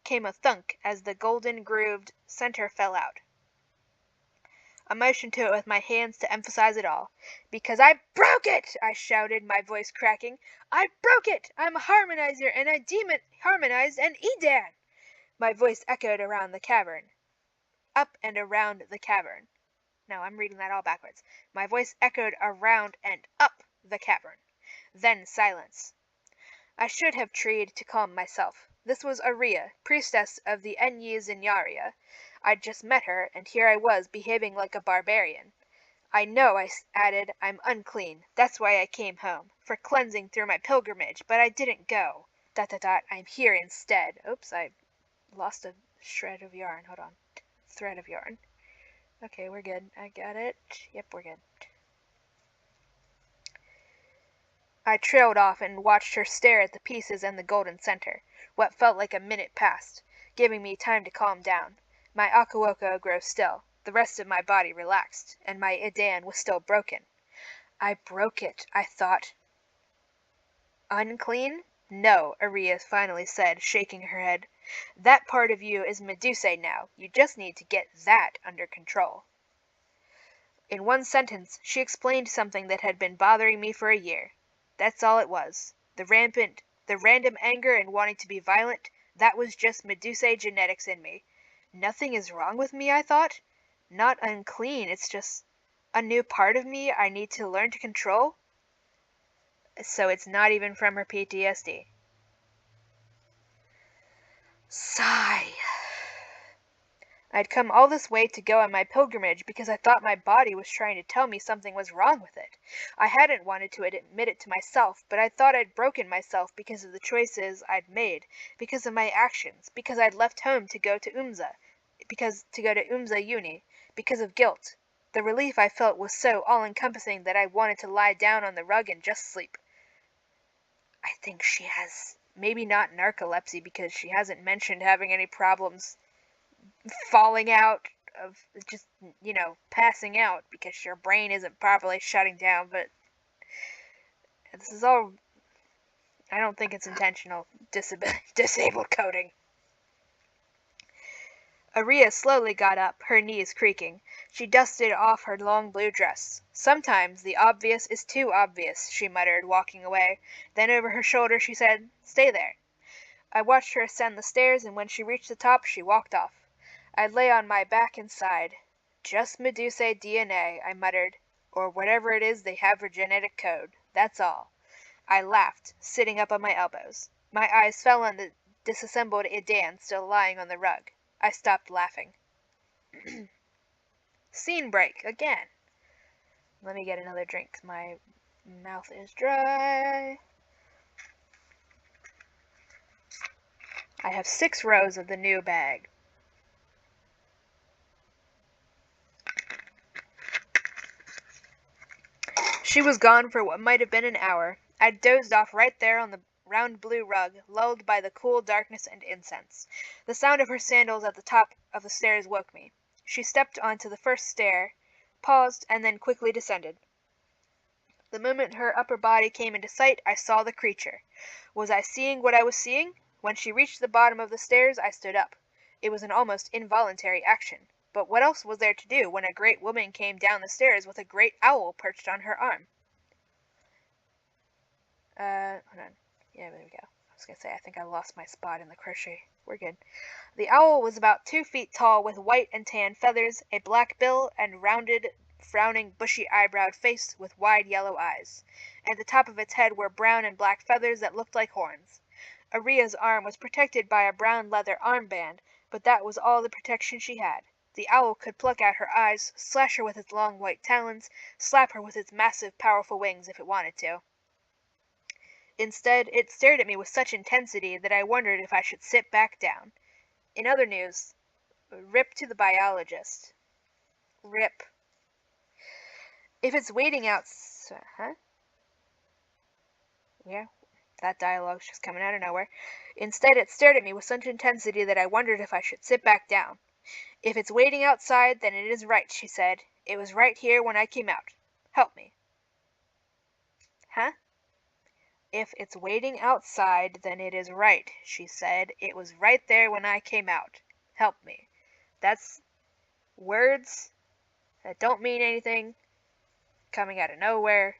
came a thunk as the golden-grooved center fell out. I motioned to it with my hands to emphasize it all. Because I broke it! I shouted, my voice cracking. I broke it! I'm a harmonizer, and I deem it harmonized and Edan! My voice echoed around the cavern. Up and around the cavern. No, I'm reading that all backwards. My voice echoed around and up the cavern. Then silence. I should have tried to calm myself. This was Aria, priestess of the Enyi Zinyaria. I'd just met her, and here I was behaving like a barbarian. I know, I added, I'm unclean. That's why I came home, for cleansing through my pilgrimage, but I didn't go. ... I'm here instead. Oops, I lost a shred of yarn. Hold on. Thread of yarn. Okay, we're good. I got it. Yep, we're good. I trailed off and watched her stare at the pieces and the golden center. What felt like a minute passed, giving me time to calm down. My Akuoko grew still. The rest of my body relaxed, and my Idan was still broken. I broke it, I thought. Unclean? No, Aria finally said, shaking her head. That part of you is Medusae now. You just need to get that under control. In one sentence, she explained something that had been bothering me for a year. That's all it was. The random anger and wanting to be violent, that was just Medusae genetics in me. Nothing is wrong with me, I thought. Not unclean, it's just a new part of me I need to learn to control. So it's not even from her PTSD. Sigh. I'd come all this way to go on my pilgrimage because I thought my body was trying to tell me something was wrong with it. I hadn't wanted to admit it to myself, but I thought I'd broken myself because of the choices I'd made, because of my actions, because I'd left home to go to Umza, Uni, because of guilt. The relief I felt was so all-encompassing that I wanted to lie down on the rug and just sleep. I think she has, maybe not narcolepsy because she hasn't mentioned having any problems falling out of just, passing out because your brain isn't properly shutting down, but this is all, I don't think it's intentional disabled coding. Aria slowly got up, her knees creaking. She dusted off her long blue dress. Sometimes the obvious is too obvious, she muttered, walking away. Then over her shoulder she said, Stay there. I watched her ascend the stairs, and when she reached the top, she walked off. I lay on my back and sighed. Just Medusae DNA, I muttered. Or whatever it is they have for genetic code. That's all. I laughed, sitting up on my elbows. My eyes fell on the disassembled Idan still lying on the rug. I stopped laughing. Scene break, again. Let me get another drink. My mouth is dry. I have 6 rows of the new bag. She was gone for what might have been an hour. I dozed off right there on the round blue rug, lulled by the cool darkness and incense. The sound of her sandals at the top of the stairs woke me. She stepped onto the first stair, paused, and then quickly descended. The moment her upper body came into sight, I saw the creature. Was I seeing what I was seeing? When she reached the bottom of the stairs, I stood up. It was an almost involuntary action. But what else was there to do when a great woman came down the stairs with a great owl perched on her arm? Hold on. Yeah, there we go. I was gonna say, I think I lost my spot in the crochet. We're good. The owl was about 2 feet tall, with white and tan feathers, a black bill, and rounded, frowning, bushy eyebrowed face with wide yellow eyes. At the top of its head were brown and black feathers that looked like horns. Aria's arm was protected by a brown leather armband, but that was all the protection she had. The owl could pluck out her eyes, slash her with its long white talons, slap her with its massive, powerful wings if it wanted to. Instead, it stared at me with such intensity that I wondered if I should sit back down. In other news, rip to the biologist. Rip. If it's waiting out... Huh? Yeah, that dialogue's just coming out of nowhere. Instead, it stared at me with such intensity that I wondered if I should sit back down. If it's waiting outside, then it is right, she said. It was right here when I came out. Help me. Huh? If it's waiting outside, then it is right, she said. It was right there when I came out. Help me. That's words that don't mean anything, coming out of nowhere,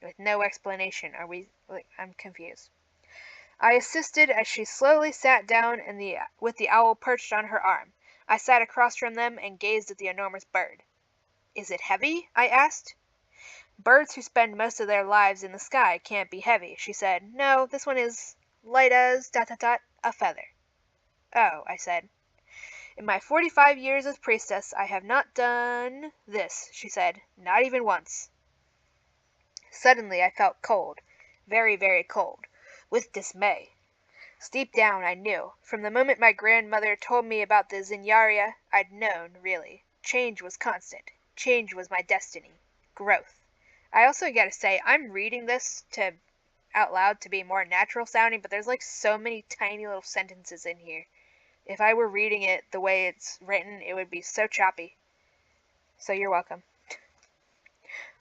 with no explanation. I'm confused. I assisted as she slowly sat down with the owl perched on her arm. I sat across from them and gazed at the enormous bird. Is it heavy? I asked. Birds who spend most of their lives in the sky can't be heavy, she said. No, this one is light as a feather. Oh, I said. In my 45 years as priestess, I have not done this, she said. Not even once. Suddenly I felt cold. Very, very cold. With dismay. Deep down I knew. From the moment my grandmother told me about the Zinyaria, I'd known, really. Change was constant. Change was my destiny. Growth. I also gotta say, I'm reading this out loud to be more natural sounding, but there's like so many tiny little sentences in here. If I were reading it the way it's written, it would be so choppy. So you're welcome.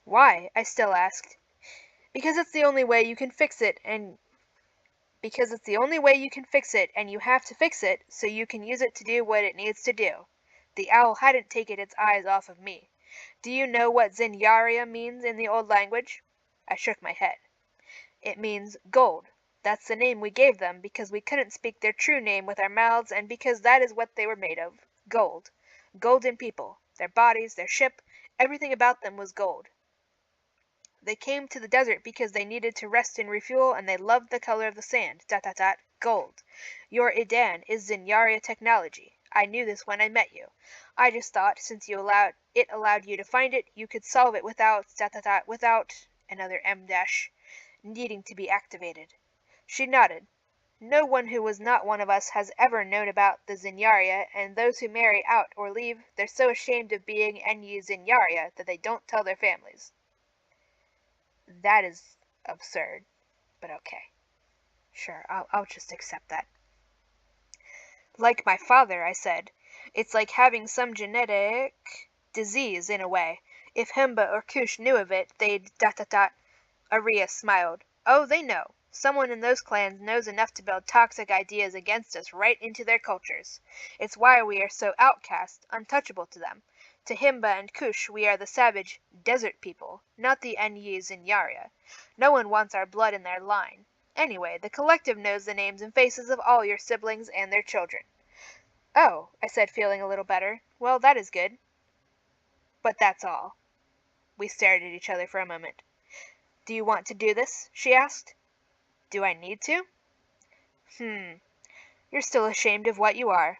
Why? I still asked. Because it's the only way you can fix it, and you have to fix it so you can use it to do what it needs to do. The owl hadn't taken its eyes off of me. Do you know what Zinyaria means in the old language? I shook my head. It means gold. That's the name we gave them because we couldn't speak their true name with our mouths and because that is what they were made of. Gold. Golden people. Their bodies, their ship, everything about them was gold. They came to the desert because they needed to rest and refuel, and they loved the color of the sand. Gold. Your Idan is Zinyaria technology. I knew this when I met you. I just thought, since it allowed you to find it, you could solve it without another M dash needing to be activated. She nodded. No one who was not one of us has ever known about the Zinyaria, and those who marry out or leave, they're so ashamed of being Enyi Zinyaria that they don't tell their families. That is absurd, but okay. Sure, I'll just accept that. Like my father, I said. It's like having some genetic disease in a way. If Himba or Kush knew of it, they'd Aria smiled. Oh, they know. Someone in those clans knows enough to build toxic ideas against us right into their cultures. It's why we are so outcast, untouchable to them. To Himba and Kush we are the savage, desert people, not the Enyi Zinyaria. No one wants our blood in their line. Anyway, the collective knows the names and faces of all your siblings and their children. Oh, I said, feeling a little better. Well, that is good. But that's all. We stared at each other for a moment. Do you want to do this? She asked. Do I need to? You're still ashamed of what you are.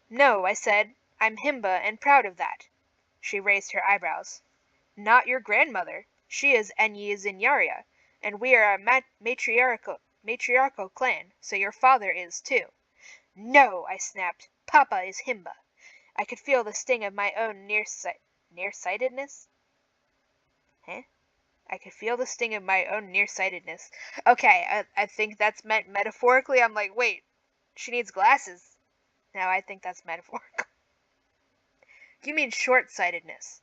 No, I said. I'm Himba and proud of that. She raised her eyebrows. Not your grandmother. She is Enyi Zinyaria, and we are a matriarchal clan, so your father is too." "No!" I snapped. "Papa is Himba." I could feel the sting of my own nearsightedness. Huh? I could feel the sting of my own nearsightedness. Okay, I think that's meant metaphorically. I'm like, wait, she needs glasses. No, I think that's metaphorical. You mean short-sightedness.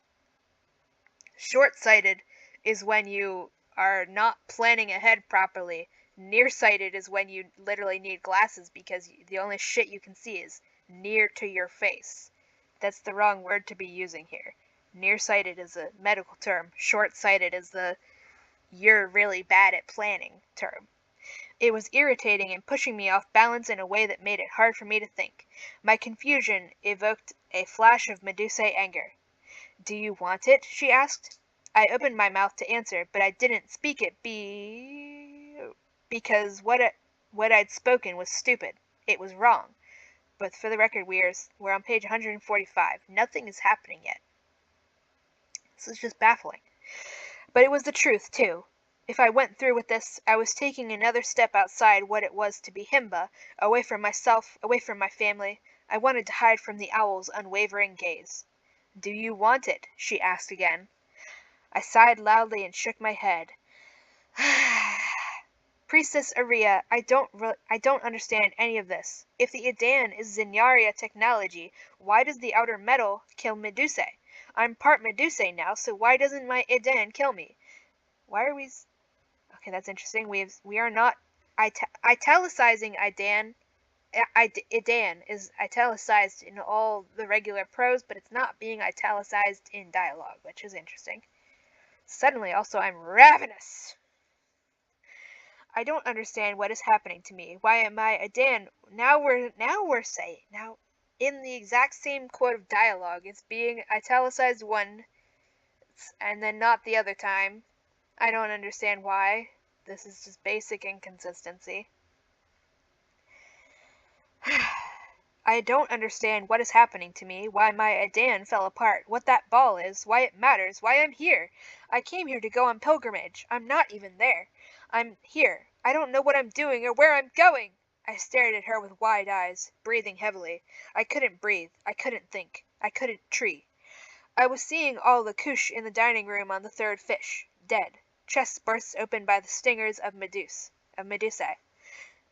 Short-sighted is when you are not planning ahead properly. Nearsighted is when you literally need glasses because the only shit you can see is near to your face. That's the wrong word to be using here. Nearsighted is a medical term. Short-sighted is the "you're really bad at planning" term. It was irritating and pushing me off balance in a way that made it hard for me to think. My confusion evoked a flash of Medusae anger. "Do you want it?" she asked. I opened my mouth to answer, but I didn't speak it because what I'd spoken was stupid. It was wrong. But for the record, we're on page 145. Nothing is happening yet. This is just baffling. But it was the truth, too. If I went through with this, I was taking another step outside what it was to be Himba, away from myself, away from my family. I wanted to hide from the owl's unwavering gaze. "Do you want it?" she asked again. I sighed loudly and shook my head. "Priestess Aria, I don't understand any of this. If the Idan is Zinyaria technology, why does the outer metal kill Medusae? I'm part Medusae now, so why doesn't my Idan kill me? Why are we... Okay, that's interesting. We are not italicizing Idan. Idan is italicized in all the regular prose, but it's not being italicized in dialogue, which is interesting. Suddenly, also, I'm ravenous. I don't understand what is happening to me. Why am I Idan? Now we're saying now in the exact same quote of dialogue, it's being italicized one and then not the other time. I don't understand why. This is just basic inconsistency. I don't understand what is happening to me, why my Idan fell apart, what that ball is, why it matters, why I'm here. I came here to go on pilgrimage. I'm not even there. I'm here. I don't know what I'm doing or where I'm going. I stared at her with wide eyes, breathing heavily. I couldn't breathe. I couldn't think. I couldn't tree. I was seeing all the couche in the dining room on the third fish, dead. Chests burst open by the stingers of Medusae.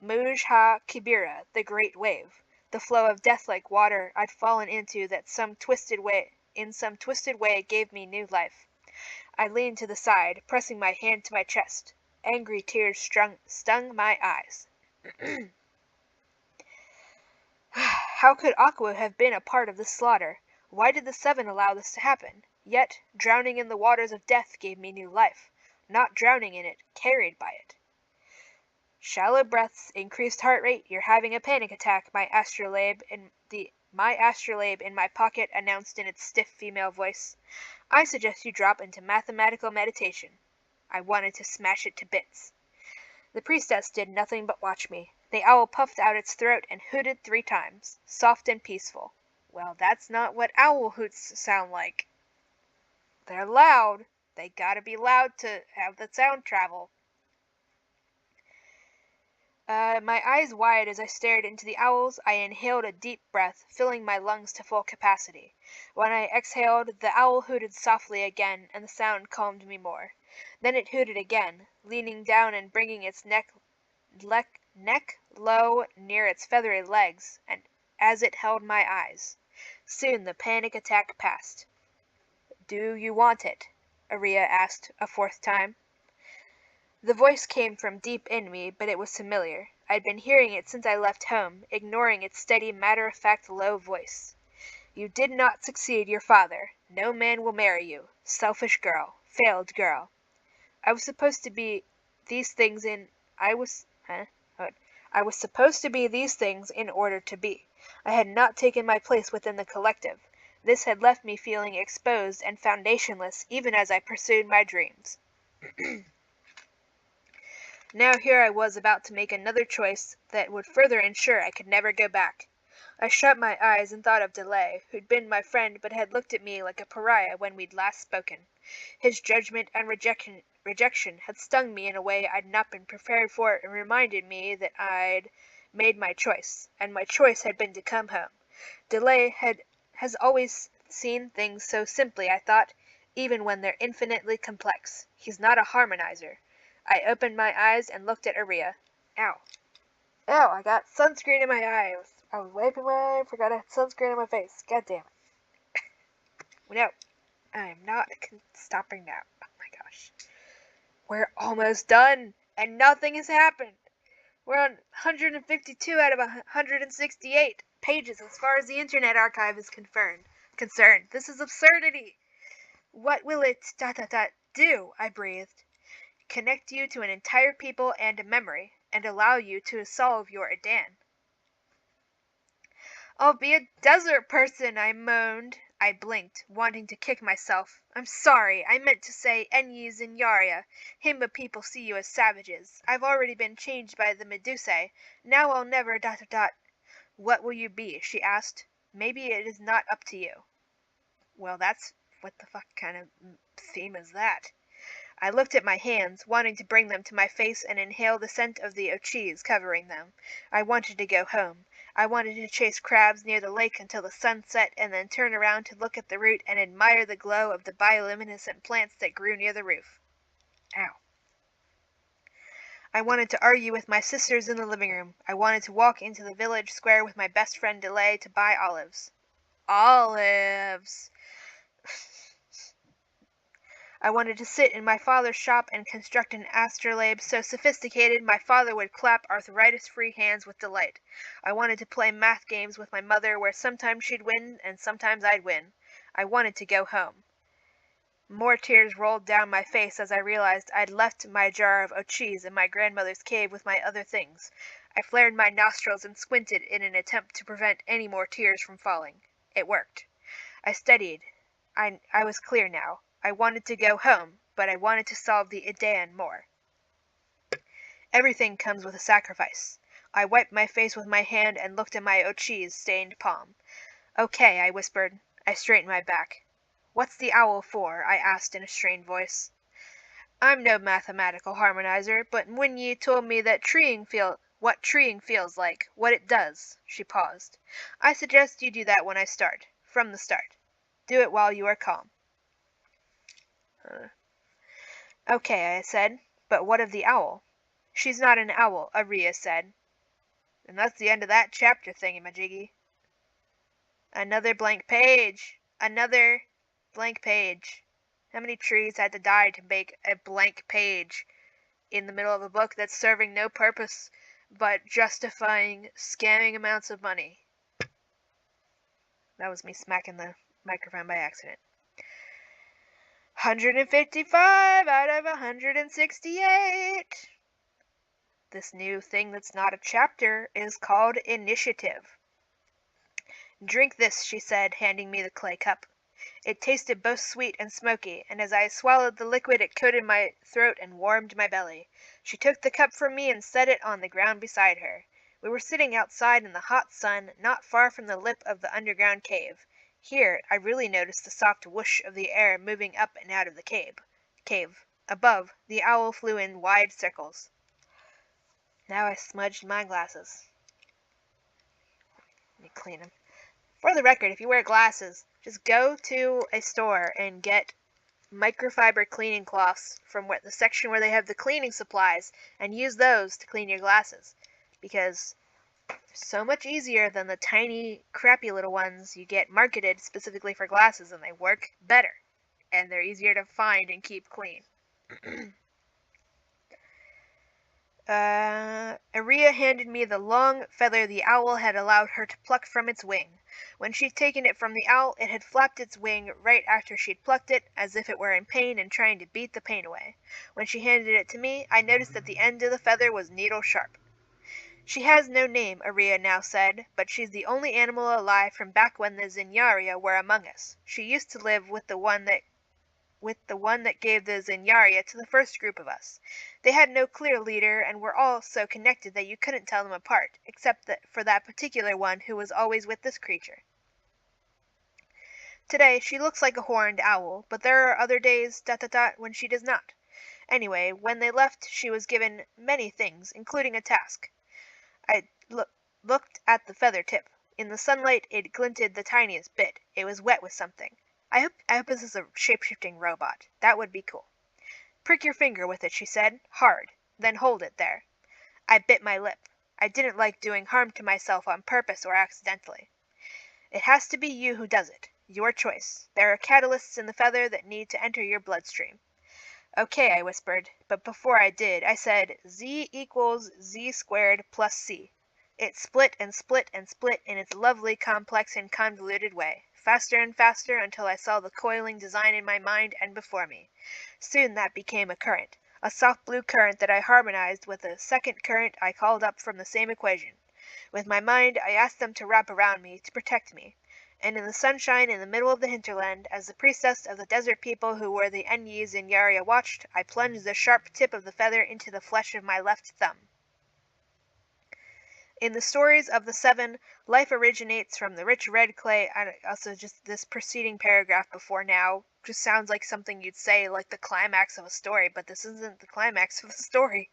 Muj ha Kibira, the great wave. The flow of death-like water I'd fallen into that in some twisted way gave me new life. I leaned to the side, pressing my hand to my chest. Angry tears stung my eyes. How could Aqua have been a part of this slaughter? Why did the Seven allow this to happen? Yet, drowning in the waters of death gave me new life. Not drowning in it, carried by it. Shallow breaths, increased heart rate, you're having a panic attack, my astrolabe in my pocket announced in its stiff female voice. I suggest you drop into mathematical meditation. I wanted to smash it to bits. The priestess did nothing but watch me. The owl puffed out its throat and hooted 3 times, soft and peaceful. Well, that's not what owl hoots sound like. They're loud. They gotta be loud to have the sound travel. My eyes wide as I stared into the owls, I inhaled a deep breath, filling my lungs to full capacity. When I exhaled, the owl hooted softly again, and the sound calmed me more. Then it hooted again, leaning down and bringing its neck low near its feathery legs, and as it held my eyes. Soon the panic attack passed. "Do you want it?" Aria asked a 4th time. The voice came from deep in me, but it was familiar. I'd been hearing it since I left home, ignoring its steady, matter-of-fact low voice. "You did not succeed your father. No man will marry you. Selfish girl. Failed girl. I was supposed to be these things in... I was supposed to be these things in order to be. I had not taken my place within the collective. This had left me feeling exposed and foundationless even as I pursued my dreams. Now here I was about to make another choice that would further ensure I could never go back. I shut my eyes and thought of Delay, who'd been my friend but had looked at me like a pariah when we'd last spoken. His judgment and rejection had stung me in a way I'd not been prepared for and reminded me that I'd made my choice, and my choice had been to come home. Delay has always seen things so simply, I thought, even when they're infinitely complex. He's not a harmonizer. I opened my eyes and looked at Aria. Ow. Ow, I got sunscreen in my eye. I was wiping my eye and forgot I had sunscreen on my face. God damn it. No, I am not stopping now. Oh my gosh. We're almost done, and nothing has happened. We're on 152 out of 168 pages as far as the Internet Archive is concerned. This is absurdity. What will it do? I breathed. Connect you to an entire people and a memory, and allow you to solve your Adan. I'll be a desert person, I moaned. I blinked, wanting to kick myself. I'm sorry, I meant to say Enyes and Yaria. Himba people see you as savages. I've already been changed by the Medusae. Now I'll never What will you be? She asked. Maybe it is not up to you. Well, that's what the fuck kind of theme is that? I looked at my hands, wanting to bring them to my face and inhale the scent of the cheese covering them. I wanted to go home. I wanted to chase crabs near the lake until the sun set and then turn around to look at the root and admire the glow of the bioluminescent plants that grew near the roof. Ow. I wanted to argue with my sisters in the living room. I wanted to walk into the village square with my best friend Delay to buy olives. Olives! I wanted to sit in my father's shop and construct an astrolabe so sophisticated my father would clap arthritis-free hands with delight. I wanted to play math games with my mother where sometimes she'd win and sometimes I'd win. I wanted to go home. More tears rolled down my face as I realized I'd left my jar of cheese in my grandmother's cave with my other things. I flared my nostrils and squinted in an attempt to prevent any more tears from falling. It worked. I studied. I was clear now. I wanted to go home, but I wanted to solve the Adan more. Everything comes with a sacrifice. I wiped my face with my hand and looked at my cheese-stained palm. Okay, I whispered. I straightened my back. What's the owl for? I asked in a strained voice. I'm no mathematical harmonizer, but when ye told me that what treeing feels like, what it does, she paused. I suggest you do that when I start, from the start. Do it while you are calm. Okay, I said, but what of the owl? She's not an owl, Aria said. And that's the end of that chapter, thingy-majiggy. Another blank page. Another blank page. How many trees had to die to make a blank page in the middle of a book that's serving no purpose but justifying scamming amounts of money? That was me smacking the microphone by accident. 155 out of 168. This new thing that's not a chapter is called initiative. Drink this, she said, handing me the clay cup. It tasted both sweet and smoky, and as I swallowed the liquid it coated my throat and warmed my belly. She took the cup from me and set it on the ground beside her. We were sitting outside in the hot sun, not far from the lip of the underground cave. Here I really noticed the soft whoosh of the air moving up and out of the cave. Above, the owl flew in wide circles. Now I smudged my glasses. Let me clean them. For the record, if you wear glasses, just go to a store and get microfiber cleaning cloths from the section where they have the cleaning supplies and use those to clean your glasses. Because so much easier than the tiny, crappy little ones you get marketed specifically for glasses, and they work better. And they're easier to find and keep clean. Aria handed me the long feather the owl had allowed her to pluck from its wing. When she'd taken it from the owl, it had flapped its wing right after she'd plucked it, as if it were in pain and trying to beat the pain away. When she handed it to me, I noticed that the end of the feather was needle-sharp. She has no name, Aria now said, but she's the only animal alive from back when the Zinyaria were among us. She used to live with the one that gave the Zinyaria to the first group of us. They had no clear leader and were all so connected that you couldn't tell them apart, except for that particular one who was always with this creature. Today she looks like a horned owl, but there are other days when she does not. Anyway, when they left she was given many things, including a task. I looked at the feather tip. In the sunlight it glinted the tiniest bit. It was wet with something. I hope this is a shape-shifting robot. That would be cool. Prick your finger with it, she said. Hard. Then hold it there. I bit my lip. I didn't like doing harm to myself on purpose or accidentally. It has to be you who does it. Your choice. There are catalysts in the feather that need to enter your bloodstream. Okay, I whispered, but before I did, I said Z equals Z squared plus C. It split and split and split in its lovely, complex, and convoluted way, faster and faster until I saw the coiling design in my mind and before me. Soon that became a current, a soft blue current that I harmonized with a second current I called up from the same equation. With my mind, I asked them to wrap around me, to protect me. And in the sunshine in the middle of the hinterland, as the priestess of the desert people who were the Enyis in Yaria watched, I plunged the sharp tip of the feather into the flesh of my left thumb. In the stories of the seven, life originates from the rich red clay. Also, just this preceding paragraph before now just sounds like something you'd say like the climax of a story, but this isn't the climax of the story.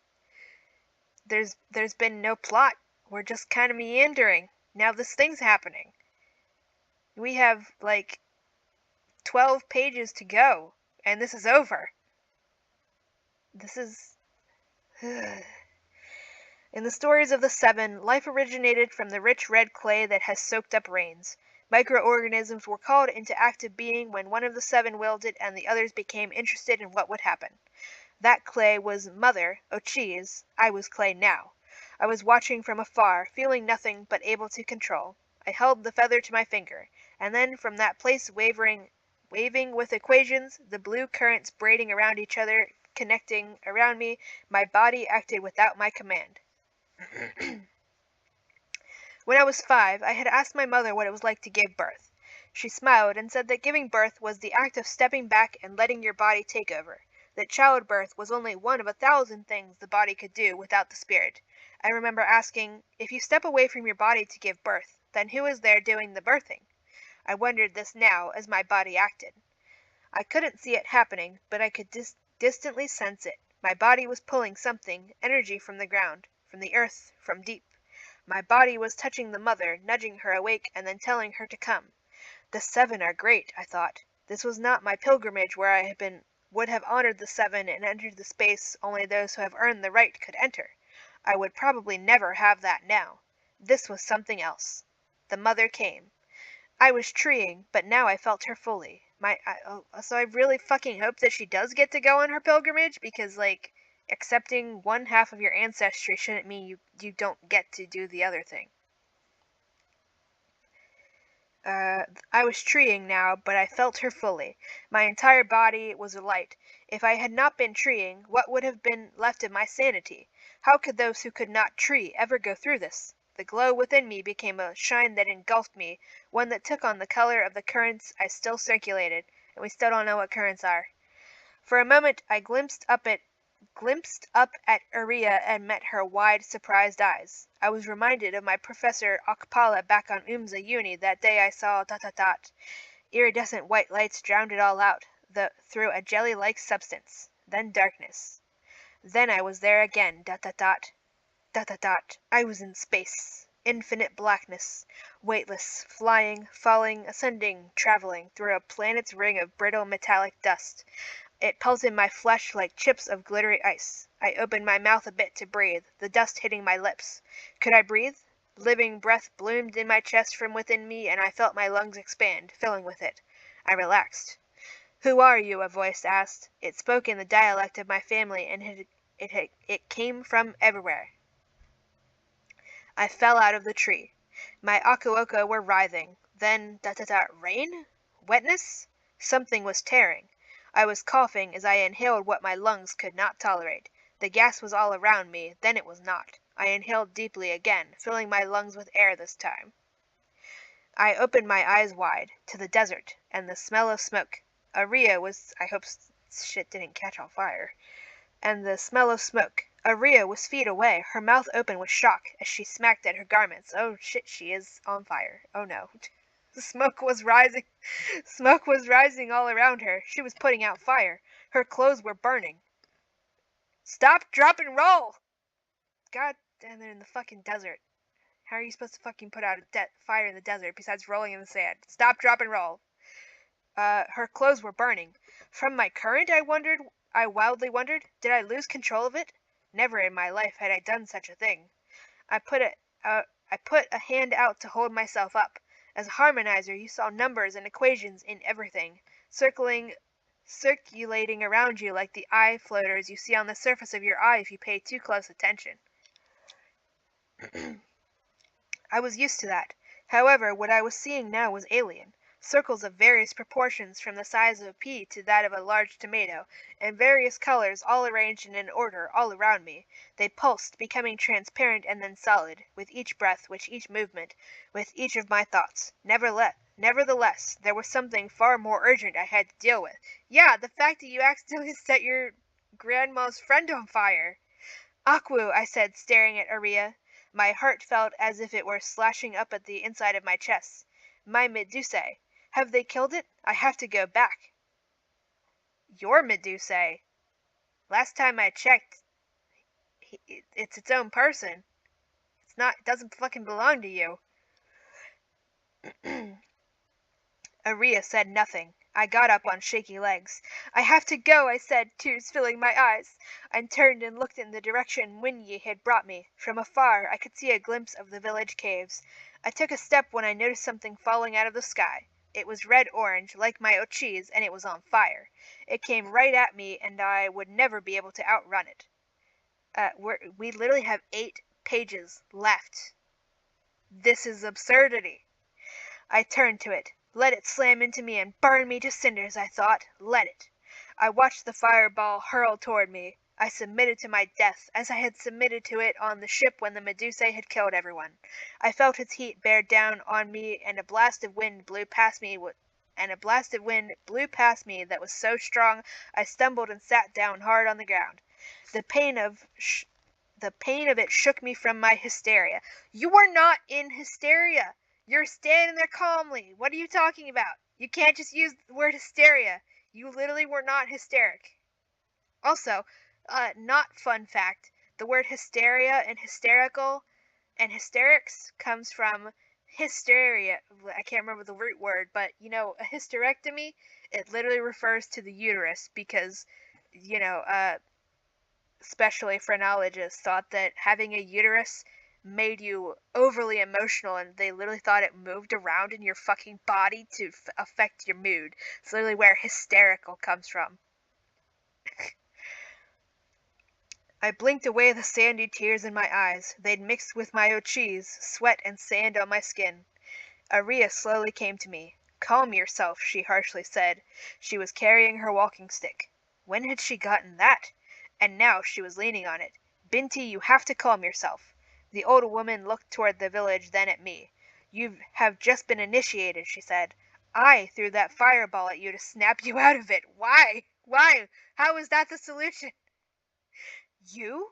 There's been no plot. We're just kind of meandering. Now this thing's happening. We have, 12 pages to go, and this is over. This is... In the stories of the seven, life originated from the rich red clay that has soaked up rains. Microorganisms were called into active being when one of the seven willed it and the others became interested in what would happen. That clay was Mother, Ochis. I was clay now. I was watching from afar, feeling nothing but able to control. I held the feather to my finger, and then from that place waving with equations, the blue currents braiding around each other, connecting around me, my body acted without my command. When I was 5, I had asked my mother what it was like to give birth. She smiled and said that giving birth was the act of stepping back and letting your body take over, that childbirth was only one of 1,000 things the body could do without the spirit. I remember asking, if you step away from your body to give birth, then who is there doing the birthing? I wondered this now as my body acted. I couldn't see it happening, but I could distantly sense it. My body was pulling something, energy from the ground, from the earth, from deep. My body was touching the mother, nudging her awake and then telling her to come. The seven are great, I thought. This was not my pilgrimage where I would have honored the seven and entered the space only those who have earned the right could enter. I would probably never have that now. This was something else. The mother came. I was treeing, but now I felt her fully. So I really fucking hope that she does get to go on her pilgrimage, because, accepting one half of your ancestry shouldn't mean you don't get to do the other thing. I was treeing now, but I felt her fully. My entire body was alight. If I had not been treeing, what would have been left of my sanity? How could those who could not tree ever go through this? The glow within me became a shine that engulfed me, one that took on the color of the currents I still circulated, and we still don't know what currents are. For a moment I glimpsed up at Uriah and met her wide, surprised eyes. I was reminded of my Professor Akpala back on Umza Uni that day I saw Iridescent white lights drowned it all out, through a jelly-like substance. Then darkness. Then I was there again, I was in space. Infinite blackness. Weightless, flying, falling, ascending, traveling, through a planet's ring of brittle metallic dust. It pelted my flesh like chips of glittery ice. I opened my mouth a bit to breathe, the dust hitting my lips. Could I breathe? Living breath bloomed in my chest from within me, and I felt my lungs expand, filling with it. I relaxed. "Who are you?" a voice asked. It spoke in the dialect of my family, and it came from everywhere. I fell out of the tree. My akuoka were writhing. Then, rain? Wetness? Something was tearing. I was coughing as I inhaled what my lungs could not tolerate. The gas was all around me, then it was not. I inhaled deeply again, filling my lungs with air this time. I opened my eyes wide, to the desert, and the smell of smoke. Aria was... I hope shit didn't catch on fire. And the smell of smoke. Aria was feet away, her mouth open with shock, as she smacked at her garments. Oh shit, she is on fire. Oh no. Smoke was rising. Smoke was rising all around her. She was putting out fire. Her clothes were burning. Stop, drop, and roll! God, and they're in the fucking desert. How are you supposed to fucking put out a fire in the desert besides rolling in the sand? Stop, drop, and roll. Her clothes were burning. From my current, I wildly wondered, did I lose control of it? Never in my life had I done such a thing. I put a hand out to hold myself up. As a harmonizer, you saw numbers and equations in everything, circulating around you like the eye floaters you see on the surface of your eye if you pay too close attention. I was used to that. However, what I was seeing now was alien. Circles of various proportions from the size of a pea to that of a large tomato, and various colors all arranged in an order all around me. They pulsed, becoming transparent and then solid, with each breath, with each movement, with each of my thoughts. Nevertheless, there was something far more urgent I had to deal with. Yeah, the fact that you accidentally set your grandma's friend on fire. Akwu, I said, staring at Aria. My heart felt as if it were slashing up at the inside of my chest. My Medusae. Have they killed it? I have to go back. Your Medusae? Last time I checked, it's its own person. It doesn't fucking belong to you. Aria said nothing. I got up on shaky legs. I have to go, I said, tears filling my eyes. I turned and looked in the direction Winyi had brought me. From afar, I could see a glimpse of the village caves. I took a step when I noticed something falling out of the sky. It was red-orange, like my Ochis, and it was on fire. It came right at me, and I would never be able to outrun it. We literally have 8 pages left. This is absurdity. I turned to it. Let it slam into me and burn me to cinders, I thought. Let it. I watched the fireball hurl toward me. I submitted to my death, as I had submitted to it on the ship when the Medusae had killed everyone. I felt its heat bear down on me, and a blast of wind blew past me that was so strong I stumbled and sat down hard on the ground. The pain of it shook me from my hysteria. You were not in hysteria. You're standing there calmly. What are you talking about? You can't just use the word hysteria. You literally were not hysteric. Also, not fun fact, the word hysteria and hysterical and hysterics comes from hysteria. I can't remember the root word, but a hysterectomy, it literally refers to the uterus because, especially phrenologists thought that having a uterus made you overly emotional, and they literally thought it moved around in your fucking body to affect your mood. It's literally where hysterical comes from. I blinked away the sandy tears in my eyes. They'd mixed with my Ochis, sweat and sand on my skin. Aria slowly came to me. Calm yourself, she harshly said. She was carrying her walking stick. When had she gotten that? And now she was leaning on it. Binti, you have to calm yourself. The old woman looked toward the village, then at me. You have just been initiated, she said. I threw that fireball at you to snap you out of it. Why? Why? How is that the solution? You?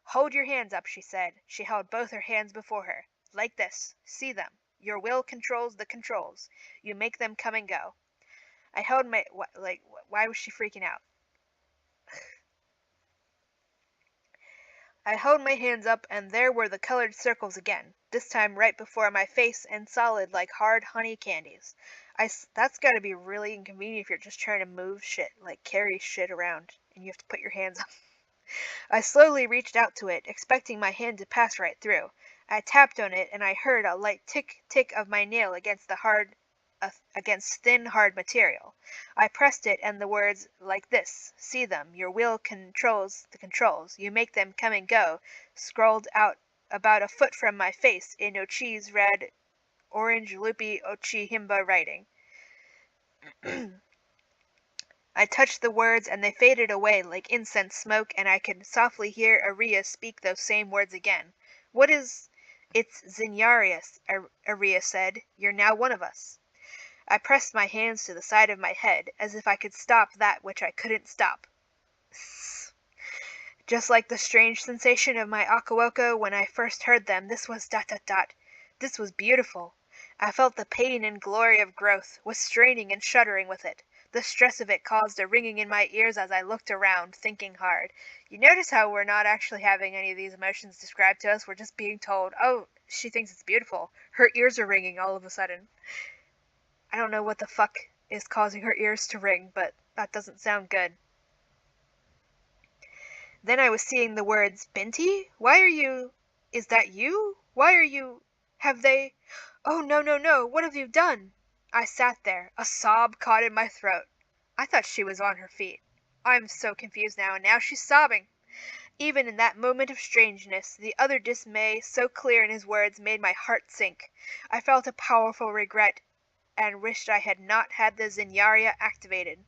Hold your hands up, she said. She held both her hands before her. Like this. See them. Your will controls the controls. You make them come and go. I held my... why was she freaking out? I held my hands up, and there were the colored circles again, this time right before my face and solid like hard honey candies. That's gotta be really inconvenient if you're just trying to move shit, like carry shit around, and you have to put your hands up. I slowly reached out to it, expecting my hand to pass right through. I tapped on it, and I heard a light tick of my nail against thin, hard material. I pressed it, and the words, like this, see them, your will controls the controls, you make them come and go, scrolled out about a foot from my face in Ochi's red, orange, loopy Ochi Himba writing. I touched the words, and they faded away like incense smoke, and I could softly hear Aria speak those same words again. What is... It's Zinarius, Aria said. You're now one of us. I pressed my hands to the side of my head, as if I could stop that which I couldn't stop. Just like the strange sensation of my Akawoko when I first heard them, this was ... This was beautiful. I felt the pain and glory of growth, was straining and shuddering with it. The stress of it caused a ringing in my ears as I looked around, thinking hard. You notice how we're not actually having any of these emotions described to us, we're just being told, oh, she thinks it's beautiful. Her ears are ringing all of a sudden. I don't know what the fuck is causing her ears to ring, but that doesn't sound good. Then I was seeing the words, Binti? Why are you... Is that you? Why are you... Have they... Oh, no, no, no, what have you done? I sat there, a sob caught in my throat. I thought she was on her feet. I'm so confused now, and now she's sobbing. Even in that moment of strangeness, the utter dismay so clear in his words made my heart sink. I felt a powerful regret and wished I had not had the Zinyaria activated.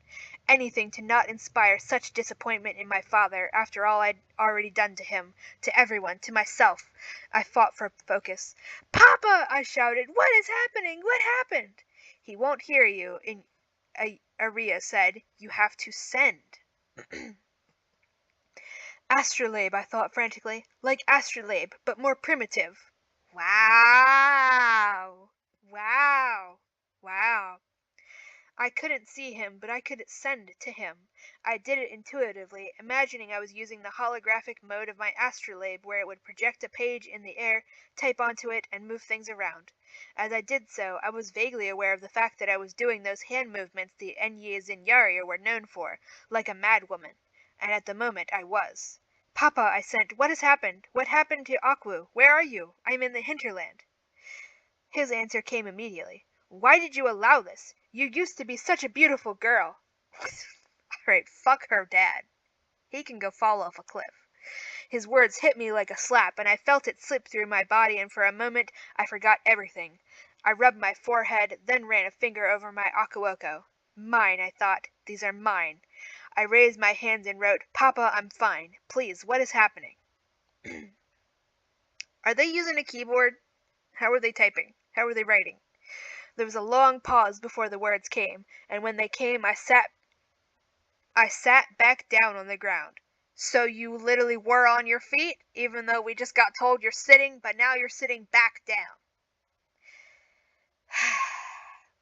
Anything to not inspire such disappointment in my father after all I'd already done to him, to everyone, to myself. I fought for focus. Papa! I shouted. What is happening? What happened? He won't hear you, Aria said. You have to send. Astrolabe, I thought frantically. Like astrolabe, but more primitive. Wow! Wow! Wow! I couldn't see him, but I could send to him. I did it intuitively, imagining I was using the holographic mode of my astrolabe where it would project a page in the air, type onto it, and move things around. As I did so, I was vaguely aware of the fact that I was doing those hand movements the Enyi Zinyaria were known for, like a madwoman. And at the moment I was. Papa, I sent, what has happened? What happened to Akwu? Where are you? I am in the hinterland. His answer came immediately. Why did you allow this? You used to be such a beautiful girl. Alright, fuck her dad. He can go fall off a cliff. His words hit me like a slap, and I felt it slip through my body, and for a moment I forgot everything. I rubbed my forehead, then ran a finger over my akuoko. Mine, I thought. These are mine. I raised my hands and wrote, Papa, I'm fine. Please, what is happening? Are they using a keyboard? How are they typing? How are they writing? There was a long pause before the words came, and when they came I sat back down on the ground. So you literally were on your feet, even though we just got told you're sitting, but now you're sitting back down.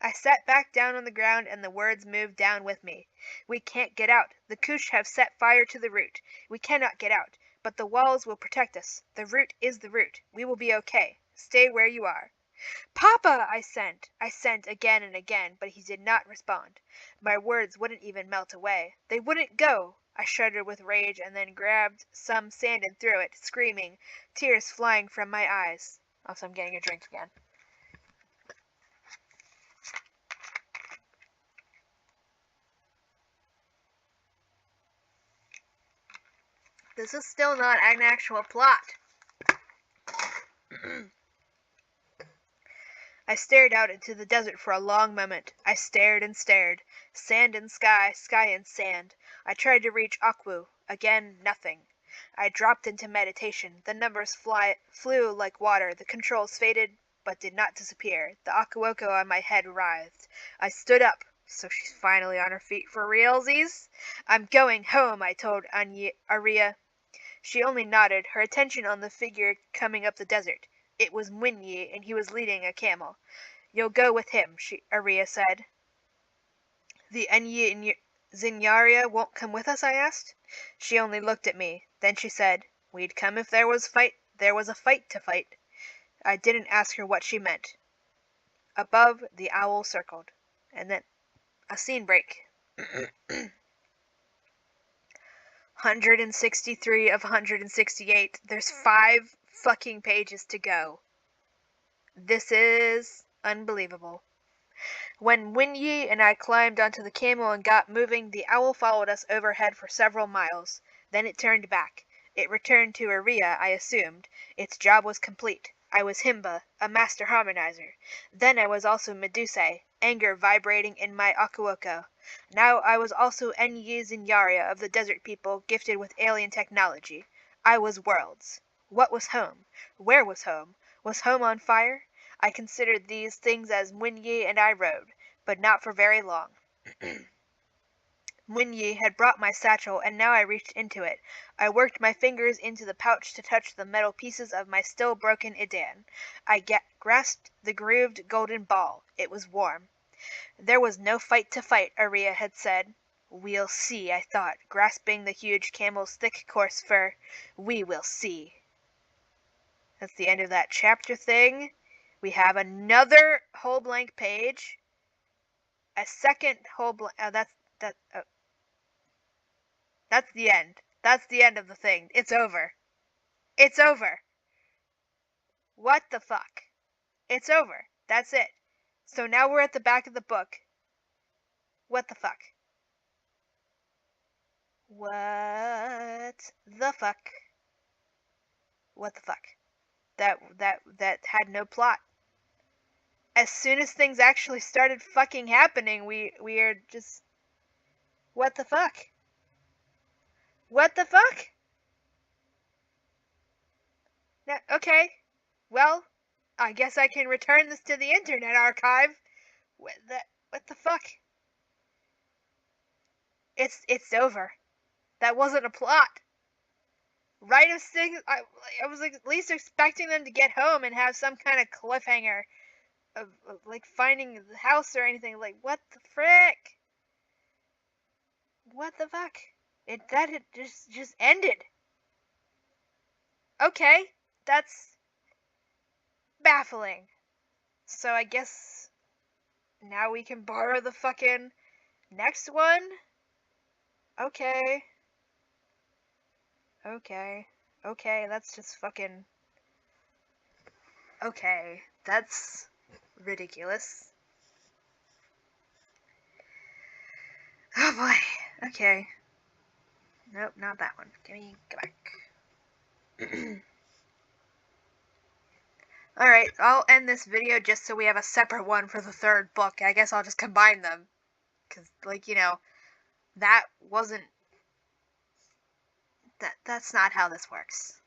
I sat back down on the ground and the words moved down with me. We can't get out. The Kush have set fire to the root. We cannot get out, but the walls will protect us. The root is the root. We will be okay. Stay where you are. Papa! I sent again and again, but he did not respond. My words wouldn't even melt away. They wouldn't go. I shuddered with rage and then grabbed some sand and threw it, screaming, tears flying from my eyes. Also, I'm getting a drink again. This is still not an actual plot. I stared out into the desert for a long moment. I stared and stared. Sand and sky, sky and sand. I tried to reach Akwu. Again, nothing. I dropped into meditation. The numbers flew like water. The controls faded, but did not disappear. The Akuoko on my head writhed. I stood up. So she's finally on her feet for realsies? I'm going home, I told Aria. She only nodded, her attention on the figure coming up the desert. It was Mwinyi, and he was leading a camel. You'll go with him, Aria said. The Enyi Zinyaria won't come with us, I asked. She only looked at me. Then she said, We'd come if there was a fight to fight. I didn't ask her what she meant. Above, the owl circled. And then a scene break. 163 of 168. There's 5 fucking pages to go. This is unbelievable. When Winyi and I climbed onto the camel and got moving, the owl followed us overhead for several miles. Then it turned back. It returned to Aria, I assumed. Its job was complete. I was Himba, a master harmonizer. Then I was also Medusae, anger vibrating in my Akuoko. Now I was also Enyi Zinyaria of the desert people, gifted with alien technology. I was worlds. What was home? Where was home? Was home on fire? I considered these things as Mwinyi and I rode, but not for very long. Munyi had brought my satchel, and now I reached into it. I worked my fingers into the pouch to touch the metal pieces of my still broken Idan. I grasped the grooved golden ball. It was warm. There was no fight to fight, Aria had said. We'll see, I thought, grasping the huge camel's thick, coarse fur. We will see. That's the end of that chapter thing. We have another whole blank page. A second whole blank. That's the end. That's the end of the thing. It's over. It's over. What the fuck? It's over. That's it. So now we're at the back of the book. What the fuck? What the fuck? What the fuck? That had no plot. As soon as things actually started fucking happening, we are just, what the fuck? What the fuck? Now, okay. Well, I guess I can return this to the Internet Archive. What the fuck? It's over. That wasn't a plot. Right as things, I was at least expecting them to get home and have some kind of cliffhanger of like finding the house or anything. Like, what the frick? What the fuck? It just ended. Okay, that's baffling. So I guess now we can borrow the fucking next one? Okay. Okay, that's just fucking... Okay, that's ridiculous. Oh boy, okay. Nope, not that one. Go back. Alright, I'll end this video just so we have a separate one for the third book. I guess I'll just combine them. Because, like, you know, that wasn't... That's not how this works.